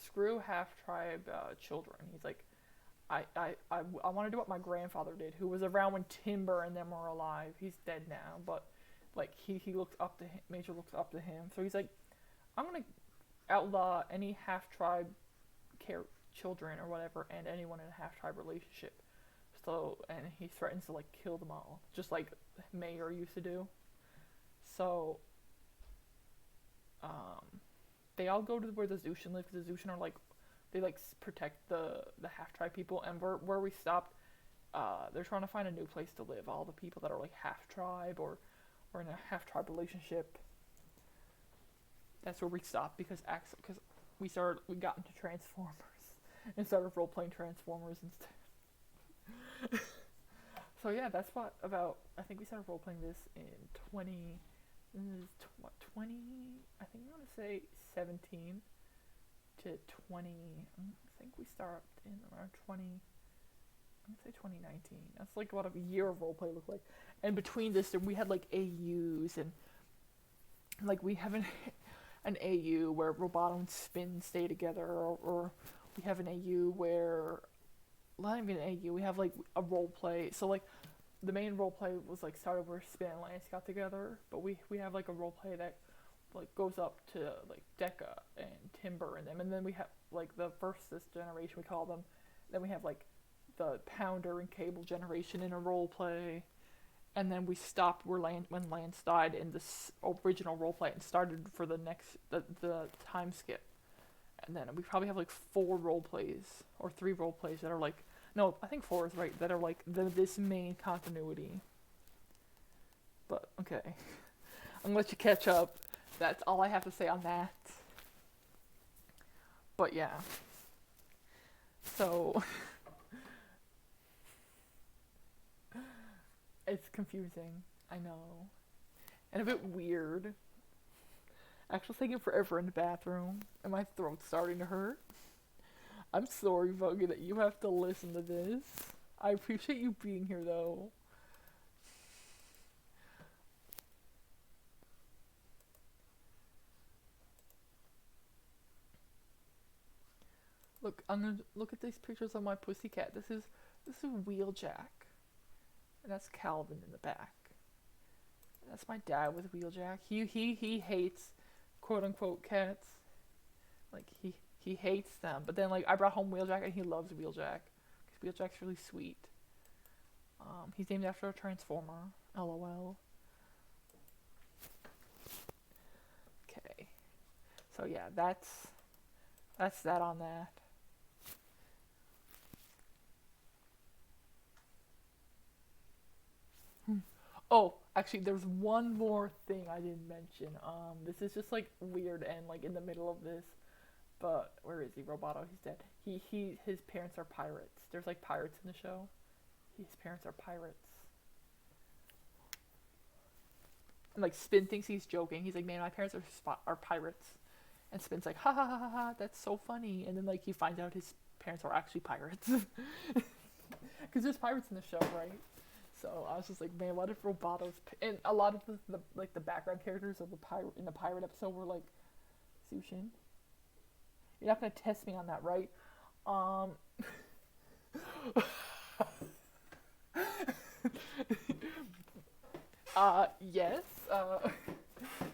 [SPEAKER 1] Screw half tribe children. He's like, I want to do what my grandfather did, who was around when Timber and them were alive. He's dead now, but like he looks up to him. Major looks up to him, so he's like, I'm gonna outlaw any half tribe care children or whatever, and anyone in a half tribe relationship. So and he threatens to like kill them all, just like Mayor used to do. So um, they all go to where the Zushin live because the Zushin are like they like protect the half tribe people, and where we stopped, they're trying to find a new place to live. All the people that are like half tribe or in a half tribe relationship. That's where we stopped because we got into Transformers and started role playing Transformers instead. So yeah, that's what about. I think we started role playing this in 20. This is what 20? I think I'm gonna say 17 to 20. I think we started in around 20. I'm gonna say 2019. That's like what a year of roleplay looked like. And between this, we had like AUs and like we have an AU where Roboto and Spin stay together, or we have an AU where not even an AU. We have like a role play. So like the main role play was like started where Spin and Lance got together, but we have like a role play that like goes up to like Deca and Timber and them, and then we have like the first this generation we call them. Then we have like the Pounder and Cable generation in a role play, and then we stopped where when Lance died in this original role play and started for the time skip. And then we probably have like 4 role plays or 3 role plays that are like no, I think 4 is right, that are like this main continuity. But okay, I'm gonna let you catch up. That's all I have to say on that. But yeah, so it's confusing, I know, and a bit weird. Actually taking forever in the bathroom, and my throat's starting to hurt. I'm sorry, Vogue, that you have to listen to this. I appreciate you being here, though. Look, I'm gonna look at these pictures of my pussycat. This is Wheeljack, and that's Calvin in the back. That's my dad with Wheeljack. He hates quote unquote cats. Like he hates them. But then like I brought home Wheeljack and he loves Wheeljack because Wheeljack's really sweet. He's named after a transformer. LOL. Okay. So yeah, that's that on that. Oh, actually, there's one more thing I didn't mention. This is just like weird and like in the middle of this. But where is he? Roboto, he's dead. His parents are pirates. There's like pirates in the show. His parents are pirates. And like Spin thinks he's joking. He's like, man, my parents are pirates. And Spin's like, ha ha ha ha ha, that's so funny. And then like he finds out his parents are actually pirates. Because there's pirates in the show, right? So I was just like, man, what if Roboto's and a lot of the like the background characters of the pirate in the pirate episode were like Sushin. You're not gonna test me on that, right? Um, yes.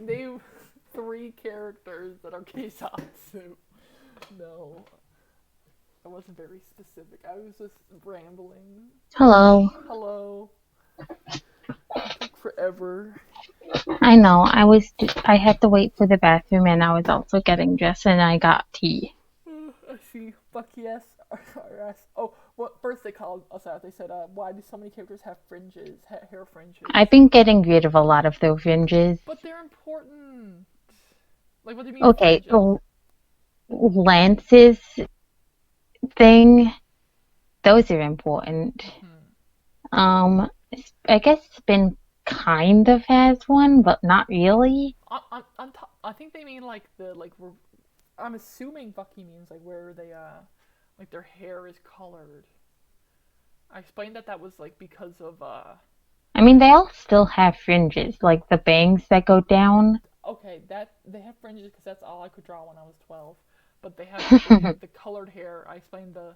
[SPEAKER 1] Name three characters that are Keisatsu. No, I wasn't very specific. I was just rambling.
[SPEAKER 2] Hello.
[SPEAKER 1] Hello. It took forever.
[SPEAKER 2] I know. I had to wait for the bathroom and I was also getting dressed and I got tea.
[SPEAKER 1] I see. Fuck yes. RS. Oh, what first they called us out? They said, why do so many characters have fringes, hair fringes?
[SPEAKER 2] I've been getting rid of a lot of those fringes.
[SPEAKER 1] But they're important. Like, what do you mean
[SPEAKER 2] Okay,
[SPEAKER 1] fringes?
[SPEAKER 2] the lances thing, those are important.
[SPEAKER 1] Hmm.
[SPEAKER 2] Um, I guess Spin kind of has one, but not really.
[SPEAKER 1] I think they mean like the like. I'm assuming Bucky means like where they like their hair is colored. I explained that was like because of
[SPEAKER 2] I mean, they all still have fringes, like the bangs that go down.
[SPEAKER 1] okay, that they have fringes because that's all I could draw when I was 12. But they have the colored hair. I explained the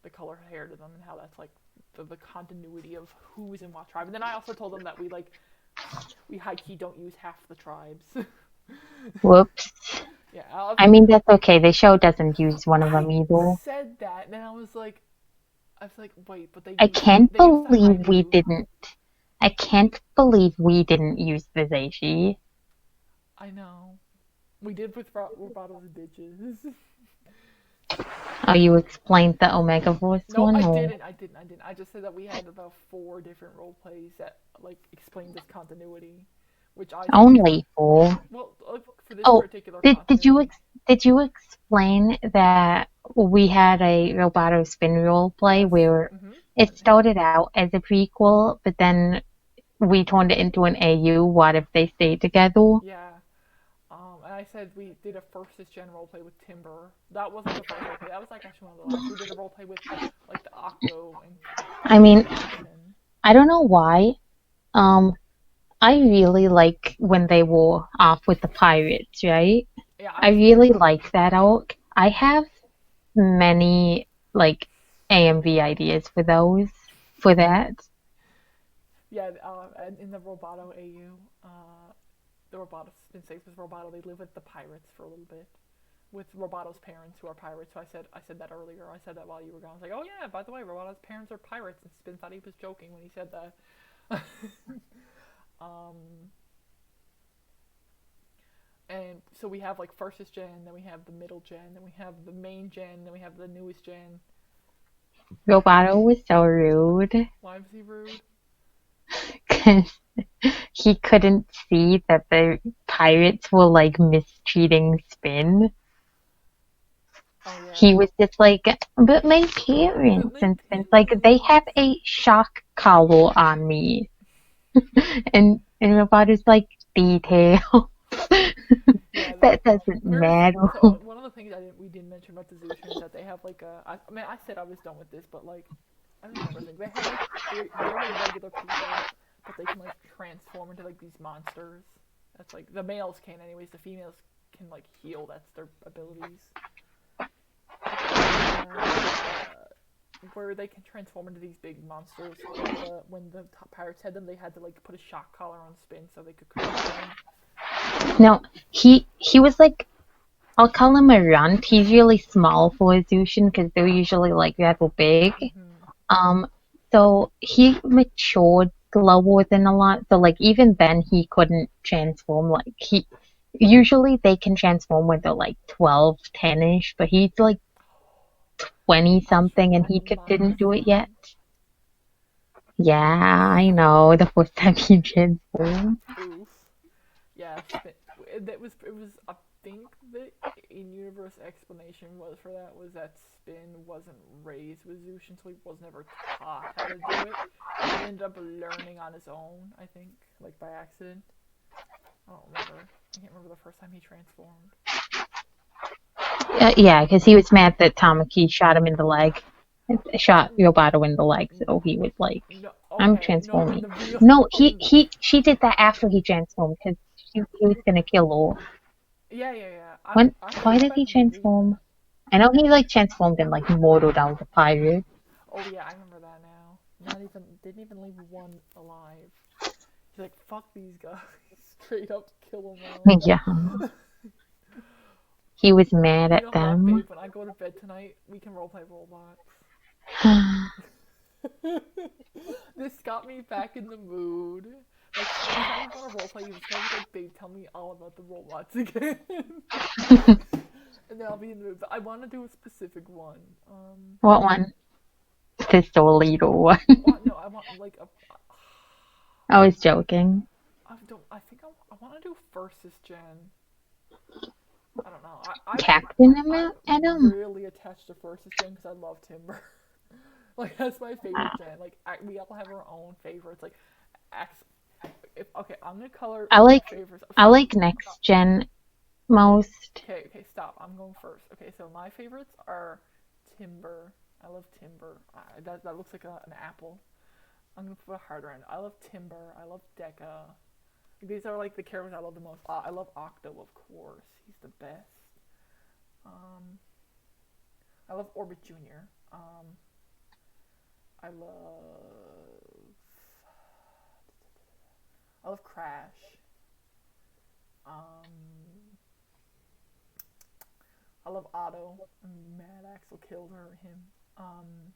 [SPEAKER 1] colored hair to them and how that's like the continuity of who's in what tribe. And then I also told them that we high key don't use half the tribes.
[SPEAKER 2] Whoops.
[SPEAKER 1] Yeah,
[SPEAKER 2] I mean, that's okay. The show doesn't use one of them
[SPEAKER 1] I
[SPEAKER 2] either.
[SPEAKER 1] said that, and then I was like, wait, but
[SPEAKER 2] I can't
[SPEAKER 1] they use the
[SPEAKER 2] believe we
[SPEAKER 1] Haiku.
[SPEAKER 2] didn't. I can't believe we didn't use the Zeishi.
[SPEAKER 1] I know. We did with Roboto's bitches.
[SPEAKER 2] Oh, you explained the Omega Force
[SPEAKER 1] No,
[SPEAKER 2] one,
[SPEAKER 1] I
[SPEAKER 2] or
[SPEAKER 1] didn't. I didn't. I didn't. I just said that we had about four different role plays that like explained this continuity, which I think is
[SPEAKER 2] only four?
[SPEAKER 1] well for this
[SPEAKER 2] Oh,
[SPEAKER 1] particular
[SPEAKER 2] did you
[SPEAKER 1] continuity.
[SPEAKER 2] did you explain that we had a Roboto spin role play
[SPEAKER 1] Yes.
[SPEAKER 2] where
[SPEAKER 1] Mhm.
[SPEAKER 2] it started out as a prequel, but then we turned it into an AU? What if they stay together?
[SPEAKER 1] Yeah. And I said we did a first gen role play with Timber. That wasn't the first role play. That was like actually one of the last. We did a role play with like the Octo and
[SPEAKER 2] I mean,
[SPEAKER 1] Jackson.
[SPEAKER 2] I don't know why. Um, I really like when they were off with the pirates, right?
[SPEAKER 1] Yeah,
[SPEAKER 2] I really like that arc. I have many like AMV ideas for those for that.
[SPEAKER 1] yeah. And in the Roboto AU, the Roboto spin states with Roboto, they live with the pirates for a little bit. With Roboto's parents who are pirates. So I said that earlier. I said that while you were gone. I was like, oh yeah, by the way, Roboto's parents are pirates. And Spin thought he was joking when he said that. um, and so we have like firstest gen, then we have the middle gen, then we have the main gen, then we have the newest gen.
[SPEAKER 2] Roboto was so rude
[SPEAKER 1] Why was he rude?
[SPEAKER 2] because he couldn't see that the pirates were like mistreating Spin.
[SPEAKER 1] Oh yeah.
[SPEAKER 2] He was just like, but my
[SPEAKER 1] But
[SPEAKER 2] parents
[SPEAKER 1] my
[SPEAKER 2] and Spin's like, they have
[SPEAKER 1] parents.
[SPEAKER 2] a shock collar on me. And Roboto's like, detail.
[SPEAKER 1] Yeah,
[SPEAKER 2] That doesn't
[SPEAKER 1] Whereas,
[SPEAKER 2] matter.
[SPEAKER 1] so one of the things we didn't mention about the Zushin is that they have like a. I mean, I said I was done with this, but like, I don't remember things. They have like they're like regular people, but they can like transform into like these monsters. That's like the males can, anyways. The females can like heal. That's their abilities. Where they can transform into these big monsters. When the top pirates had them, they had to like put a shock collar on Spin so they could control them.
[SPEAKER 2] No, he was like, I'll call him a runt. He's really small for a Zushin because they're usually like rather big.
[SPEAKER 1] Mm-hmm.
[SPEAKER 2] Um, so he matured slower than a lot. So like even then he couldn't transform. Like he usually they can transform when they're like 12, 10-ish, but he's like 20
[SPEAKER 1] That's
[SPEAKER 2] something and
[SPEAKER 1] right.
[SPEAKER 2] he didn't
[SPEAKER 1] Minus
[SPEAKER 2] do it yet.
[SPEAKER 1] one.
[SPEAKER 2] Yeah, I know. The first time he transformed.
[SPEAKER 1] Oof. Yeah, it was. I think the in-universe explanation was for that was that Spin wasn't raised with Zushin, so he was never taught how to do it. He ended up learning on his own. I think, like by accident. I don't remember. I can't remember the first time he transformed.
[SPEAKER 2] Yeah, because he was mad that Tamaki shot him in the leg. Shot Roboto in the leg, so he was like,
[SPEAKER 1] No,
[SPEAKER 2] I'm
[SPEAKER 1] okay, no,
[SPEAKER 2] transforming.
[SPEAKER 1] the real
[SPEAKER 2] No,
[SPEAKER 1] in
[SPEAKER 2] she did that after he transformed because he was gonna kill her.
[SPEAKER 1] Yeah, yeah, yeah. I have to
[SPEAKER 2] Why
[SPEAKER 1] go
[SPEAKER 2] did
[SPEAKER 1] back
[SPEAKER 2] he
[SPEAKER 1] and reread
[SPEAKER 2] transform?
[SPEAKER 1] that.
[SPEAKER 2] I know he like transformed and like mortaled down the pirate.
[SPEAKER 1] Oh yeah, I remember that now. Not even didn't even leave one alive. He's like, fuck these guys. Straight up kill them all.
[SPEAKER 2] Yeah, he was mad
[SPEAKER 1] You
[SPEAKER 2] at
[SPEAKER 1] know what,
[SPEAKER 2] them.
[SPEAKER 1] babe? When I go to bed tonight, we can roleplay Roblox. This got me back in the mood. Like next time we go to roleplay, you just gotta be like, babe, tell me all about the Roblox again. And then I'll be in the mood. But I want to do a specific one.
[SPEAKER 2] What one? The Solito one.
[SPEAKER 1] What? No, I want like a.
[SPEAKER 2] I was joking.
[SPEAKER 1] I don't. I think I want to do versus gen. I don't know.
[SPEAKER 2] Captain
[SPEAKER 1] I'm
[SPEAKER 2] Adam.
[SPEAKER 1] really attached to versus gen because I love Timber. Like that's my favorite gen. Like we all have our own favorites. Like, Ax. If okay, I'm gonna color
[SPEAKER 2] I
[SPEAKER 1] my
[SPEAKER 2] like
[SPEAKER 1] favorites.
[SPEAKER 2] I
[SPEAKER 1] Stop.
[SPEAKER 2] like next gen most.
[SPEAKER 1] Okay, okay, stop. I'm going first. Okay, so my favorites are Timber. I love Timber. That looks like an apple. I'm gonna put a heart around it. I love Timber. I love Deca. These are like the characters I love the most. I love Octo, of course. He's the best. Um, I love Orbit Junior. I love Crash. Um, I love Otto. I'm mad Axel killed him. Um,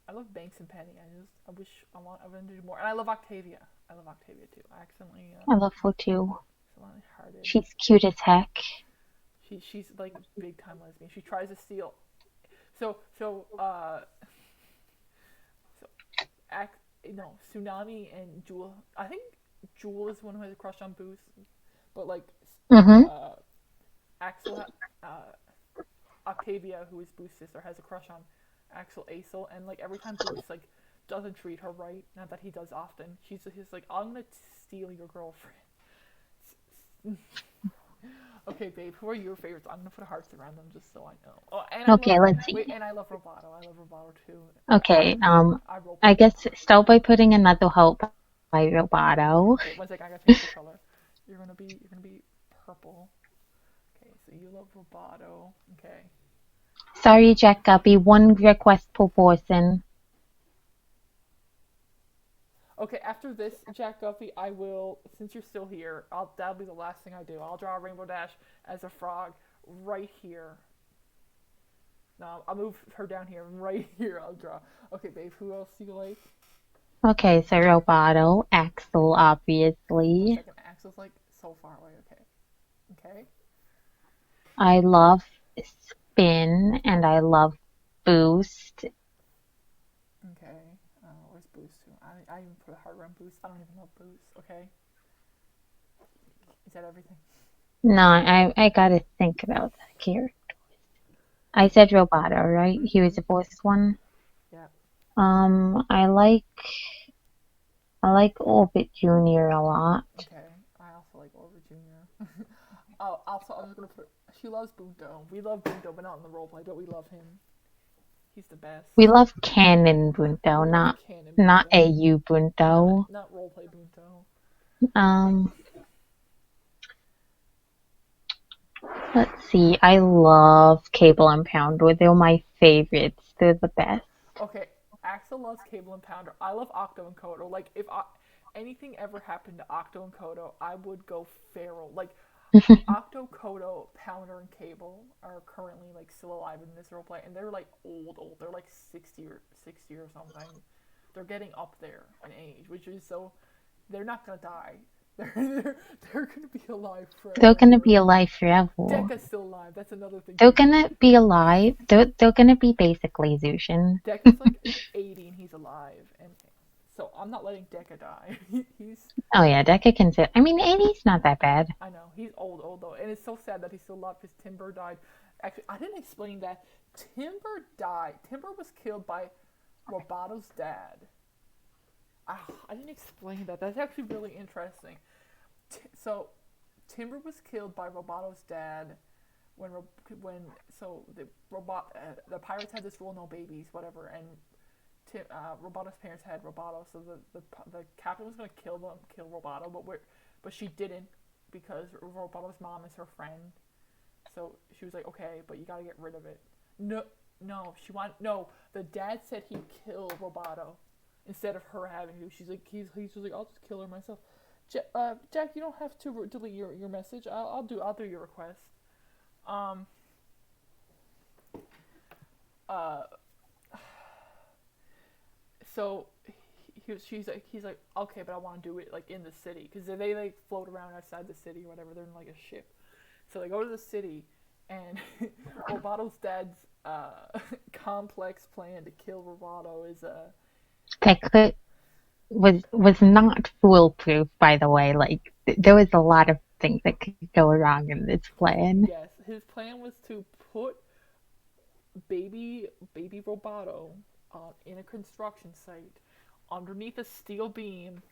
[SPEAKER 1] I love Banks and Penny. I want to do more. And I love Octavia. I love Octavia too. I
[SPEAKER 2] I love her too.
[SPEAKER 1] accidentally hearted.
[SPEAKER 2] She's cute as heck.
[SPEAKER 1] She's like big time lesbian. She tries to steal. So act no Tsunami and Jewel. I think Jewel is the one who has a crush on Boost, but like
[SPEAKER 2] Mm-hmm.
[SPEAKER 1] uh, Axel, Octavia, who is Boo's sister, has a crush on Axel Acel, and like every time Boost like doesn't treat her right, not that he does often, he's like, I'm gonna steal your girlfriend. Okay, babe, who are your favorites? I'm gonna put hearts around them just so I know. Oh, and I love
[SPEAKER 2] Okay, let's see.
[SPEAKER 1] wait, and I love Roboto. I love Roboto too.
[SPEAKER 2] Okay,
[SPEAKER 1] I roleplay
[SPEAKER 2] I guess
[SPEAKER 1] Roboto.
[SPEAKER 2] start by putting another help by Roboto.
[SPEAKER 1] Okay, one second, I gotta change the color. You're gonna be purple. Okay, so you love Roboto. Okay.
[SPEAKER 2] Sorry, Jack Guppy, one request per person.
[SPEAKER 1] Okay, after this, Jack Guffey, I will, since you're still here, that'll be the last thing I do. I'll draw a Rainbow Dash as a frog right here. No, I'll move her down here. Right here, I'll draw. Okay, babe, who else do you like?
[SPEAKER 2] Okay, so Roboto, Axel,
[SPEAKER 1] One
[SPEAKER 2] obviously.
[SPEAKER 1] second, Axel's like so far away. Okay. Okay.
[SPEAKER 2] I love Spin and I love Boost.
[SPEAKER 1] Okay. Where's Boost? I even put a heart around Boost. I don't even know Boost. Okay. Is that everything?
[SPEAKER 2] No, I gotta think about that character. I said Roboto, right? He was
[SPEAKER 1] Mm-hmm.
[SPEAKER 2] the first one.
[SPEAKER 1] Yeah.
[SPEAKER 2] Um, I like I like Orbit Junior a lot.
[SPEAKER 1] Okay. I also like Orva Jr. Oh, also, I'm just gonna put. She loves Bunto. We love Bunto, but not in the roleplay, but we love him. He's the best.
[SPEAKER 2] We love canon Bunto,
[SPEAKER 1] We love
[SPEAKER 2] not
[SPEAKER 1] Canon
[SPEAKER 2] not
[SPEAKER 1] Bunto.
[SPEAKER 2] AU
[SPEAKER 1] Not
[SPEAKER 2] Bunto.
[SPEAKER 1] not roleplay Bunto.
[SPEAKER 2] Um, let's see. I love Cable and Pounder. They're my favorites. They're the best.
[SPEAKER 1] Okay, Axel loves Cable and Pounder. I love Octo and Kodo. Like if anything ever happened to Octo and Kodo, I would go feral. Like Octo, Kodo, Pounder, and Cable are currently like still alive in this roleplay, and they're like old. They're like 60 or something. They're getting up there in age, which is so they're not gonna die. They're gonna be alive
[SPEAKER 2] They're
[SPEAKER 1] forever and
[SPEAKER 2] gonna
[SPEAKER 1] ever.
[SPEAKER 2] be alive forever.
[SPEAKER 1] Dekka's still alive. That's another thing
[SPEAKER 2] They're
[SPEAKER 1] too.
[SPEAKER 2] gonna be alive. They're gonna be basically Zushin.
[SPEAKER 1] Dekka's like 80 and he's alive, and so I'm not letting Dekka die. He's
[SPEAKER 2] Oh yeah, Deca can sit. I mean, 80's not that bad.
[SPEAKER 1] I know he's old though, and it's so sad that he's still alive because Timber died. Actually, I didn't explain that Timber died. Timber was killed by Robato's dad. I didn't explain that. That's actually really interesting. So Timber was killed by Robato's dad when so the pirates had this rule no babies whatever and Robato's parents had Robato so the captain was gonna kill Robato but she didn't because Roboto's mom is her friend. So she was like, okay, but you gotta get rid of it. No, no, she want no. The dad said he'd kill Roboto instead of her having to. She's like, he's just like, I'll just kill her myself. Jack, you don't have to delete your message. I'll do your request. Um, uh, so he's like, okay, but I want to do it like in the city because they like float around outside the city or whatever. They're in like a ship. So they go to the city, and Robato's dad's complex plan to kill Roboto is
[SPEAKER 2] That could was not foolproof, by the way. Like there was a lot of things that could go wrong in this plan.
[SPEAKER 1] yes, his plan was to put baby Roboto in a construction site underneath a steel beam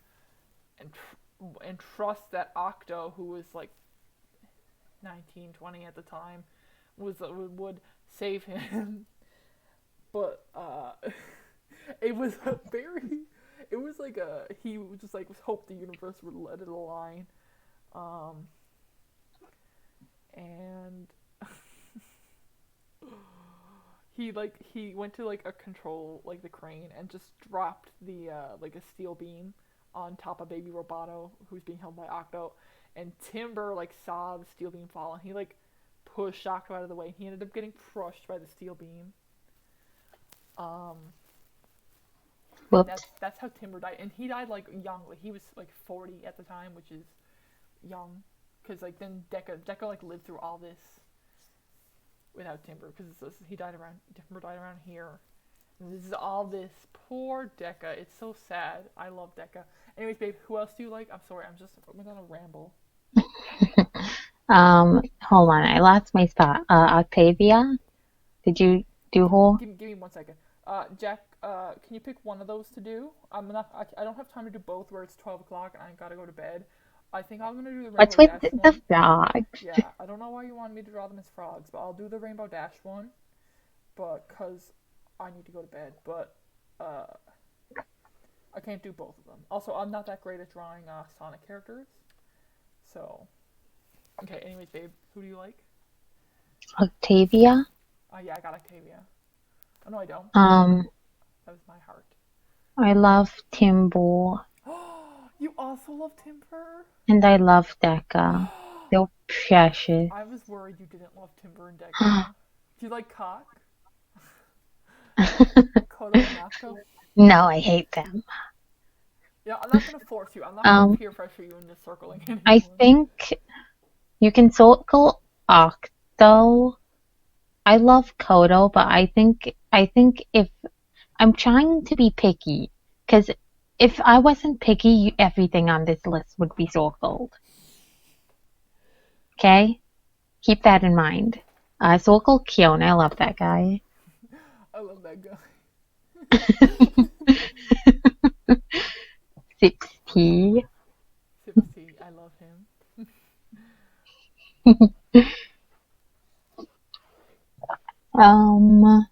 [SPEAKER 1] and trust that Octo, who was like 19, 20 at the time, would save him. But it was a very, it was like he just like hoped the universe would let it align, um, and he went to like a control like the crane and just dropped the like a steel beam on top of baby Roboto who's being held by Octo, and Timber like saw the steel beam fall and he like pushed Octo out of the way. He ended up getting crushed by the steel beam. Um, and
[SPEAKER 2] Whoops.
[SPEAKER 1] that's how Timber died, and he died like young. Like he was like 40 at the time, which is young, because like then Deca like lived through all this without Timber, because he died around Timber died around here. And this is all this poor Deca. It's so sad. I love Deca. Anyways, babe, who else do you like? I'm sorry, I'm going on a ramble.
[SPEAKER 2] Hold on, I lost my spot. Octavia, did you do whole?
[SPEAKER 1] Give me 1 second. Jack, can you pick one of those to do? I don't have time to do both where it's 12 o'clock and I gotta go to bed. I think I'm gonna do the
[SPEAKER 2] What's
[SPEAKER 1] Rainbow
[SPEAKER 2] with
[SPEAKER 1] Dash
[SPEAKER 2] the
[SPEAKER 1] one.
[SPEAKER 2] frogs?
[SPEAKER 1] Yeah, I don't know why you wanted me to draw them as frogs, but I'll do the Rainbow Dash one, but cause I need to go to bed. But uh, I can't do both of them. Also, I'm not that great at drawing Sonic characters, so okay. Anyways, babe, who do you like?
[SPEAKER 2] Octavia?
[SPEAKER 1] Yeah, I got Octavia. Oh no, I don't.
[SPEAKER 2] Um,
[SPEAKER 1] That was my heart.
[SPEAKER 2] I love Timbo
[SPEAKER 1] You also love Timber?
[SPEAKER 2] and I love Deca. They're precious.
[SPEAKER 1] I was worried you didn't love Timber and Deca. Do you like Cock? Kodo and Nako?
[SPEAKER 2] No, I hate them.
[SPEAKER 1] Yeah, I'm not gonna force you. I'm not gonna
[SPEAKER 2] Um,
[SPEAKER 1] peer pressure you into circling
[SPEAKER 2] I
[SPEAKER 1] anyone.
[SPEAKER 2] think you can circle Octo. I love Kodo, but I think if I'm trying to be picky, because if I wasn't picky, everything on this list would be circled. Okay? Keep that in mind. Circle Kiona, I love that guy.
[SPEAKER 1] I love that guy.
[SPEAKER 2] Sips tea.
[SPEAKER 1] Sips tea. I love him.
[SPEAKER 2] Um,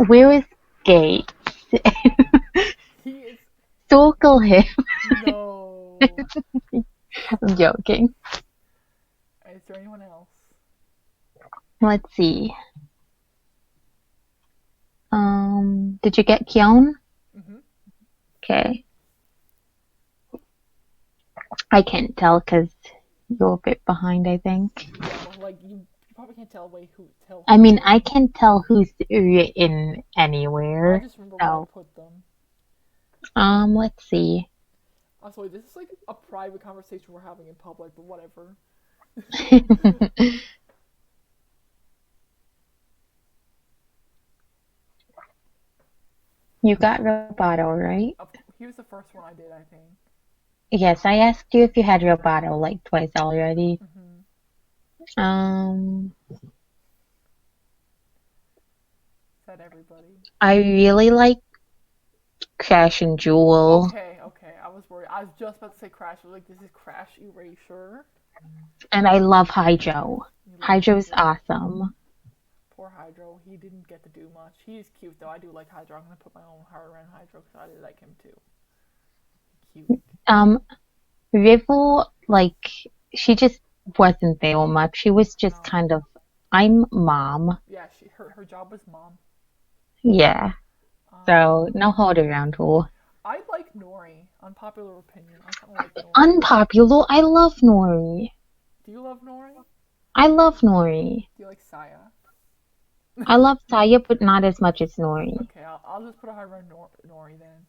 [SPEAKER 2] where is Gate?
[SPEAKER 1] He is
[SPEAKER 2] Circle him.
[SPEAKER 1] no.
[SPEAKER 2] I'm joking.
[SPEAKER 1] Is there anyone else?
[SPEAKER 2] Let's see. Did you get Kyon?
[SPEAKER 1] Mm-hmm.
[SPEAKER 2] Okay. I can't tell because you're a bit behind, I think.
[SPEAKER 1] Yeah, well, like you probably can't tell
[SPEAKER 2] I
[SPEAKER 1] who's
[SPEAKER 2] mean, I
[SPEAKER 1] where.
[SPEAKER 2] can tell who's written
[SPEAKER 1] I
[SPEAKER 2] anywhere.
[SPEAKER 1] just remember where I
[SPEAKER 2] So,
[SPEAKER 1] put them.
[SPEAKER 2] let's see.
[SPEAKER 1] I'm sorry, this is like a private conversation we're having in public, but whatever.
[SPEAKER 2] You got Roboto, right?
[SPEAKER 1] He was the first one I did, I think.
[SPEAKER 2] Yes, I asked you if you had Roboto like twice already.
[SPEAKER 1] Mm-hmm.
[SPEAKER 2] Um,
[SPEAKER 1] Said everybody.
[SPEAKER 2] I really like Crash and Jewel,
[SPEAKER 1] Okay, okay. I was worried. I was just about to say Crash. I was like, this is Crash Erasure.
[SPEAKER 2] and I love Hydro.
[SPEAKER 1] You love
[SPEAKER 2] Hydro's
[SPEAKER 1] Hydro.
[SPEAKER 2] awesome.
[SPEAKER 1] Poor Hydro. He didn't get to do much. He's cute though. I do like Hydro. I'm gonna put my own heart around Hydro because I like him too. Cute.
[SPEAKER 2] Um, Rivel, like, she just wasn't there much. She was just
[SPEAKER 1] No.
[SPEAKER 2] kind of, I'm mom.
[SPEAKER 1] Yeah, her job was mom.
[SPEAKER 2] Yeah. So
[SPEAKER 1] Um,
[SPEAKER 2] no hold around her.
[SPEAKER 1] I like Nori. Unpopular opinion. I kind of like Nori.
[SPEAKER 2] Unpopular. I love Nori.
[SPEAKER 1] Do you love Nori?
[SPEAKER 2] I love Nori.
[SPEAKER 1] Do you like Saya?
[SPEAKER 2] I love Saya, but not as much as Nori.
[SPEAKER 1] Okay, I'll just put a high on Nori then.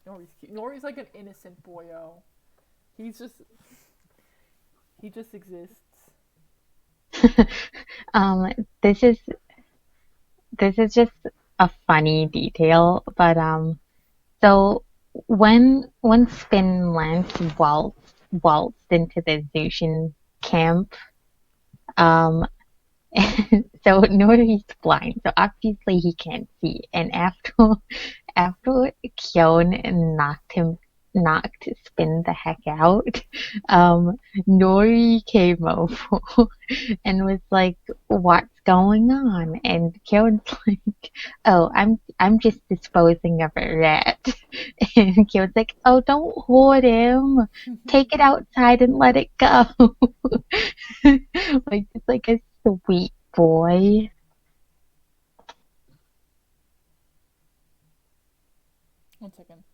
[SPEAKER 1] Nori's cute. Nori's like an innocent boyo. He's just he just exists.
[SPEAKER 2] Um, this is this is just a funny detail, but so when Spin Lance waltzed into the Zushin camp, um, so Nori's blind, so obviously he can't see, and after Kyon knocked Spin the heck out, um, Nori came over and was like, "What's going on?" And Kyon's like, "Oh, I'm just disposing of a rat." And Kyon's like, "Oh, don't hoard him. Take it outside and let it go." Like it's like a sweet boy.
[SPEAKER 1] One second.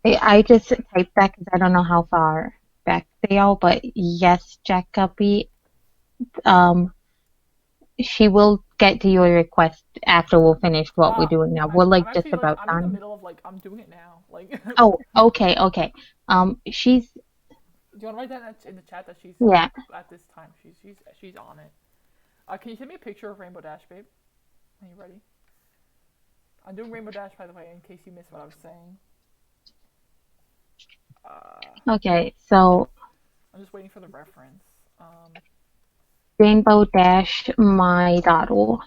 [SPEAKER 2] I just typed that because I don't know how far back they are, but yes, Jack Guppy, um, she will get to your request after we'll finish what we're doing now. We're
[SPEAKER 1] I'm
[SPEAKER 2] like just
[SPEAKER 1] actually like
[SPEAKER 2] about
[SPEAKER 1] I'm in the
[SPEAKER 2] done.
[SPEAKER 1] middle of like I'm doing it now. Like,
[SPEAKER 2] Oh, okay, okay. She's
[SPEAKER 1] do you want to write that in the chat that she's
[SPEAKER 2] yeah.
[SPEAKER 1] at this time? She's on it. Can you send me a picture of Rainbow Dash, babe? Are you ready? I'm doing Rainbow Dash, by the way, in case you missed what I was saying. Uh,
[SPEAKER 2] Okay, so
[SPEAKER 1] I'm just waiting for the reference.
[SPEAKER 2] Rainbow Dash, my daughter.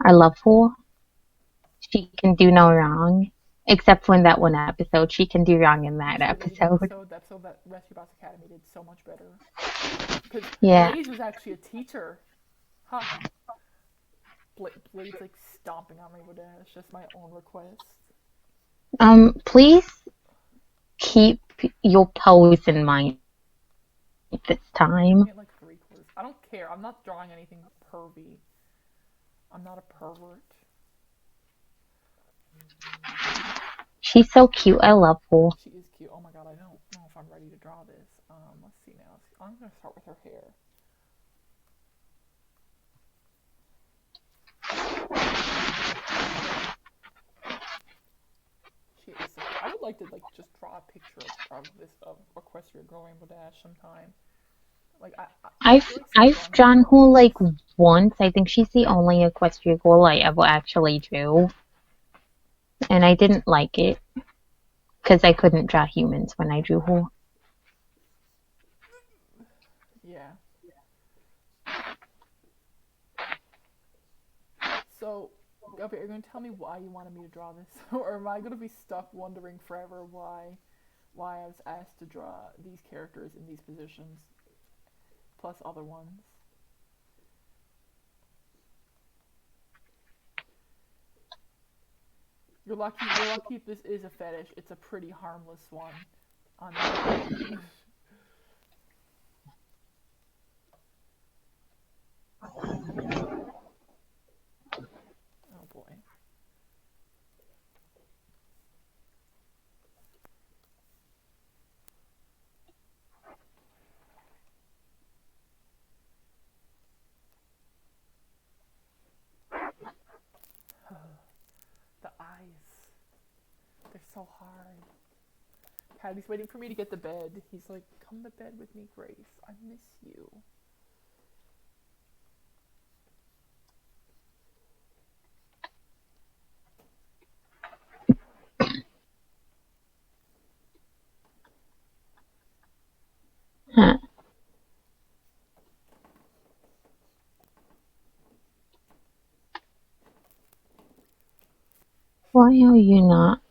[SPEAKER 2] I love her. She can do no wrong, except for in that one episode. She can do wrong in that
[SPEAKER 1] Actually,
[SPEAKER 2] episode.
[SPEAKER 1] the episode that Rescue Bots Academy did so much better. Because
[SPEAKER 2] Yeah.
[SPEAKER 1] Blaze was actually a teacher. Huh. Blade's like stomping on Rainbow Dash. Just my own request.
[SPEAKER 2] Please keep your pose in mind this
[SPEAKER 1] I'm
[SPEAKER 2] time.
[SPEAKER 1] giving it like 3/4. I don't care. I'm not drawing anything pervy. I'm not a pervert.
[SPEAKER 2] She's so cute. I love her.
[SPEAKER 1] She is cute. Oh my god, I don't know if I'm ready to draw this. Let's see now. I'm gonna start with her hair. She is so cute. I would like to like just draw a picture of this of Equestria Girl Rainbow Dash sometime. Like I
[SPEAKER 2] I've
[SPEAKER 1] feel like someone
[SPEAKER 2] I've
[SPEAKER 1] drawing her
[SPEAKER 2] drawn
[SPEAKER 1] would be
[SPEAKER 2] her
[SPEAKER 1] nice.
[SPEAKER 2] like once. I think she's the only equestrian girl I ever actually drew, and I didn't like it because I couldn't draw humans when I drew her.
[SPEAKER 1] Yeah. So, Guppy, are you gonna tell me why you wanted me to draw this, or am I gonna be stuck wondering forever why I was asked to draw these characters in these positions plus other ones? You're lucky. You're lucky if this is a fetish. It's a pretty harmless one on my part. Oh boy. The eyes. They're so hard. Patty's waiting for me to get to bed. He's like, come to bed with me, Grace. I miss you.
[SPEAKER 2] Huh. Why are you not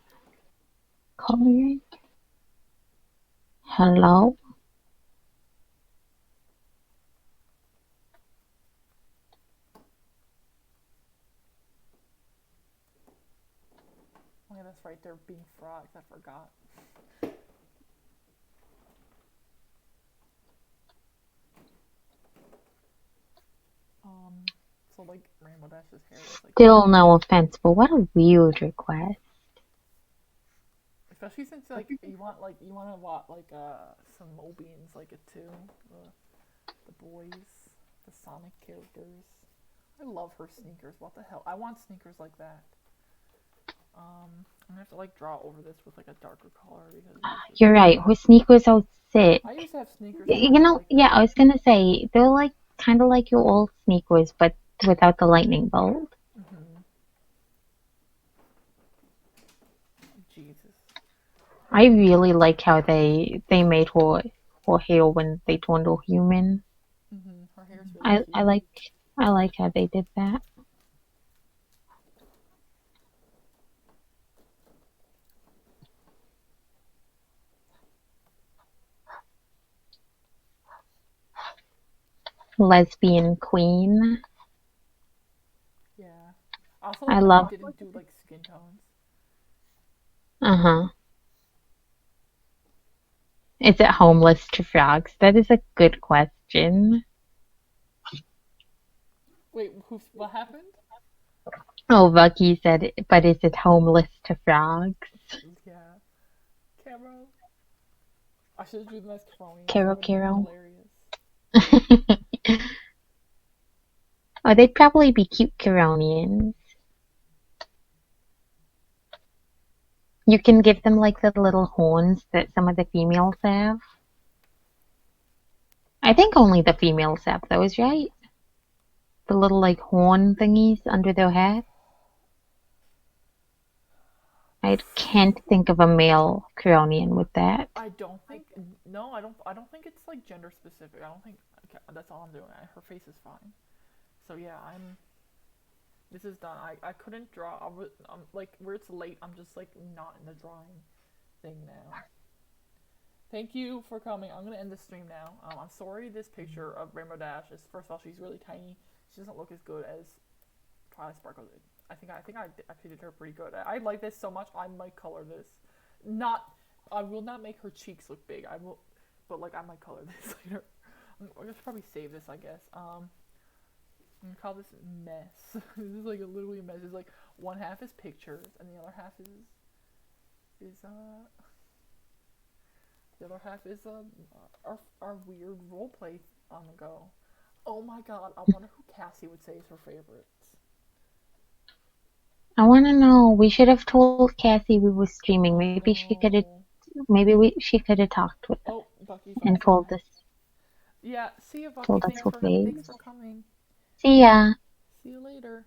[SPEAKER 2] coloring? Hello?
[SPEAKER 1] Oh yeah, that's right. They're being frogs. I forgot. also like Rainbow Dash's hair is like
[SPEAKER 2] Still
[SPEAKER 1] pretty.
[SPEAKER 2] no offense, but what a weird request.
[SPEAKER 1] Especially since you want to want like some Mobians like it too. The boys, the Sonic characters. I love her sneakers. What the hell? I want sneakers like that. I'm gonna have to like draw over this with like a darker color because this is.
[SPEAKER 2] You're right. Her sneakers are sick.
[SPEAKER 1] I used to have sneakers
[SPEAKER 2] You
[SPEAKER 1] kind of
[SPEAKER 2] know,
[SPEAKER 1] like
[SPEAKER 2] yeah, I
[SPEAKER 1] that.
[SPEAKER 2] was gonna say they're like kind of like your old sneakers, but without the lightning bolt.
[SPEAKER 1] Hmm. Jesus.
[SPEAKER 2] I really like how they made her hair when they turned her human.
[SPEAKER 1] Her hair's really
[SPEAKER 2] I I
[SPEAKER 1] cute.
[SPEAKER 2] like I like how they did that. Lesbian queen.
[SPEAKER 1] Yeah. I also
[SPEAKER 2] I
[SPEAKER 1] like that they
[SPEAKER 2] love.
[SPEAKER 1] didn't do like skin tones.
[SPEAKER 2] Uh-huh. Is it homeless to frogs? That is a good question.
[SPEAKER 1] Wait, what happened?
[SPEAKER 2] Oh, Bucky said, but is it homeless to frogs?
[SPEAKER 1] Yeah. Caro. I should have drew them as Caronians. That
[SPEAKER 2] Carol,
[SPEAKER 1] would have been
[SPEAKER 2] Carol.
[SPEAKER 1] hilarious.
[SPEAKER 2] Oh, they'd probably be cute Caronians. You can give them like the little horns that some of the females have. I think only the females have those, right? The little like horn thingies under their hat. I can't think of a male Caronian with that.
[SPEAKER 1] I don't think no, I don't think it's like gender specific. I don't think okay, that's all I'm doing. Her face is fine. So yeah, I'm this is done. I couldn't draw. I'm like where it's late. I'm just like not in the drawing thing now. Thank you for coming. I'm gonna end the stream now. I'm sorry this picture of Rainbow Dash is first of all she's really tiny. She doesn't look as good as Twilight Sparkle did. I think I actually did her pretty good. I like this so much. I might color this. Not I will not make her cheeks look big. I will, but like I might color this later. I'm gonna probably save this. I guess. I'm gonna call this mess. This is like a literally a mess. It's like one half is pictures and the other half is the other half is our weird roleplay on the go. Oh my god, I wonder who Cassie would say is her favorites.
[SPEAKER 2] I want to know. We should have told Cassie we were streaming.
[SPEAKER 1] I
[SPEAKER 2] Maybe she could have.
[SPEAKER 1] know.
[SPEAKER 2] Maybe she could have talked with us
[SPEAKER 1] Oh, Bucky's
[SPEAKER 2] and
[SPEAKER 1] also back. Yeah, see you, Bucky.
[SPEAKER 2] told us her
[SPEAKER 1] Thanks
[SPEAKER 2] faves.
[SPEAKER 1] for coming.
[SPEAKER 2] See ya.
[SPEAKER 1] See you later.